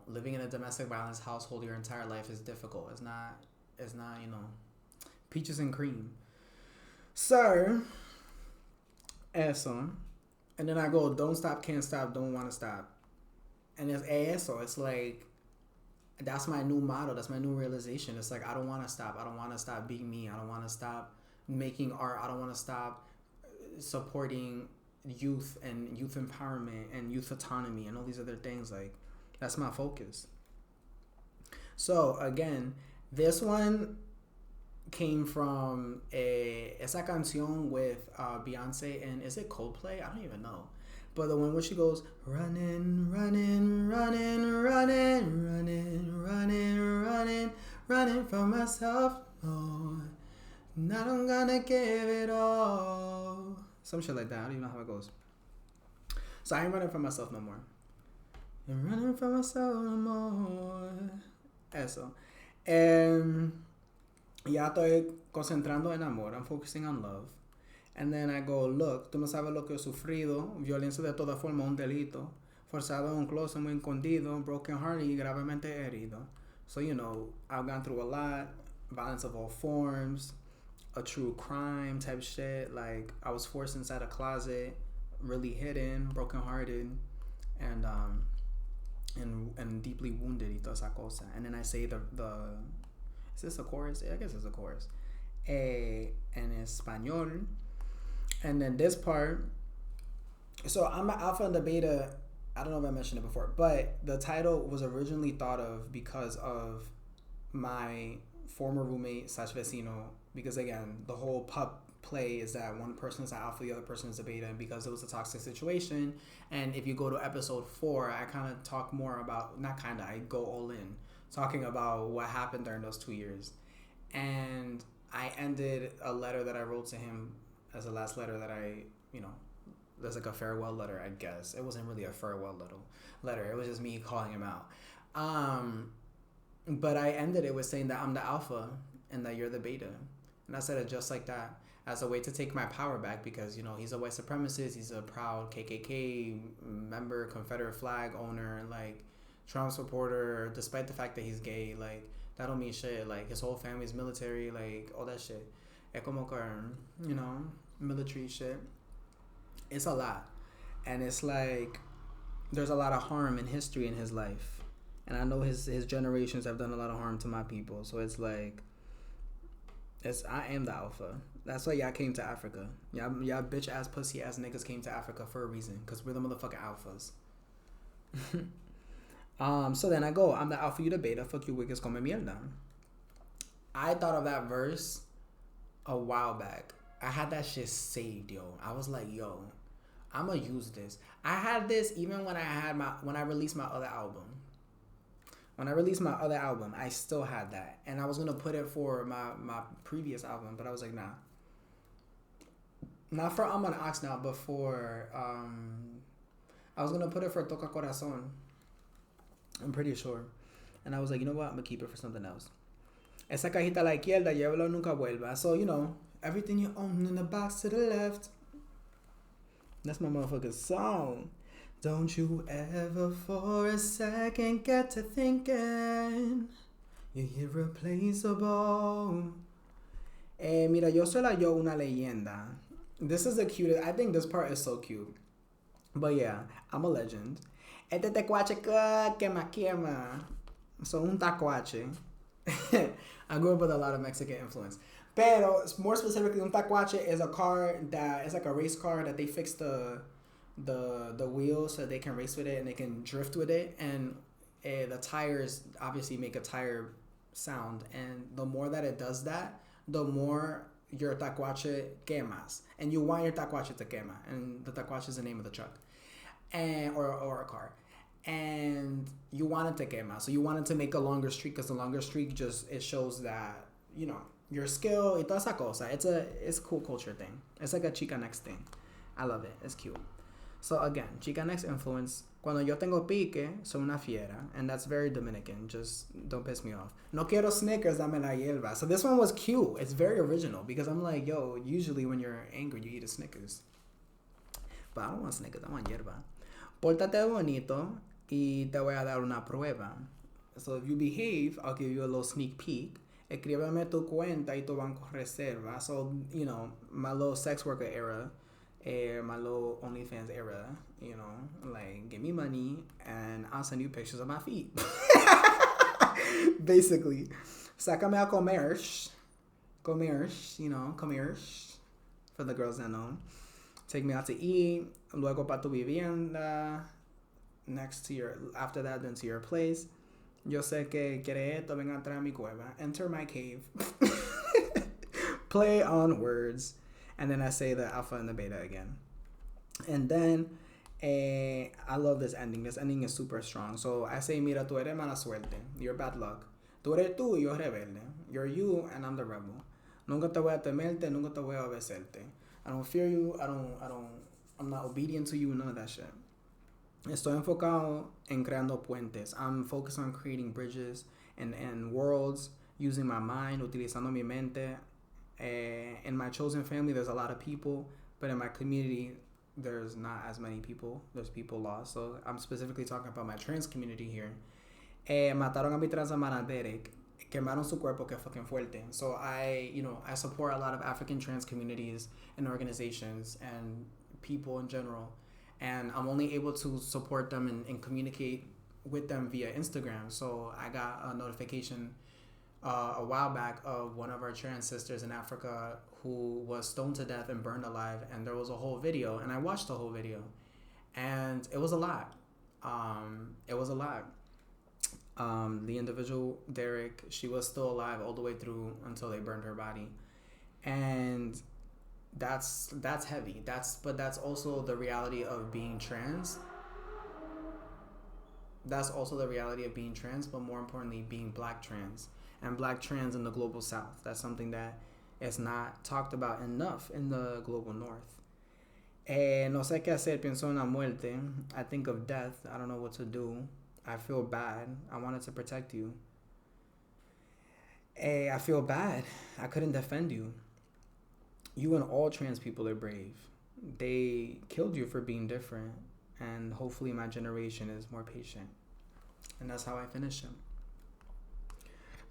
living in a domestic violence household your entire life is difficult. It's not, peaches and cream. So, eso. And then I go, don't stop, can't stop, don't want to stop. And it's eso. It's like, that's my new motto. That's my new realization. It's like, I don't want to stop. I don't want to stop being me. I don't want to stop making art. I don't want to stop supporting youth and youth empowerment and youth autonomy and all these other things. Like, that's my focus. So, again, this one came from esa canción with Beyonce and is it Coldplay? I don't even know. But the one where she goes, running, running, running, running, running, running, running, running from myself, Lord. Not I'm gonna give it all. Some shit like that. I don't even know how it goes. So I ain't running from myself no more. I'm running from myself no more. Eso. Ya estoy concentrando en amor. I'm focusing on love. And then I go, look, tú no sabes lo que he sufrido. Violencia de toda forma, un delito. Forzado en un closet muy escondido. Broken hearted y gravemente herido. So, I've gone through a lot. Violence of all forms. A true crime type shit. Like, I was forced inside a closet. Really hidden. Broken hearted. And deeply wounded y toda esa cosa. And then I say the is this a chorus? I guess it's a chorus. En español. And then this part. So I'm an alpha and the beta. I don't know if I mentioned it before, but the title was originally thought of because of my former roommate / vecino. Because again, the whole pup play is that one person is an alpha, the other person is a beta, and because it was a toxic situation. And if you go to episode 4, I kind of talk more about, I go all in, talking about what happened during those 2 years. And I ended a letter that I wrote to him as the last letter that there's like a farewell letter, I guess. It wasn't really a farewell letter. It was just me calling him out. But I ended it with saying that I'm the alpha and that you're the beta. And I said it just like that, as a way to take my power back because, he's a white supremacist. He's a proud KKK member, Confederate flag owner, like Trump supporter, despite the fact that he's gay. Like, that don't mean shit. Like, his whole family's military, like, all that shit. Es como que, military shit. It's a lot. And it's like there's a lot of harm in history in his life. And I know his generations have done a lot of harm to my people. So it's like I am the alpha. That's why y'all came to Africa. Y'all bitch ass pussy ass niggas came to Africa for a reason. Cause we're the motherfucking alphas. So then I go, I'm the alpha, you the beta, fuck you wickets, come mierda. I thought of that verse a while back. I had that shit saved, yo. I was like, yo, I'm gonna use this. I had this even when I released my other album. When I released my other album, I still had that. And I was gonna put it for my previous album, but I was like, nah. Not for I'm Gonna Ox Now, but for I was gonna put it for Toca Corazon. I'm pretty sure. And I was like, you know what? I'm gonna keep it for something else. Esa cajita a la izquierda, llévalo nunca vuelva. So, you know, everything you own in the box to the left. That's my motherfucking song. Don't you ever for a second get to thinking you're irreplaceable. Mira, yo soy la yo una leyenda. This is the cutest. I think this part is so cute. But yeah, I'm a legend. Este tacuache quema quema. So un tacuache. I grew up with a lot of Mexican influence. Pero more specifically, un tacuache is a car that is like a race car that they fix the wheels so they can race with it and they can drift with it. And the tires obviously make a tire sound. And the more that it does that, the more your tacuache quemas. And you want your tacuache to quema. And the tacuache is the name of the truck. And or a car. And you want it to quema. So you want it to make a longer streak because the longer streak it shows that, you know, your skill y toda esa cosa. It's a cool culture thing. It's like a Chicanx thing. I love it. It's cute. So again, Chicanx influence. Cuando yo tengo pique, soy una fiera. And that's very Dominican. Just don't piss me off. No quiero Snickers, dame la hierba. So this one was cute. It's very original because I'm like, yo, usually when you're angry, you eat a Snickers. But I don't want Snickers. I want hierba. Pórtate bonito y te voy a dar una prueba. So if you behave, I'll give you a little sneak peek. Escríbeme tu cuenta y tu banco reserva. So, you know, my little sex worker era, my little OnlyFans era, you know, like, give me money and I'll send you pictures of my feet. Basically. Sácame a comer, you know, comer, for the girls that know. Take me out to eat, luego pa tu vivienda, after that, then to your place. Yo sé que quiere esto, venga a entrar a mi cueva. Enter my cave. Play on words. And then I say the alpha and the beta again. And then, I love this ending. This ending is super strong. So I say, mira, tú eres mala suerte. You're bad luck. Tú eres tú y yo rebelde. You're you and I'm the rebel. Nunca te voy a temerte, nunca te voy a obedecerte. I don't fear you. I'm not obedient to you. None of that shit. Estoy enfocado en creando puentes. I'm focused on creating bridges and worlds using my mind, utilizando mi mente. In my chosen family, there's a lot of people, but in my community, there's not as many people. There's people lost. So I'm specifically talking about my trans community here. Mataron a mi trans hermana Derek. Quemaron su cuerpo, que fucking fuerte. So I support a lot of African trans communities and organizations and people in general. And I'm only able to support them and communicate with them via Instagram. So I got a notification a while back of one of our trans sisters in Africa who was stoned to death and burned alive. And there was a whole video. And I watched the whole video. And it was a lot. The individual, Derek, she was still alive all the way through until they burned her body. And that's heavy. But that's also the reality of being trans. That's also the reality of being trans, but more importantly, being black trans. And black trans in the global south. That's something that is not talked about enough in the global north. No sé qué hacer, pienso en la muerte. I think of death. I don't know what to do. I feel bad. I wanted to protect you. I feel bad. I couldn't defend you. You and all trans people are brave. They killed you for being different. And hopefully my generation is more patient. And that's how I finish him.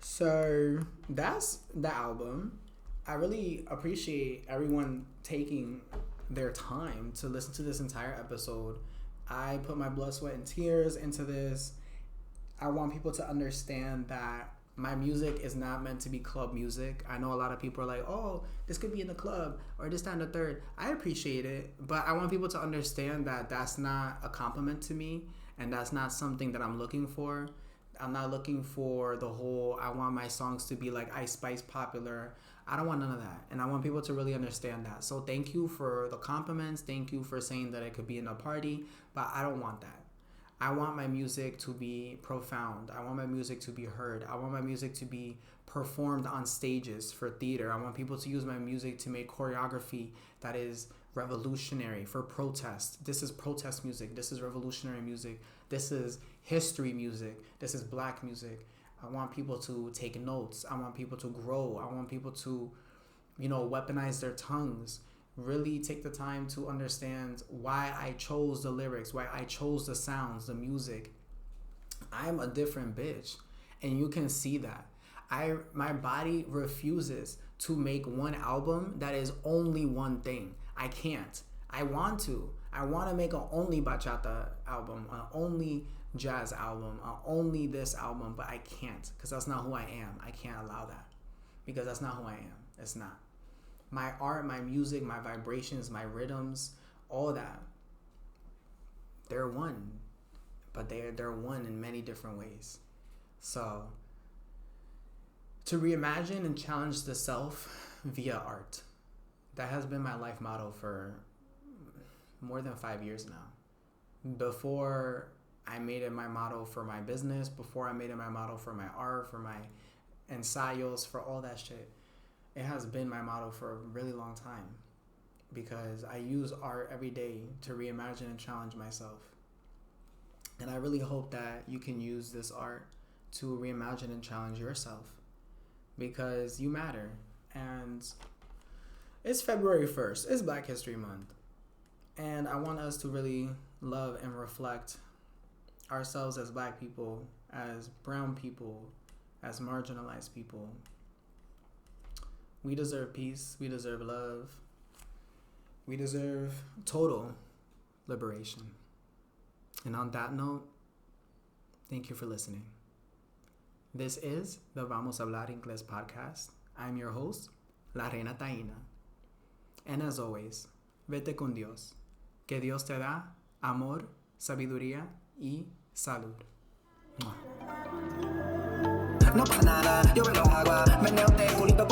So that's the album. I really appreciate everyone taking their time to listen to this entire episode. I put my blood, sweat, and tears into this. I want people to understand that my music is not meant to be club music. I know a lot of people are like, oh, this could be in the club or this, that, and the third. I appreciate it, but I want people to understand that that's not a compliment to me, and that's not something that I'm looking for. I'm not looking for the whole, I want my songs to be like Ice Spice popular. I don't want none of that. And I want people to really understand that. So thank you for the compliments. Thank you for saying that it could be in a party, but I don't want that. I want my music to be profound. I want my music to be heard. I want my music to be performed on stages for theater. I want people to use my music to make choreography that is revolutionary for protest. This is protest music. This is revolutionary music. This is history music. This is black music. I want people to take notes. I want people to grow. I want people to, weaponize their tongues. Really take the time to understand why I chose the lyrics, why I chose the sounds, the music. I'm a different bitch, and you can see that. My body refuses to make one album that is only one thing. I can't. I want to. I want to make an only bachata album, an only jazz album, an only this album, but I can't, because that's not who I am. I can't allow that, because that's not who I am. It's not. My art, my music, my vibrations, my rhythms, all that, they're one, but they're one in many different ways. So, to reimagine and challenge the self via art, that has been my life motto for more than 5 years now. Before I made it my motto for my business, before I made it my motto for my art, for my ensayos, for all that shit. It has been my motto for a really long time, because I use art every day to reimagine and challenge myself. And I really hope that you can use this art to reimagine and challenge yourself, because you matter. And it's February 1st. It's Black History Month. And I want us to really love and reflect ourselves as black people, as brown people, as marginalized people. We deserve peace. We deserve love. We deserve total liberation. And on that note, thank you for listening. This is the Vamos a Hablar Inglés podcast. I'm your host, La Reina TAÍNA. And as always, vete con Dios. Que Dios te da amor, sabiduría y salud. No pasa nada, yo veo agua, meneo culito.